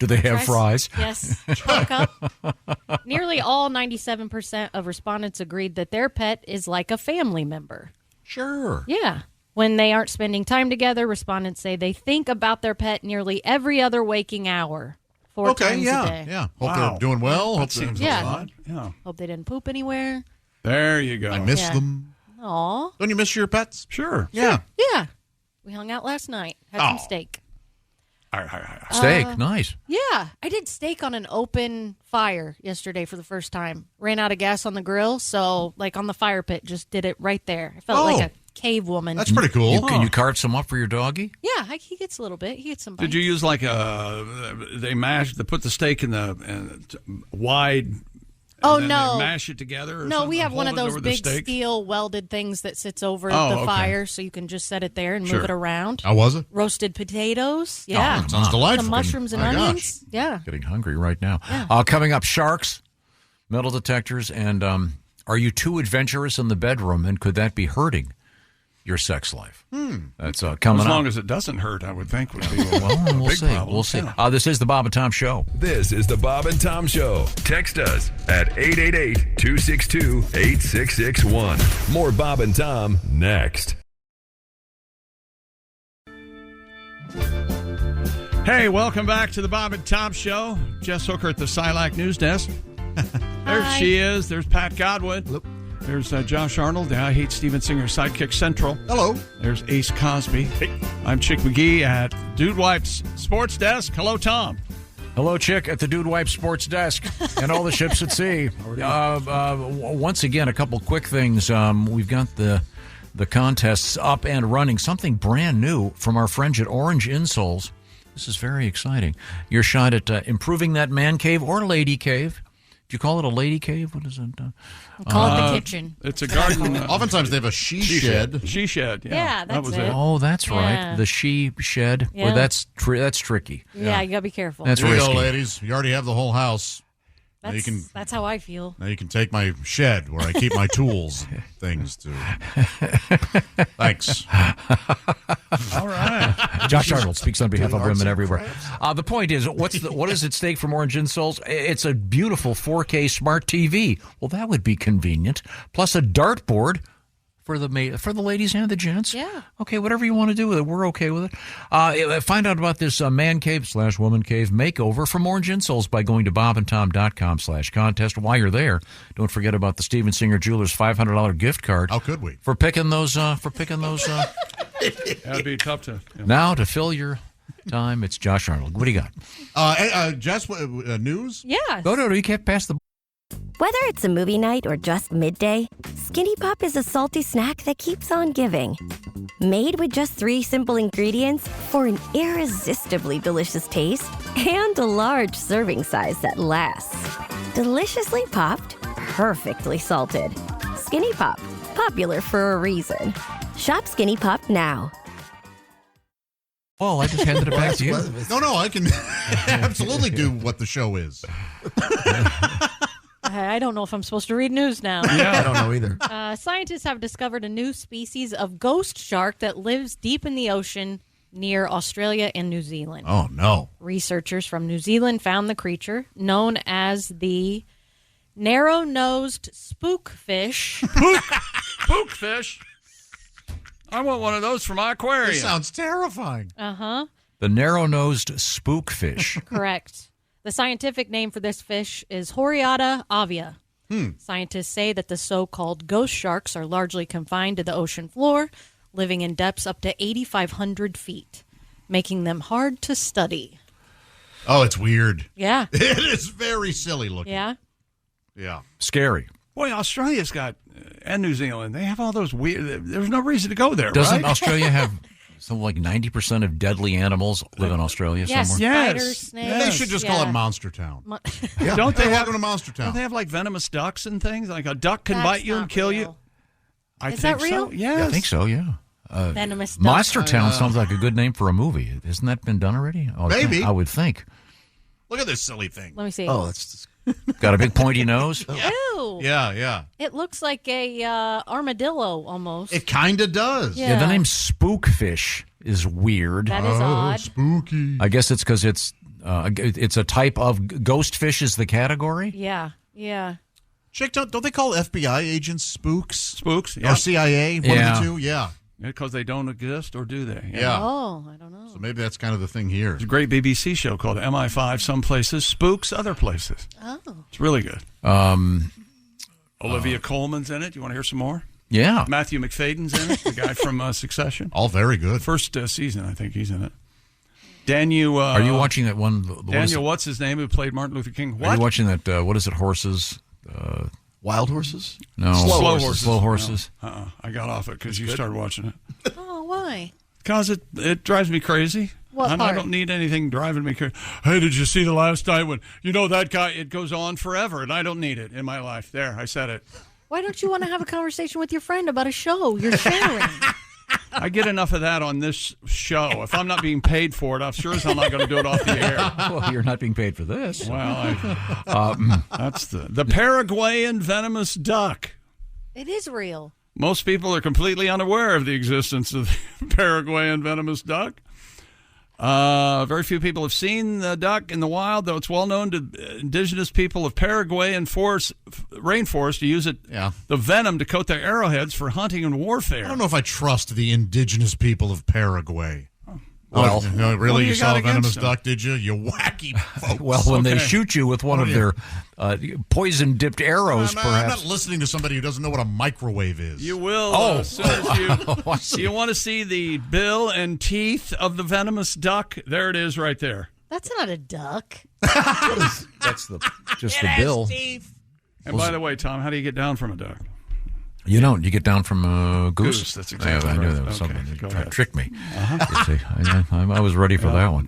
Do they have fries? Yes. Walk up. Nearly all 97% of respondents agreed that their pet is like a family member. Sure. Yeah. When they aren't spending time together, respondents say they think about their pet nearly every other waking hour. 4 times a day. Yeah. Hope they're doing well. Hope That seems Yeah. odd. Yeah. Hope they didn't poop anywhere. There you go. I miss Yeah. them. Aw. Don't you miss your pets? Sure. Yeah. Yeah. We hung out last night. Had some steak. Steak, nice. Yeah. I did steak on an open fire yesterday for the first time. Ran out of gas on the grill, so like on the fire pit, just did it right there. It felt like a cave woman. That's pretty cool. Can you carve some up for your doggy? Yeah, he gets a little bit. He gets some bites. Did you use like they put the steak in wide? Oh, and then no. they mash it together? Or No, something? we have one of Hold it those over the big steak? steel welded things that sits over Oh, the okay. fire, so you can just set it there and Sure. move it around. How was it? Roasted potatoes. Yeah. that sounds delightful. Some mushrooms and My gosh. onions. Yeah. Getting hungry right now. Yeah. Coming up, sharks, metal detectors, and are you too adventurous in the bedroom, and could that be hurting your sex life? That's coming As up. long as it doesn't hurt, I would think would be a We'll big see. problem. We'll see. Yeah. This is the Bob and Tom Show. This is the Bob and Tom Show. Text us at 888-262-8661. More Bob and Tom next. Hey, welcome back to the Bob and Tom Show. Jess Hooker at the Silac News Desk. There she is. There's Pat Godwin. There's Josh Arnold, the I Hate Steven Singer Sidekick Central. Hello. There's Ace Cosby. Hey. I'm Chick McGee at Dude Wipes Sports Desk. Hello, Tom. Hello, Chick, at the Dude Wipe Sports Desk and all the ships at sea. Once again, a couple quick things. We've got the contests up and running. Something brand new from our friends at Orange Insoles. This is very exciting. Your shot at improving that man cave or lady cave. Do you call it a lady cave? What is it? Call it the kitchen. It's a garden. Oftentimes they have a she shed. She shed. Yeah, Yeah, that that's was it. Oh, that's right. Yeah. The she shed. Yeah. Well, that's tricky. Yeah, you got to be careful. That's Here you risky. go, ladies. You already have the whole house. Now you can That's how I feel. now you can take my shed where I keep my tools and things to. Thanks. All right. Josh Arnold speaks on behalf of women everywhere. The point is, what is at stake from Orange Insoles? It's a beautiful 4K smart TV. Well, that would be convenient. Plus a dartboard for the ladies and the gents. Yeah. Okay, whatever you want to do with it, we're okay with it. Find out about this man cave / woman cave makeover from Orange Insoles by going to bobandtom.com/contest. While you're there, don't forget about the Steven Singer Jewelers $500 gift card. How could we? For picking those. That'd be tough to. Yeah. Now to fill your time, it's Josh Arnold. What do you got? Jess, news? Yeah. No, you can't pass the. Whether it's a movie night or just midday, Skinny Pop is a salty snack that keeps on giving. Made with just 3 simple ingredients for an irresistibly delicious taste and a large serving size that lasts. Deliciously popped, perfectly salted. Skinny Pop, popular for a reason. Shop Skinny Pop now. Oh, I just handed it back to you. No, I can absolutely do what the show is. I don't know if I'm supposed to read news now. Yeah, I don't know either. Scientists have discovered a new species of ghost shark that lives deep in the ocean near Australia and New Zealand. Oh, no. Researchers from New Zealand found the creature, known as the narrow-nosed spookfish. Spookfish? I want one of those for my aquarium. This sounds terrifying. Uh-huh. The narrow-nosed spookfish. Correct. The scientific name for this fish is Horiata avia. Scientists say that the so-called ghost sharks are largely confined to the ocean floor, living in depths up to 8,500 feet, making them hard to study. Oh, it's weird. Yeah. It is very silly looking. Yeah. Yeah. Scary. Boy, Australia's got, and New Zealand, they have all those weird, there's no reason to go there, Doesn't right? Australia have something like 90% of deadly animals live in Australia Yes, somewhere? spiders, snakes. They should just call it Monster Town. Yeah. Don't they have welcome to Monster Town? Don't they have like venomous ducks and things? Like a duck can That's bite you and not kill real. you? I Is think that real? so. Yes. I think so, yeah. Venomous duck. Monster Town sounds like a good name for a movie. Hasn't that been done already? Oh, Maybe. I would think. Look at this silly thing. Let me see. Oh, that's Got a big pointy nose? Ew. Yeah. It looks like a armadillo almost. It kind of does. Yeah. The name Spookfish is weird. That is odd. Spooky. I guess it's because it's a type of ghost fish is the category. Yeah. Chick, don't they call FBI agents spooks? Spooks, yeah. Or CIA, one of the two? Yeah. Because they don't exist, or do they? Yeah. Oh, I don't know. So maybe that's kind of the thing here. There's a great BBC show called MI5, some places, spooks other places. Oh. It's really good. Olivia Colman's in it. You want to hear some more? Yeah. Matthew McFadden's in it, the guy from Succession. All very good. First season, I think he's in it. Daniel. Are you watching that one? Daniel, what's his name, who played Martin Luther King? What? Are you watching that? What is it? Horses. Wild horses? No. Slow horses. Slow horses. No. I got off it because you started watching it. Oh, why? Because it drives me crazy. What and part? I don't need anything driving me crazy. Hey, did you see the last night when, that guy, it goes on forever, and I don't need it in my life. There, I said it. Why don't you want to have a conversation with your friend about a show you're sharing? I get enough of that on this show. If I'm not being paid for it, I'm sure as hell not going to do it off the air. Well, you're not being paid for this. Well, that's the Paraguayan venomous duck. It is real. Most people are completely unaware of the existence of the Paraguayan venomous duck. Very few people have seen the duck in the wild, though it's well known to indigenous people of Paraguayan rainforest to use the venom to coat their arrowheads for hunting and warfare. I don't know if I trust the indigenous people of Paraguay. Well, really, you saw a venomous duck, did you? You wacky folks. Well, when they shoot you with one of their poison-dipped arrows, I'm perhaps. not listening to somebody who doesn't know what a microwave is. You will. As soon as you want to see the bill and teeth of the venomous duck, there it is right there. That's not a duck. That's just the bill. And by the way, Tom, how do you get down from a duck? You don't. You get down from a goose. Goose, that's exactly I knew right. that was Okay, something. go Trying to ahead. trick me. You see, I was ready for that one.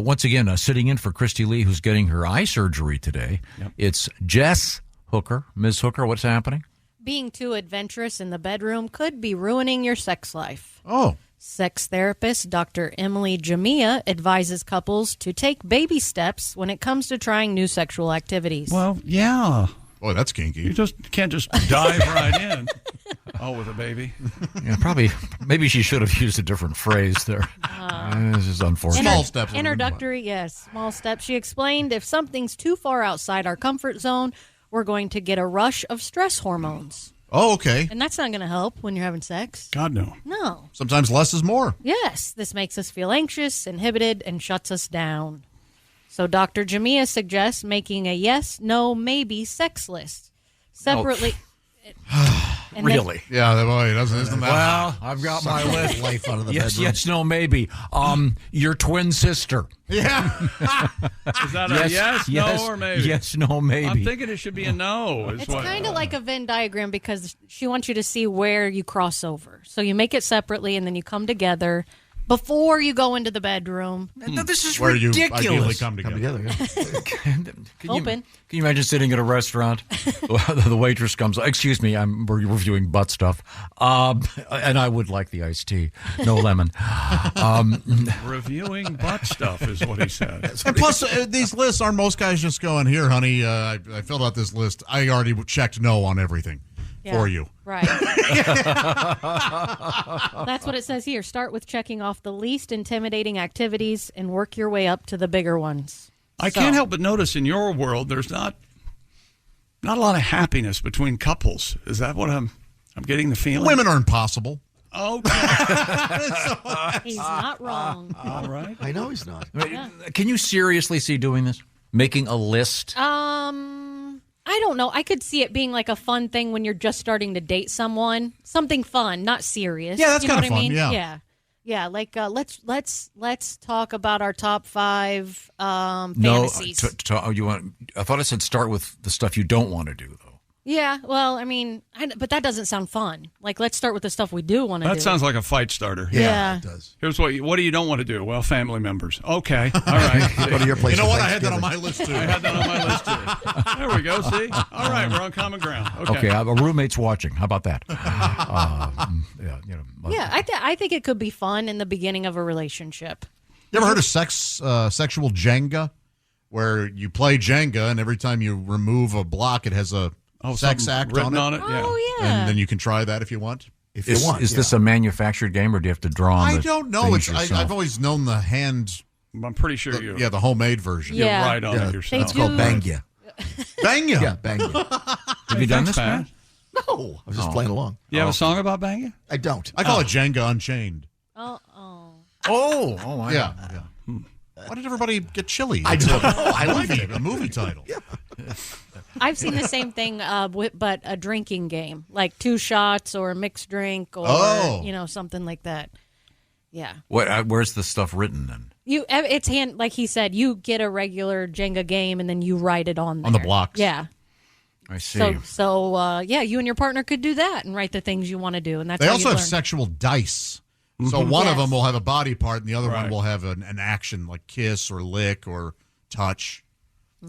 Once again, sitting in for Christy Lee, who's getting her eye surgery today. Yep. It's Jess Hooker. Ms. Hooker, what's happening? Being too adventurous in the bedroom could be ruining your sex life. Oh. Sex therapist Dr. Emily Jamia advises couples to take baby steps when it comes to trying new sexual activities. Well, yeah. Boy, that's kinky. You just can't just dive right in. Oh, with a baby. Yeah, probably. Maybe she should have used a different phrase there. This is unfortunate. Small steps. Introductory, yes, small steps. She explained if something's too far outside our comfort zone, we're going to get a rush of stress hormones. Oh, okay. And that's not going to help when you're having sex. God, no. No. Sometimes less is more. Yes, this makes us feel anxious, inhibited, and shuts us down. So Dr. Jamia suggests making a yes, no, maybe sex list. Separately. And Really? Yeah, boy, isn't that? Well, I've got my list. Life out of the Yes, bedroom. yes, no, maybe. Your twin sister. Yeah. Is that a yes, no, or maybe? Yes, no, maybe. I'm thinking it should be a no. It's kind of like a Venn diagram because she wants you to see where you cross over. So you make it separately and then you come together before you go into the bedroom. This is Where ridiculous. you ideally come together. Open. Can you imagine sitting at a restaurant? The waitress comes. Excuse me, we're reviewing butt stuff, and I would like the iced tea, no lemon. Reviewing butt stuff is what he said. And plus, these lists aren't most guys just going, here, honey, I filled out this list. I already checked no on everything for you. Right. That's what it says here. Start with checking off the least intimidating activities and work your way up to the bigger ones. I can't help but notice in your world there's not a lot of happiness between couples. Is that what I'm getting the feeling? Women are impossible. Okay. He's not wrong. All right. I know he's not. Can you seriously see doing this? Making a list? I don't know. I could see it being like a fun thing when you're just starting to date someone. Something fun, not serious. Yeah, that's you know kind of what fun. I mean? Yeah. Yeah, like let's talk about our top 5 fantasies. You want? I thought I said start with the stuff you don't want to do, though. Yeah, well, I mean, but that doesn't sound fun. Like, let's start with the stuff we do want to do. That sounds like a fight starter. Yeah. It does. Here's what do you don't want to do? Well, family members. Okay. All right. Go to your place. You know for what? I had that on Thanksgiving. my list, too. I had that on my list, too. There we go. See? All right. We're on common ground. Okay, a roommate's watching. How about that? Yeah, I think it could be fun in the beginning of a relationship. You ever heard of sexual Jenga? Where you play Jenga, and every time you remove a block, it has a sex act written on it. Yeah. Oh, yeah. And then you can try that if you want. If you want. Is this a manufactured game, or do you have to draw on I the don't know. things I've yourself? always known the hand. I'm pretty sure you. Yeah, the homemade version. You're Yeah. right on it yourself. It's called Bangya. Bangya. Yeah, Bangya. Have you done Thanks, this, Pat. Pat? No, I was just playing along. You have a song about banging? I don't. I call it Jenga Unchained. Oh. Oh, Yeah. Why did everybody get chilly? I don't know. I like movie, it. a movie title. Yeah. I've seen the same thing, but a drinking game, like 2 shots or a mixed drink or something like that. Yeah. Where's the stuff written then? It's like he said, you get a regular Jenga game and then you write it on there. On the blocks. Yeah. I see. So yeah, you and your partner could do that and write the things you want to do, and that's They how also you have learn. sexual dice. So one of them will have a body part, and the other one will have an action like kiss or lick or touch.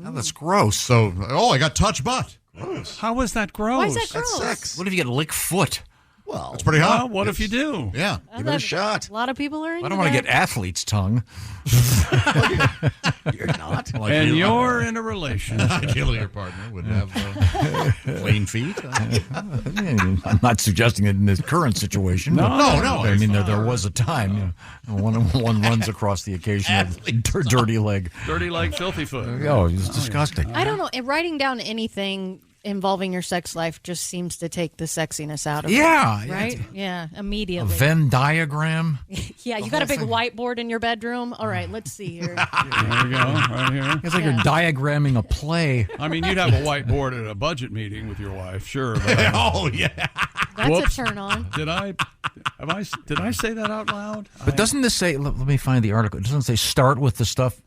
Oh, that's gross. So, I got touch butt. Gross. How is that gross? Why is that gross? That's sex. What if you get lick foot? Well, it's pretty hot. What if you do? Yeah. Give it a shot. A lot of people are into I don't want to that. get athlete's tongue. You're not. And you're in a relationship. Ideally, your partner would have clean feet. I'm not suggesting it in this current situation. No. I mean, there was a time. One runs across the occasional dirty leg. Dirty leg, filthy foot. Oh, it's disgusting. I don't know. Writing down anything involving your sex life just seems to take the sexiness out of it. Yeah. Right? Yeah, A immediately. Venn diagram. Yeah, you got a big whiteboard in your bedroom? All right, let's see here. There we go, right here. It's like you're diagramming a play. I mean, you'd have a whiteboard at a budget meeting with your wife, sure. But, That's Whoops. a turn on. Did I say that out loud? But doesn't this say, let me find the article. It doesn't say start with the stuff.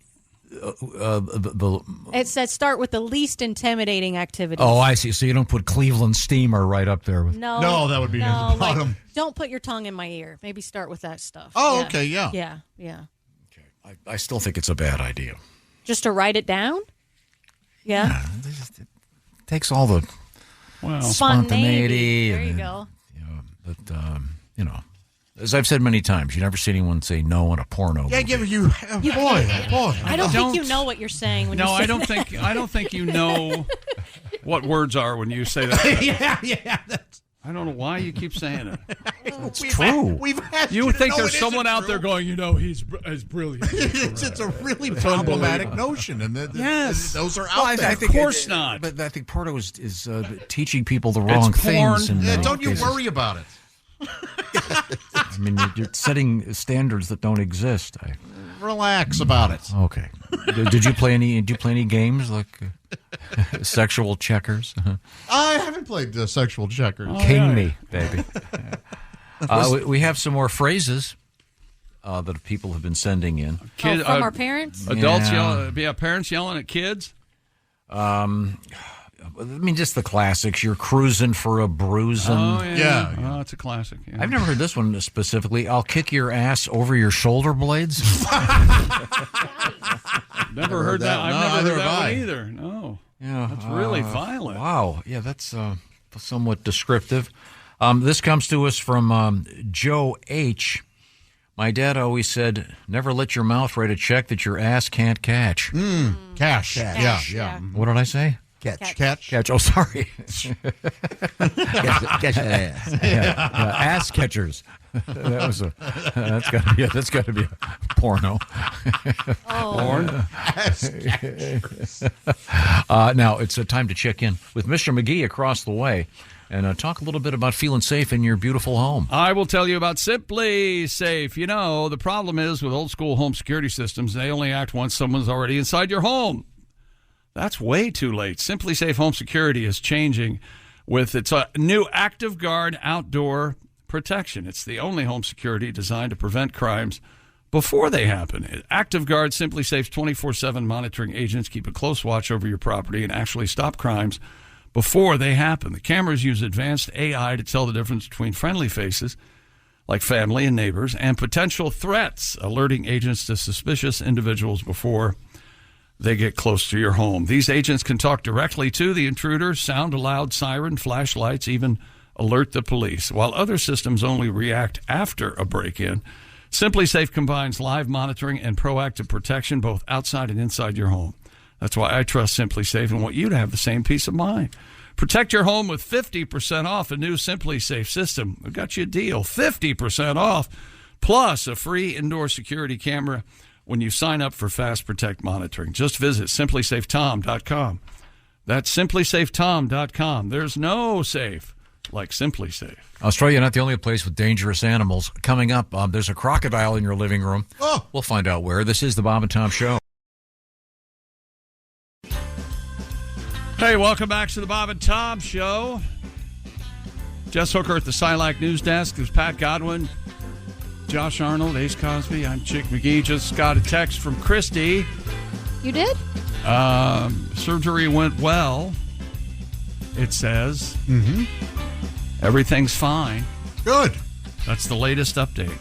It says start with the least intimidating activities. Oh, I see. So you don't put Cleveland Steamer right up there. With, No, that would be no, near the bottom. Like, don't put your tongue in my ear. Maybe start with that stuff. Oh, okay, yeah. Yeah. I still think it's a bad idea. Just to write it down? Yeah. It takes all the spontaneity. There you and, go. But, as I've said many times, you never see anyone say no in a porno movie. boy. I don't think you know what you're saying when you say I don't think you know what words are when you say that. yeah. I don't know why you keep saying it. It's true. We've had You to think know there's it someone isn't out there true. going, he's brilliant. It's a really It's problematic unbelievable. notion, and Yes. those are out there. Of course not. But I think porno is teaching people the It's wrong porn. things. In Don't you cases. worry about it. I mean, you're setting standards that don't exist. Relax about it. Okay. Did you play any games like sexual checkers? I haven't played sexual checkers. King me, baby. We have some more phrases that people have been sending in. Kid, from our parents? Adults parents yelling at kids? I mean, just the classics. You're cruising for a bruising. Oh, yeah. Oh, it's a classic. Yeah. I've never heard this one specifically. I'll kick your ass over your shoulder blades. Never heard that. I've never heard that one either. No. Yeah, That's really violent. Wow. Yeah, that's somewhat descriptive. This comes to us from Joe H. My dad always said, never let your mouth write a check that your ass can't catch. Cash. Yeah. What did I say? Catch. Oh, sorry. Catch that ass. Ass catchers. That's got to be a porno. Porn. Ass catchers. Now it's time to check in with Mr. McGee across the way and talk a little bit about feeling safe in your beautiful home. I will tell you about Simply Safe. You know, the problem is with old school home security systems, they only act once someone's already inside your home. That's way too late. Simply Safe Home Security is changing with its new Active Guard outdoor protection. It's the only home security designed to prevent crimes before they happen. Active Guard Simply Safe's 24/7 monitoring agents keep a close watch over your property and actually stop crimes before they happen. The cameras use advanced AI to tell the difference between friendly faces, like family and neighbors, and potential threats, alerting agents to suspicious individuals before they get close to your home. These agents can talk directly to the intruder, sound a loud siren, flashlights, even alert the police. While other systems only react after a break-in, Simply Safe combines live monitoring and proactive protection both outside and inside your home. That's why I trust Simply Safe and want you to have the same peace of mind. Protect your home with 50% off a new Simply Safe system. We've got you a deal, 50% off, plus a free indoor security camera when you sign up for Fast Protect monitoring. Just visit simplysafetom.com. That's simplysafetom.com. There's no safe like Simply Safe. Australia, not the only place with dangerous animals. Coming up, there's a crocodile in your living room. Oh. We'll find out where. This is the Bob and Tom Show. Hey, welcome back to the Bob and Tom Show. Jess Hooker at the Silac News Desk. There's Pat Godwin, Josh Arnold, Ace Cosby. I'm Chick McGee. Just got a text from Christy. You did? Surgery went well. it says. Mm-hmm. Everything's fine. Good. That's the latest update.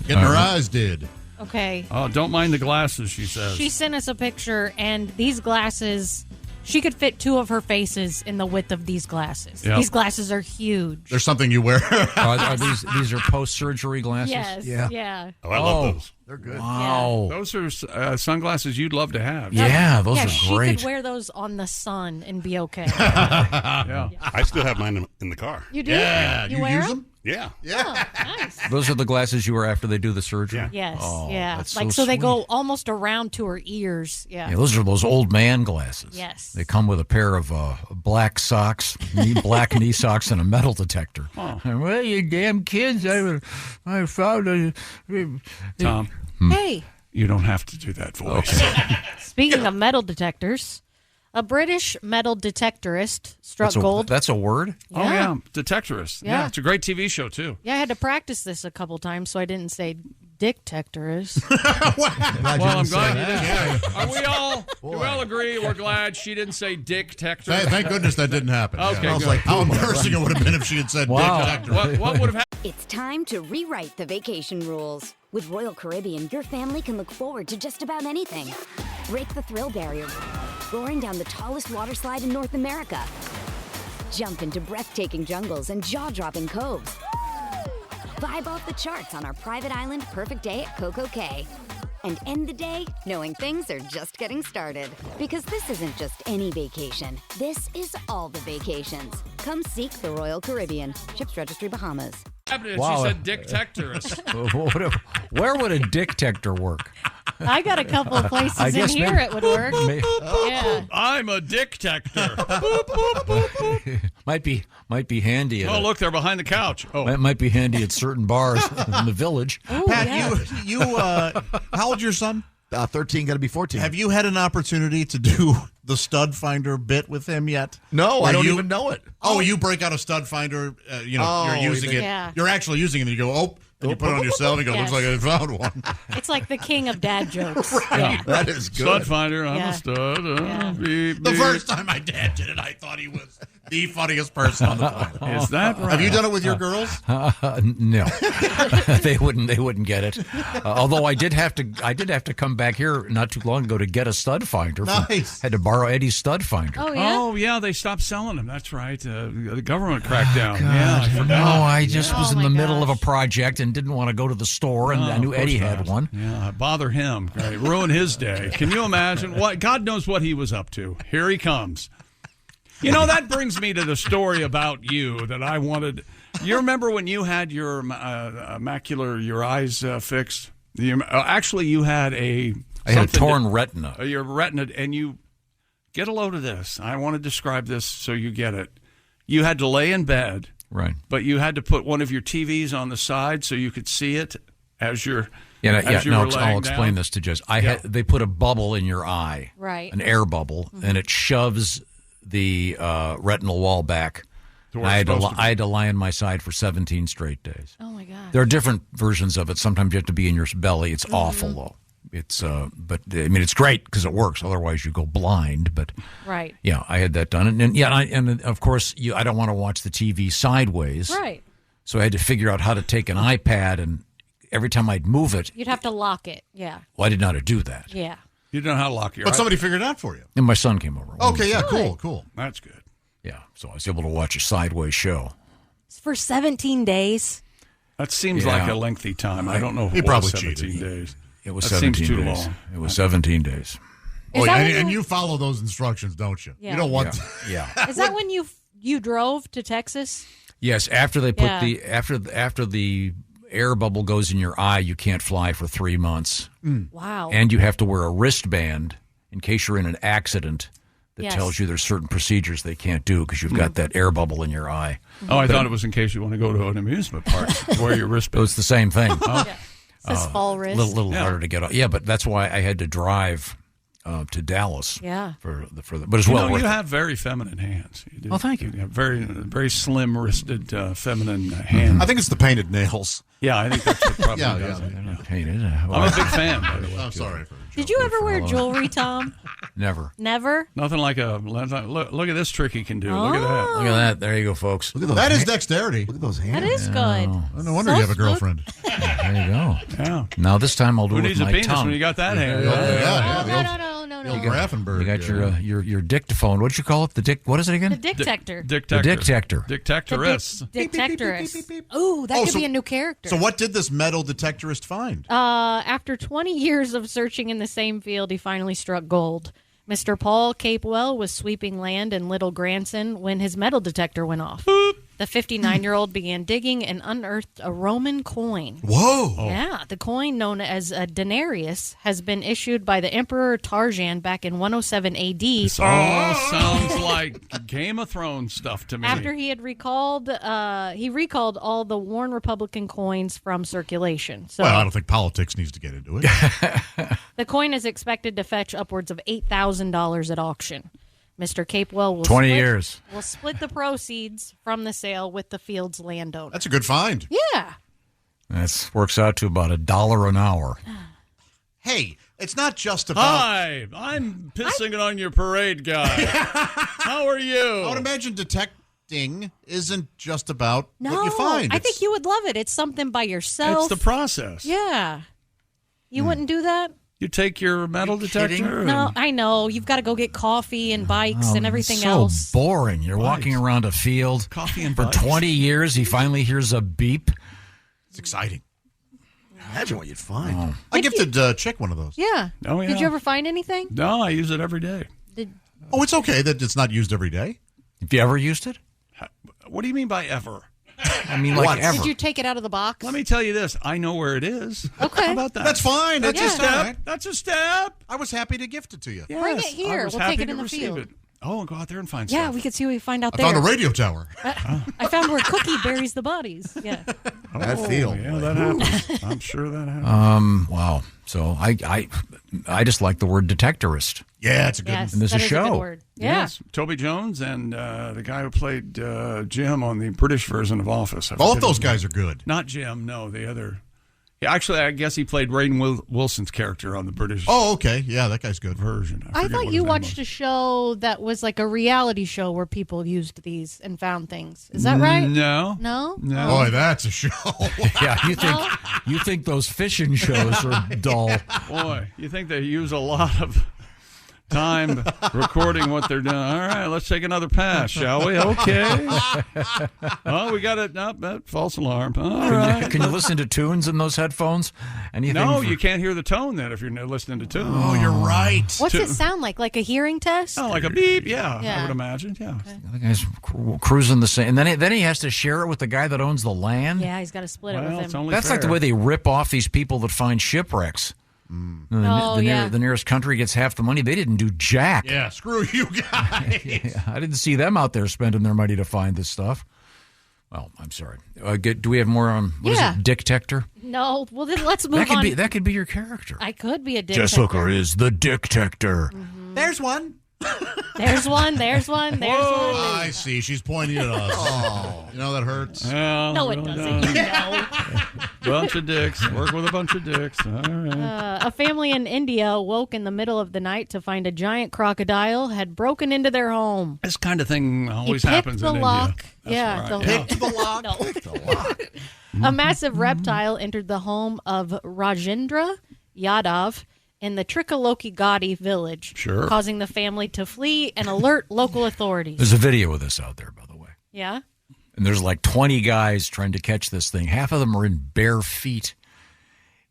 Getting her eyes did. Okay. Oh, don't mind the glasses, she says. She sent us a picture, and these glasses, she could fit two of her faces in the width of these glasses. Yep. These glasses are huge. There's something you wear. Are these are post-surgery glasses? Yes. Yeah. Oh, I love those. They're good. Wow. Those are sunglasses you'd love to have. Yeah, those are She great. could wear those on the sun and be okay. Yeah. I still have mine in the car. You do? Yeah. You You wear use them? them? Yeah. Oh, nice. Those are the glasses you wear after they do the surgery? Yes. Oh, yeah. that's Like so they sweet. go almost around to her ears. Yeah. Yeah, those are those old man glasses. Yes. They come with a pair of black socks, black knee socks, and a metal detector. Oh. Well, you damn kids! I found a. Tom, Hey. you don't have to do that voice. Speaking of metal detectors, a British metal detectorist struck gold. That's a word? Oh, yeah. Detectorist. Yeah. It's a great TV show, too. Yeah, I had to practice this a couple times so I didn't say dick-tectorist. Well, I'm glad you didn't. Are we all? Do we all agree? We're glad she didn't say dick detector. Thank goodness that didn't happen. Okay, I was good. like, how embarrassing it would have been if she had said Wow. dick detector. What would have happened? It's time to rewrite the vacation rules. With Royal Caribbean, your family can look forward to just about anything. Break the thrill barrier, roaring down the tallest water slide in North America. Jump into breathtaking jungles and jaw-dropping coves. Vibe off the charts on our private island Perfect Day at Coco Cay. And end the day knowing things are just getting started. Because this isn't just any vacation. This is all the vacations. Come seek the Royal Caribbean. Ships Registry, Bahamas. Wow. She said dick detectorist. Where would a dick detector work? I got a couple of places I in guess here maybe- it would work. Yeah. I'm a dick detector. might be handy. At Oh, look, they're behind the couch. Oh, Might be handy at certain bars in the village. Pat, you how old's your son? 13, got to be 14. Have you had an opportunity to do the stud finder bit with him yet? No, Where I don't you- even know it. Oh, you break out a stud finder. You're Oh, using it. Yeah. You're actually using it, and you go, oh, and you put it on yourself, and you go, Yes. looks like I found one. It's like the king of dad jokes. Yeah, that is good. stud finder. I'm Yeah. a stud. Yeah. Beep, The beep. first time my dad did it, I thought he was the funniest person on the planet. Is that right? Have you done it with your girls? No, they wouldn't get it. Although I did have to come back here not too long ago to get a stud finder. Nice. Had to borrow Eddie's stud finder. Oh, yeah? Oh, yeah, they stopped selling them. That's right. The government cracked down. Yeah, I No, forgot. I just was Oh, in the my middle of a gosh. project and didn't want to go to the store, and Oh, I knew of course Eddie not. had one. Yeah, bother him. Right. Ruin his day. Can you imagine? What God knows what he was up to. Here he comes. You know, that brings me to the story about you that I wanted. You remember when you had your your eyes fixed? Actually, you had I had a something torn retina. Your retina, and you get a load of this. I want to describe this so you get it. You had to lay in bed, Right. but you had to put one of your TVs on the side so you could see it as you're. Yeah, as you were I'll laying explain down. this to Jess. They put a bubble in your eye, Right. an air bubble, and it shoves the retinal wall back. To where I it's had, to, supposed to be. I had to lie in my side for 17 straight days. Oh, my God. There are different versions of it. Sometimes you have to be in your belly. It's awful, though. It's but I mean, it's great because it works. Otherwise, you go blind. But Right. yeah, I had that done, and of course, I don't want to watch the TV sideways. Right. So I had to figure out how to take an iPad, and every time I'd move it, You'd have to lock it. Yeah. well, I didn't know how to do that. Yeah. You don't know how to lock your But eye. somebody figured it out for you. And my son came over. Okay, yeah, cool. That's good. Yeah, so I was able to watch a sideways show. It's for 17 days. That seems Yeah. like a lengthy time. I don't know if He it probably was 17 cheated. days. It was That 17 seems too days. long. It was 17 days. Is that when and you- you follow those instructions, don't you? Yeah. You don't want Yeah. Is that when you drove to Texas? Yes, after they put Yeah. the after the air bubble goes in your eye, you can't fly for 3 months. Wow. And you have to wear a wristband in case you're in an accident that Yes. tells you there's certain procedures they can't do because you've got that air bubble in your eye. Oh, I thought it was in case you want to go to an amusement park. Wear your So wristband. it's the same thing. Says fall wrist. little harder to get off. Yeah, but that's why I had to drive to Dallas. Yeah. For the but it's You well know, worth you it. have very feminine hands. You do. Oh, thank you. have very slim-wristed, feminine hands. I think it's the painted nails. Yeah, I think that's what probably Yeah, does yeah. it. They're not painted. I'm a big fan, by the way. I'm too. sorry for Did you ever wear jewelry, Tom? Never. Never? Nothing like look at this trick he can do. Look at that. Look at that. There you go, folks. Look at those That is hands. dexterity. Look at those hands. That is good. No wonder you have a girlfriend. There you go. Yeah. Now this time I'll do Who it with needs a my penis tongue. when you got that hand? No. You got your dictaphone. What'd you call it? The dick. What is it again? The detector. The dictator. Dictatorist. Detectorist. Ooh, that could be a new character. So what did this metal detectorist find? After 20 years of searching in the same field, he finally struck gold. Mr. Paul Capewell was sweeping land in Little Granson when his metal detector went off. The 59-year-old began digging and unearthed a Roman coin. Whoa! Yeah, the coin known as a denarius has been issued by the Emperor Tarjan back in 107 AD. This all sounds like Game of Thrones stuff to me. After he had recalled all the worn Republican coins from circulation. So Well, I don't think politics needs to get into it. the coin is expected to fetch upwards of $8,000 at auction. Mr. Capewell will 20 years. will split the proceeds from the sale with the field's landowner. That's a good find. Yeah. That works out to about $1 an hour. Hey, it's not just about. Hi, I'm pissing it on your parade guy. How are you? I would imagine detecting isn't just about No, what you find. I think you would love it. It's something by yourself. It's the process. Yeah. You wouldn't do that? You take your metal detector. No, I know. You've got to go get coffee and bikes and everything so else. boring. You're walking around a field. Coffee and for bikes. 20 years. He finally hears a beep. It's exciting. Imagine what you'd find. I gifted Chick one of those. Yeah. Oh, yeah. Did you ever find anything? No, I use it every day. Oh, it's okay that it's not used every day. Have you ever used it? What do you mean by ever? I mean, like ever. Did you take it out of the box? Let me tell you this. I know where it is. Okay. How about that? That's fine. That's a Yeah. step. That's a step. I was happy to gift it to you. Bring it Yes, here. I was We'll happy take it to in the receive field. it. Oh, go out there and find Yeah, stuff. we could see what we find out I there. found a radio tower. I found where Cookie buries the bodies. Yeah. That field. Yeah, that happens. I'm sure that happens. Wow. So I just like the word detectorist. Yeah, it's a good Yes, And there's that a is show. good word. Yeah. Yes, Toby Jones and the guy who played Jim on the British version of Office. Both those guys are good. Not Jim, no, the other. Yeah, actually, I guess he played Rainn Wilson's character on the British Oh, okay. Yeah, that guy's good. version. I forget thought what you his name watched a show that was like a reality show where people used these and found things. Is that right? No. No? No. Boy, that's a show. Yeah, you think those fishing shows are dull. Boy, you think they use a lot of time recording what they're doing. All right, let's take another pass, shall we? Okay. Oh, we got it. Nope, false alarm. All right. Can you listen to tunes in those headphones? Anything? No, you can't hear the tone then if you're listening to tunes. Oh, you're right. What's it sound like? Like a hearing test? Oh, like a beep. Yeah, Yeah. I would imagine. Yeah. The guy's cruising the same, and then he has to share it with the guy that owns the land. Yeah, he's got to split it Well, with it's him. only That's like the fair. way they rip off these people that find shipwrecks. The nearest country gets half the money. They didn't do jack. Yeah, screw you guys. Yeah, I didn't see them out there spending their money to find this stuff. Well, I'm sorry. Do we have more on what is it? Dictator? No. Well, then let's move on. That could be your character. I could be a dick Jess Hooker is the Dictator. There's one. There's one. There's one. There's one. I see. She's pointing at us. Oh, you know that hurts. Yeah, No, it really doesn't. does. No. Bunch of dicks. Work with a bunch of dicks. All right. A family in India woke in the middle of the night to find a giant crocodile had broken into their home. This kind of thing always He picked happens the in lock. India. Yeah, That's the right. Picked the lock. A massive reptile entered the home of Rajendra Yadav in the Trikaloki Gadi village, Sure. causing the family to flee and alert local authorities. There's a video of this out there, by the way. Yeah? And there's like 20 guys trying to catch this thing. Half of them are in bare feet.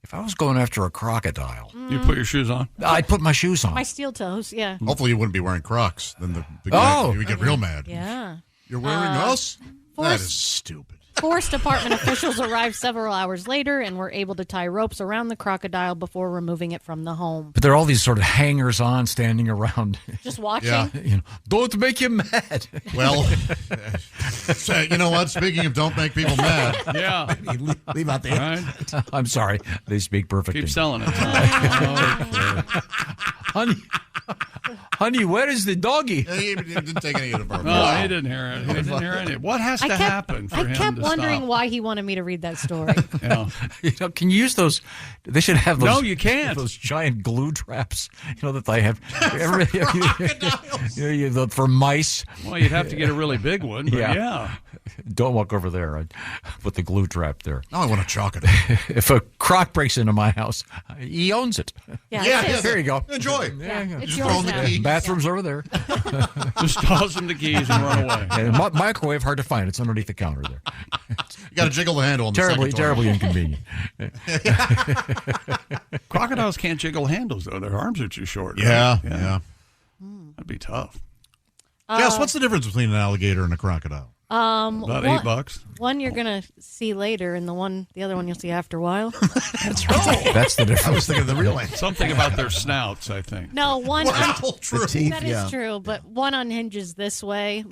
If I was going after a crocodile, You put your shoes on? I'd put my shoes on. My steel toes, yeah. Hopefully, you wouldn't be wearing Crocs. Then the guy would get real mad. Yeah. You're wearing us? That Forrest- is stupid. Forest Department officials arrived several hours later and were able to tie ropes around the crocodile before removing it from the home. But there are all these sort of hangers-on standing around. Just watching? Yeah. Don't make him mad. Well, so, you know what? Speaking of don't make people mad. Yeah. Leave out the Right. I'm sorry. They speak perfect Keep English. selling it. Honey, where is the doggy? He didn't take any of the bourbon. No, he didn't hear it. He didn't hear any. What has to happen for him I kept to wondering stop? why he wanted me to read that story. Yeah. Can you use those? They should have those. No, you can't. Those giant glue traps. That they have for mice. Well, you'd have to get a really big one. But yeah. Don't walk over there. I put the glue trap there. Now I want to chalk it. If a croc breaks into my house, he owns it. Yeah, There you go. Enjoy. It's Just yours throw in the now. key. Bathroom's over there. Just toss him the keys and run away. And microwave, hard to find. It's underneath the counter there. You got to jiggle the handle on the second Terribly toilet. inconvenient. Crocodiles can't jiggle handles, though. Their arms are too short. Yeah, right? yeah. That'd be tough. Jess, what's the difference between an alligator and a crocodile? About $8. One you're gonna see later, and the other one you'll see after a while. That's right. That's the difference. I was thinking of the real one. Something about their snouts, I think. No, one. True. That is true, but one unhinges this way.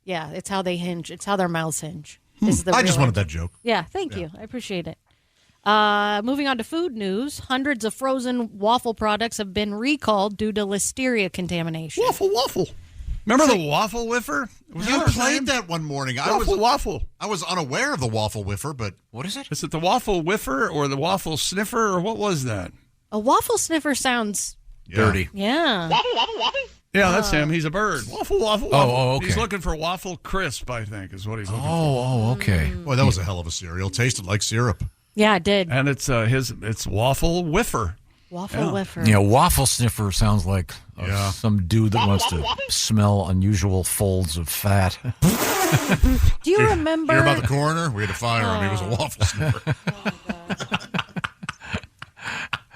It's how they hinge. It's how their mouths hinge. Is the I just real wanted answer. that joke. Yeah, thank you. I appreciate it. Moving on to food news. Hundreds of frozen waffle products have been recalled due to listeria contamination. Waffle. Remember the waffle whiffer? You played that one morning. Waffle. I was unaware of the waffle whiffer, but what is it? Is it the waffle whiffer or the waffle sniffer or what was that? A waffle sniffer sounds dirty. Yeah. Yeah, that's him. He's a bird. Waffle. Oh, okay. He's looking for waffle crisp, I think, is what he's looking for. Oh, okay. Boy, that was a hell of a cereal. Tasted like syrup. Yeah, it did. And it's waffle whiffer. Waffle whiffer. Waffle sniffer sounds like some dude that wants to smell unusual folds of fat. Do you remember? Hear about the coroner? We had to fire him. He was a waffle sniffer.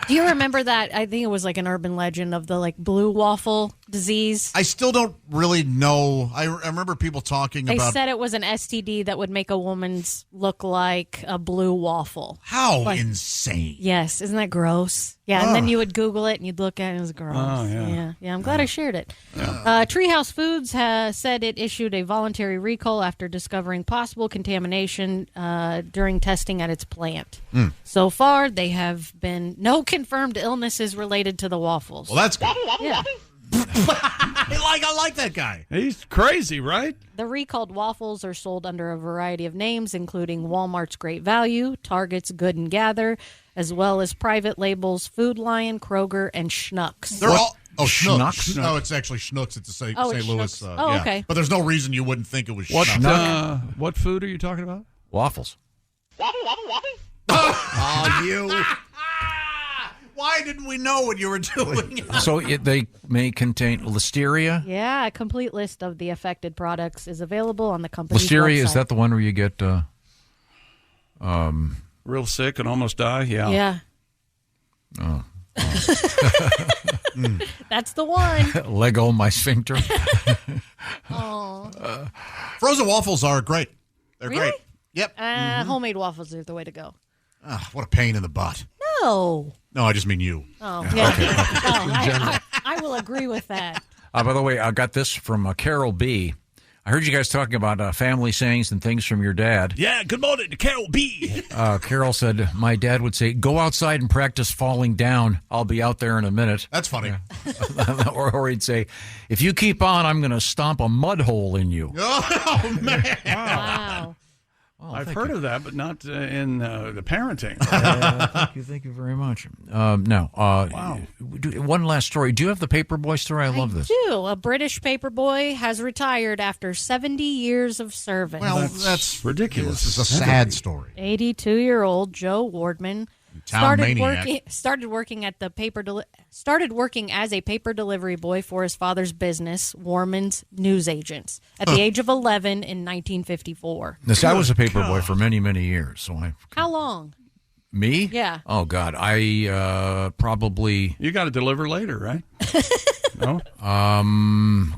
Do you remember that? I think it was like an urban legend of the blue waffle disease. I still don't really know. I remember people talking They about said it was an STD that would make a woman's look like a blue waffle. how insane. Yes, isn't that gross? Yeah, and then you would Google it and you'd look at it and it was gross. Oh, yeah. I'm glad I shared it. Treehouse Foods has said it issued a voluntary recall after discovering possible contamination during testing at its plant. So far, they have been no confirmed illnesses related to the waffles. Well, that's good. Yeah. I like that guy. He's crazy, right? The recalled waffles are sold under a variety of names, including Walmart's Great Value, Target's Good and Gather, as well as private labels Food Lion, Kroger, and Schnucks. They're all Schnucks? No, it's actually Schnucks. It's a St. Oh, it's Louis. Schnucks. Okay. But there's no reason you wouldn't think it was What Schnucks. what food are you talking about? Waffles. Oh, you. Why didn't we know what you were doing? So they may contain listeria. Yeah, a complete list of the affected products is available on the company's Listeria, website. is that the one where you get Real sick and almost die? Yeah. Yeah. Oh. That's the one. Lego my sphincter? Oh. Frozen waffles are great. They're Really? great. Yep. Homemade waffles are the way to go. Ah, what a pain in the butt. No. No, I just mean you. Oh, yeah. Oh, I will agree with that. By the way, I got this from Carol B. I heard you guys talking about family sayings and things from your dad. Yeah, good morning to Carol B. Carol said, my dad would say, go outside and practice falling down. I'll be out there in a minute. That's funny. or he'd say, if you keep on, I'm going to stomp a mud hole in you. Oh, man. Wow. I've heard of that, but not in the parenting. Thank you very much. Wow. One last story. Do you have the Paperboy story? I love this. I do. A British paperboy has retired after 70 years of service. Well, that's ridiculous. This is a sad story. 82-year-old Joe Wardman Town started maniac. working as a paper delivery boy for his father's business, Warman's Newsagents, at the age of 11 in 1954. This guy was a paperboy for many, many years. So How long? Me? Yeah. Oh, God. I probably... You got to deliver later, right? No?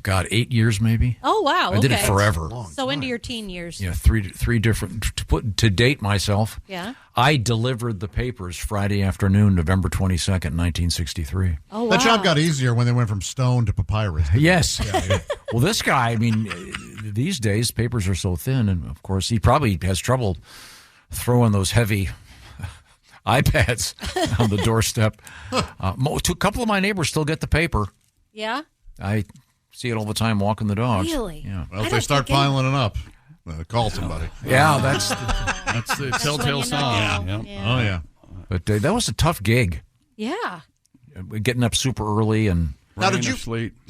God, 8 years maybe. Oh, wow. I did it okay. forever. So into your teen years. Yeah, three different... To date myself, Yeah. I delivered the papers Friday afternoon, November 22nd, 1963. Oh, wow. That job got easier when they went from stone to papyrus. Yes. Well, this guy, I mean, these days, papers are so thin, and of course, he probably has trouble throwing those heavy iPads on the doorstep. A couple of my neighbors still get the paper. Yeah? I see it all the time walking the dogs. Really? Yeah. Well, if they start piling it up, call somebody. Yeah, that's the telltale sign. Yeah. Oh, yeah. But that was a tough gig. Yeah. Getting up super early and Now, did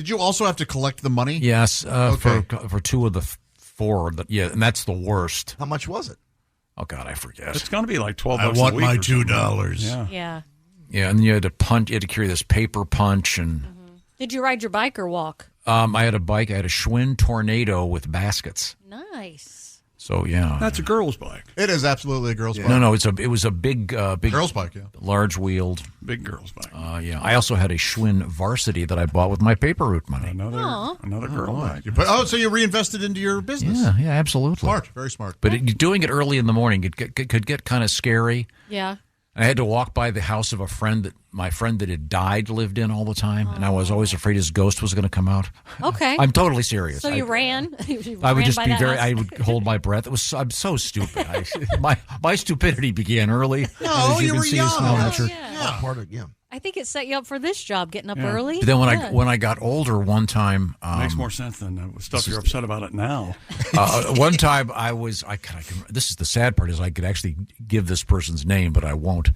you also have to collect the money? yes, Okay. for two of the four. And that's the worst. How much was it? Oh God, I forget. It's going to be like $12 I a want week my or something. $2. Yeah. Yeah. Yeah, and you had to punch. You had to carry this paper punch, and Did you ride your bike or walk? I had a bike. I had a Schwinn Tornado with baskets. Nice. So yeah, That's a girl's bike. It is absolutely a girl's bike. No, it was a big Girl's bike, yeah. large wheeled. Big girl's bike. Yeah, I also had a Schwinn Varsity that I bought with my paper route money. Another girl bike. So you reinvested into your business? Yeah, absolutely. Smart, very smart. But doing it early in the morning could get kind of scary. Yeah. I had to walk by the house of my friend that had died lived in all the time, and I was always afraid his ghost was going to come out. Okay. I'm totally serious. So you ran? You I would ran just by be that very. house? I would hold my breath. I'm so stupid. My stupidity began early. No, as you can were see, it's young. now That's- mature. yeah. Part of, yeah. I think it set you up for this job, getting up early. But then Yeah. when I got older, one time Makes more sense than stuff you're upset about it now. one time this is the sad part is I could actually give this person's name, but I won't.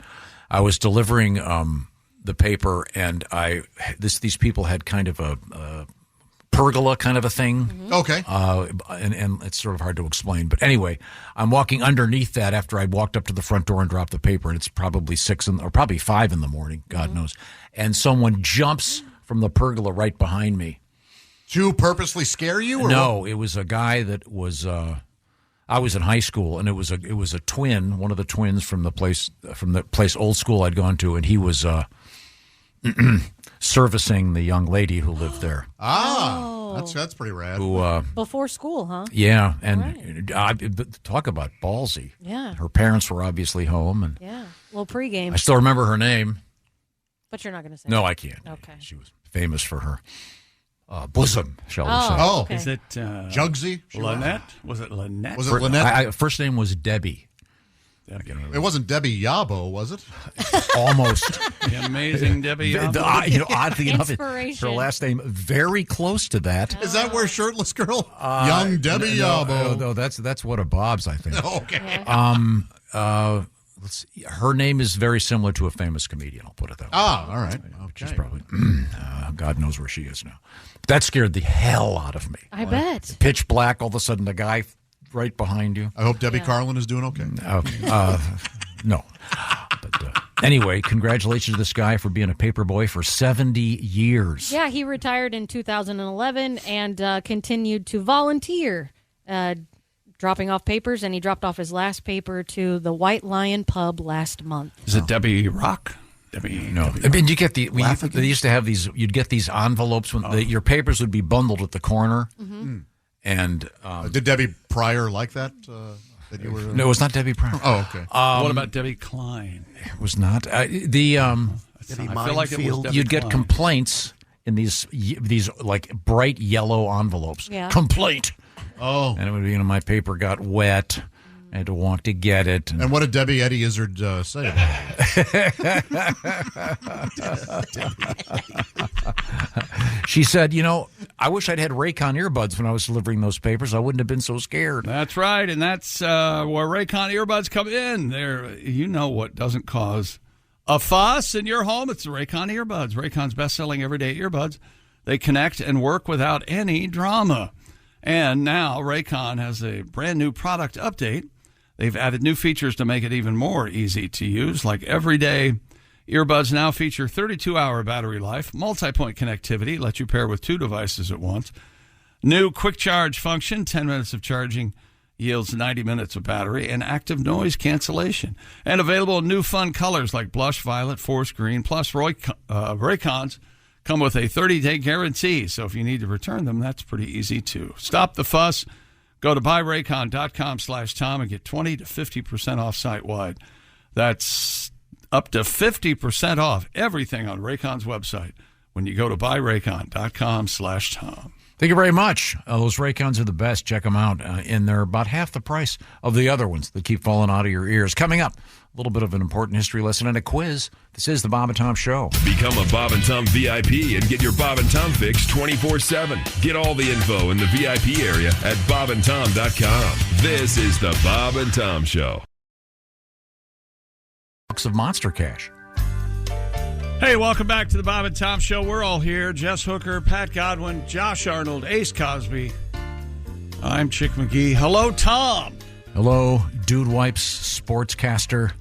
I was delivering the paper, and these people had kind of a pergola kind of a thing. Okay. And it's sort of hard to explain. But anyway, I'm walking underneath that after I walked up to the front door and dropped the paper, and it's probably 6 or probably 5 in the morning, God knows. And someone jumps from the pergola right behind me. To purposely scare you? Or No, what? it was a guy that was. I was in high school, and it was a twin, one of the twins from the place Old School I'd gone to, and he was servicing the young lady who lived there. That's pretty rad. Who Before school, huh? yeah, and talk about ballsy. Yeah. Her parents were obviously home, and Yeah. Well, pregame. I still remember her name. But you're not going to say No, it. I can't. Okay. She was famous for her bosom, shall we say? Oh, okay. Is it Jugsy? Lynette? Was it Lynette? Was it Lynette? First name was Debbie. It wasn't Debbie Yabo, was it? Almost. The amazing Debbie. Oddly enough, her Inspiration. last name very close to that. Is that where Shirtless Girl? Young Debbie Yabo. No, that's what a Bob's, I think. Okay. Let's see. Her name is very similar to a famous comedian. I'll put it that way. All right. Which is Okay. probably God knows where she is now. That scared the hell out of me. I bet. Pitch black. All of a sudden, the guy right behind you. I hope Debbie Carlin is doing okay. No. But anyway, congratulations to this guy for being a paper boy for 70 years. Yeah, he retired in 2011 and continued to volunteer, dropping off papers, and he dropped off his last paper to the White Lion Pub last month. Is it Debbie Rock? No, I mean you get they used to have these. You'd get these envelopes when your papers would be bundled at the corner, and did Debbie Pryor like that? That you were? No, it was not Debbie Pryor. Oh, okay. What about Debbie Klein? It was not I feel like it was Debbie you'd get Klein. complaints in these like bright yellow envelopes. Yeah. Complaint. Oh, And it would be, my paper got wet. I had to walk to get it. and what did Debbie Eddie Izzard say about it? She said, I wish I'd had Raycon earbuds when I was delivering those papers. I wouldn't have been so scared. That's right, and that's where Raycon earbuds come in. There, you know what doesn't cause a fuss in your home? It's the Raycon earbuds. Raycon's best-selling everyday earbuds. They connect and work without any drama. And now Raycon has a brand new product update. They've added new features to make it even more easy to use, like everyday earbuds now feature 32-hour battery life, multi-point connectivity, let you pair with 2 devices at once. New quick charge function, 10 minutes of charging yields 90 minutes of battery, and active noise cancellation. And available in new fun colors like blush violet, forest green, plus Raycons come with a 30-day guarantee. So if you need to return them, that's pretty easy too. Stop the fuss. Go to buyraycon.com/Tom and get 20 to 50% off site-wide. That's up to 50% off everything on Raycon's website when you go to buyraycon.com/Tom. Thank you very much. Those Raycons are the best. Check them out. And they're about half the price of the other ones that keep falling out of your ears. Coming up little bit of an important history lesson, and a quiz. This is the Bob and Tom Show. Become a Bob and Tom VIP and get your Bob and Tom fix 24/7. Get all the info in the VIP area at bobandtom.com. This is the Bob and Tom Show. Of Monster Cash. Hey, welcome back to the Bob and Tom Show. We're all here. Jess Hooker, Pat Godwin, Josh Arnold, Ace Cosby. I'm Chick McGee. Hello, Tom. Hello, Dude Wipes sportscaster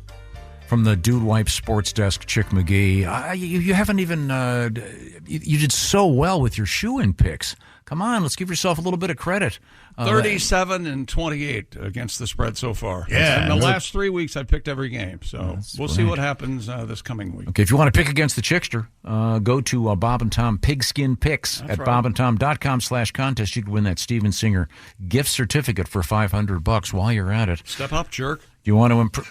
from the Dude Wipes sports desk, Chick McGee. You haven't even, you did so well with your shoe-in picks. Come on, let's give yourself a little bit of credit. 37 and 28 against the spread so far. Yeah. In the last 3 weeks, I picked every game. So we'll see what happens this coming week. Okay, if you want to pick against the Chickster, go to Bob and Tom Pigskin Picks at bobandtom.com/contest. You can win that Steven Singer gift certificate for $500 while you're at it. Step up, jerk. Do you want to improve?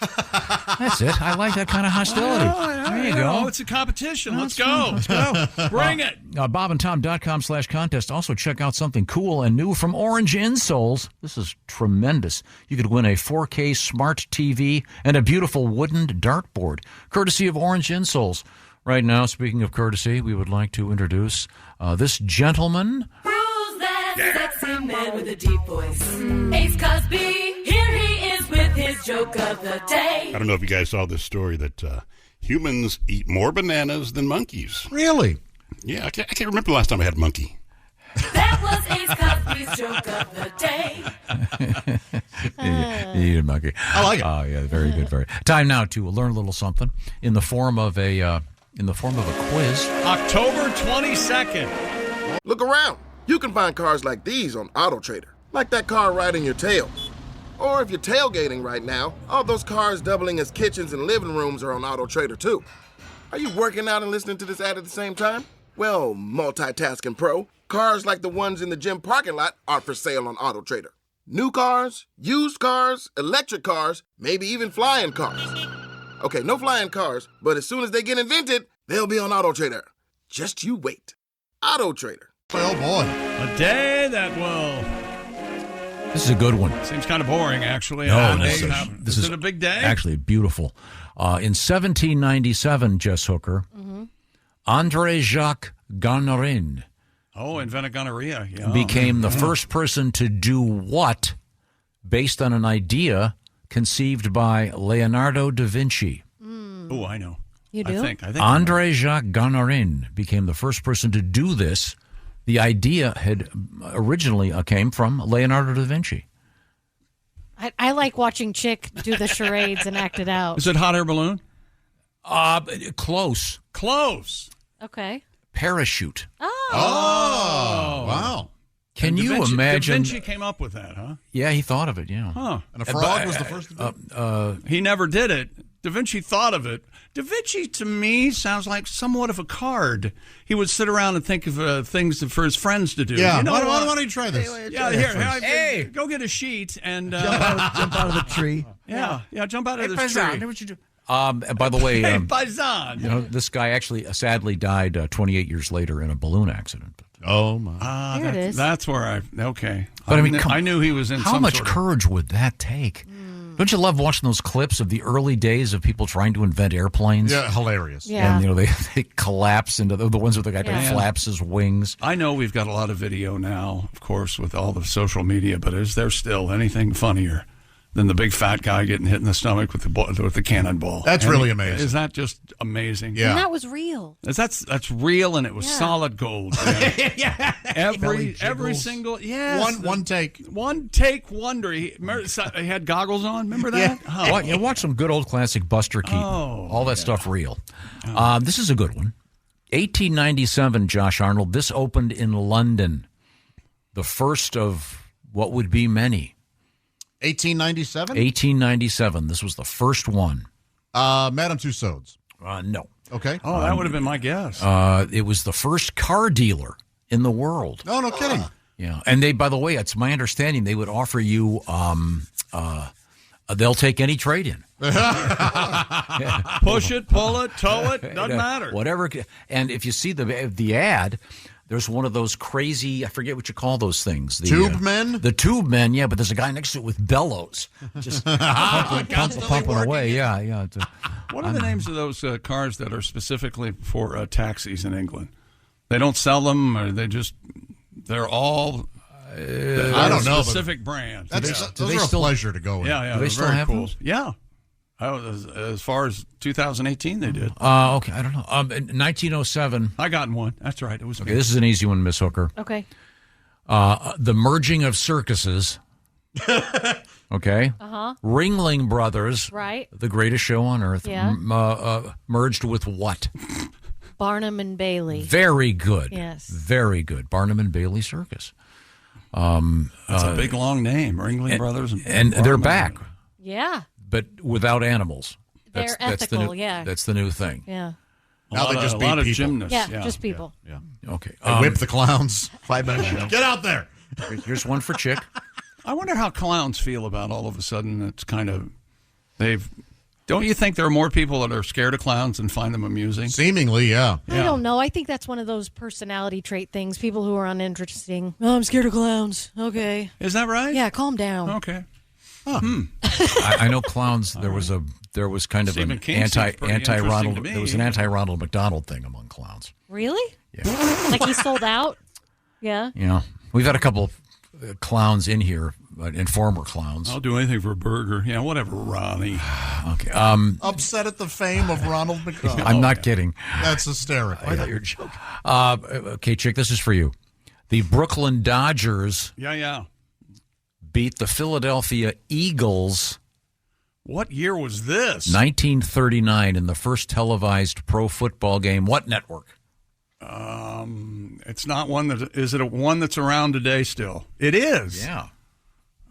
That's it. I like that kind of hostility. There you go. It's a competition. Let's go. Let's go. Bring it. bobandtom.com/contest. Also, check out something cool and new from Orange Insoles. This is tremendous. You could win a 4K smart TV and a beautiful wooden dartboard, courtesy of Orange Insoles. Right now, speaking of courtesy, we would like to introduce this gentleman. Who's that sexy man with a deep voice? Ace Cosby. Here he is with his joke of the day. I don't know if you guys saw this story that humans eat more bananas than monkeys. Really? Yeah, I can't remember the last time I had a monkey. That was Ace Cosby's joke of the day. You eat a monkey. I like it. Oh yeah, very good. Very. Time now to learn a little something in the form of a quiz. October 22nd. Look around. You can find cars like these on AutoTrader, like that car riding your tail. Or if you're tailgating right now, all those cars doubling as kitchens and living rooms are on AutoTrader too. Are you working out and listening to this ad at the same time? Well, multitasking pro, cars like the ones in the gym parking lot are for sale on AutoTrader. New cars, used cars, electric cars, maybe even flying cars. Okay, no flying cars, but as soon as they get invented, they'll be on AutoTrader. Just you wait. AutoTrader. Oh boy. A day that will... This is a good one. Seems kind of boring, actually. No, Is this is it a big day? Actually, beautiful. In 1797, Jess Hooker, André Jacques Garnerin invented gonorrhea. Yeah. became the first person to do what based on an idea conceived by Leonardo da Vinci. Oh, I know. You do? I think André Jacques Garnerin became the first person to do this. The idea had originally came from Leonardo da Vinci. I like watching Chick do the charades and act it out. Is it hot air balloon? Close. Close. Okay. Parachute. Oh, wow. Can you imagine? Da Vinci came up with that, huh? Yeah, he thought of it, yeah. Huh. And a frog was the first to do it? He never did it. Da Vinci thought of it. Da Vinci, to me, sounds like somewhat of a card. He would sit around and think of things for his friends to do. Yeah, you know, why don't you try this? Yeah, here, go get a sheet and... jump out of the tree. Yeah, jump out of the tree. What you do? By the way, Hey, Paisan. you know, this guy actually sadly died 28 years later in a balloon accident. Oh, my. There it is. That's where okay. But I mean, I knew he was in how some much sort of- courage would that take? Don't you love watching those clips of the early days of people trying to invent airplanes? Yeah, hilarious. Yeah. And, they collapse into the ones with the guy Yeah. flaps his wings. I know we've got a lot of video now, of course, with all the social media, but is there still anything funnier than the big fat guy getting hit in the stomach with the cannonball? That's really amazing. Is that just amazing? And that was real. That's real, and it was solid gold. Yeah. Every single one take wonder. He had goggles on. Remember that? Yeah. Watch some good old classic Buster Keaton. All that stuff real. This is a good one. 1897, Josh Arnold. This opened in London. The first of what would be many. 1897? 1897. This was the first one. Madame Tussauds. No. Okay. Oh, that would have been my guess. It was the first car dealer in the world. Oh, no kidding. Yeah. And they, by the way, it's my understanding they would offer you, they'll take any trade-in. Push it, pull it, tow it, doesn't matter. Whatever. And if you see the ad, There's one of those crazy, I forget what you call those things. Tube men? The tube men, yeah, but there's a guy next to it with bellows. Just pumping away. Yeah. What are the names of those cars that are specifically for taxis in England? They don't sell them, or they're all I don't know. Specific brands. Those are a pleasure to go in. Yeah, Do they still very have cool. those? Yeah. As far as 2018, they did. Okay, I don't know. In 1907. I got in one. That's right. It was Okay, me. this is an easy one, Miss Hooker. Okay. The merging of circuses. Okay. Uh-huh. Ringling Brothers. Right. The greatest show on earth. Yeah. Merged with what? Barnum and Bailey. Very good. Yes. Very good. Barnum and Bailey Circus. That's a big, long name. Ringling Brothers. And they're back, Yeah. but without animals. They're That's the ethical, new, yeah. That's the new thing. Yeah. Now they just a beat lot of people. gymnasts. Yeah, just people. Yeah. Okay. They whip the clowns. 5-minute show. Get out there. Here's one for Chick. I wonder how clowns feel about all of a sudden it's kind of don't you think there are more people that are scared of clowns and find them amusing? Seemingly, yeah. I don't know. I think that's one of those personality trait things. People who are uninteresting. Oh, I'm scared of clowns. Okay. Is that right? Yeah, calm down. Okay. I know clowns. There was kind of Stephen an King seems pretty interesting Ronald. to me. There was an anti-Ronald McDonald thing among clowns. Really? Yeah. Like he sold out? Yeah. Yeah, we've had a couple of clowns in here, and former clowns. I'll do anything for a burger. Yeah, whatever, Ronnie. Okay. Upset at the fame of Ronald McDonald. I'm not kidding. That's hysterical. I thought you were joking. Okay, Chick, this is for you. The Brooklyn Dodgers Yeah. beat the Philadelphia Eagles. What year was this? 1939 in the first televised pro football game. What network? It's not one that is it one that's around today still? It is. Yeah.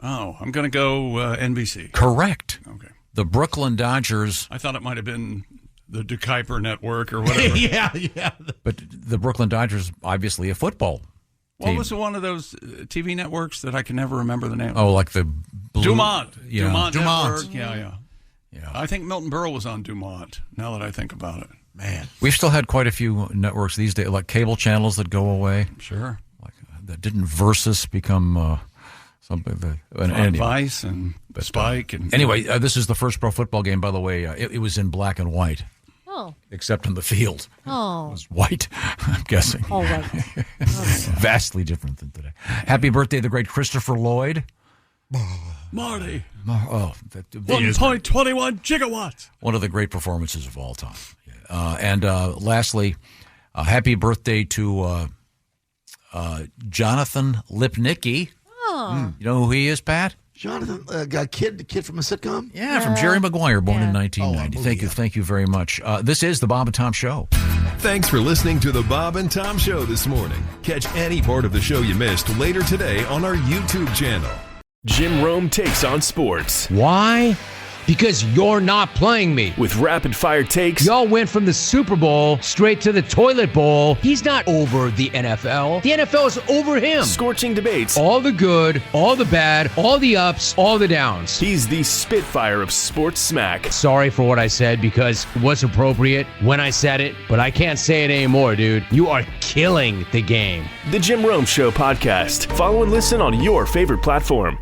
Oh, I'm going to go NBC. Correct. Okay. The Brooklyn Dodgers. I thought it might have been the De Kuiper Network or whatever. yeah. But the Brooklyn Dodgers, obviously a football What team. was one of those TV networks that I can never remember the name? Oh, like the Dumont. Yeah. Dumont. Dumont. Network. Yeah. I think Milton Berle was on Dumont. Now that I think about it, Man. We've still had quite a few networks these days, like cable channels that go away. Sure. Like that didn't Versus become something? Vice and Spike. Anyway, this is the first pro football game. By the way, it was in black and white. Oh. Except on the field. Oh. It was white, I'm guessing. Oh, right. Vastly different than today. Happy birthday, the great Christopher Lloyd. Marty. 1.21 gigawatts. One of the great performances of all time. And lastly, happy birthday to Jonathan Lipnicki. Oh. You know who he is, Pat? Jonathan, the kid from a sitcom? Yeah, from Jerry Maguire, born in 1990. Thank you very much. This is the Bob and Tom Show. Thanks for listening to the Bob and Tom Show this morning. Catch any part of the show you missed later today on our YouTube channel. Jim Rome takes on sports. Why? Because you're not playing me. With rapid fire takes. Y'all went from the Super Bowl straight to the toilet bowl. He's not over the NFL. The NFL is over him. Scorching debates. All the good, all the bad, all the ups, all the downs. He's the Spitfire of sports smack. Sorry for what I said because it was appropriate when I said it, but I can't say it anymore, dude. You are killing the game. The Jim Rome Show podcast. Follow and listen on your favorite platform.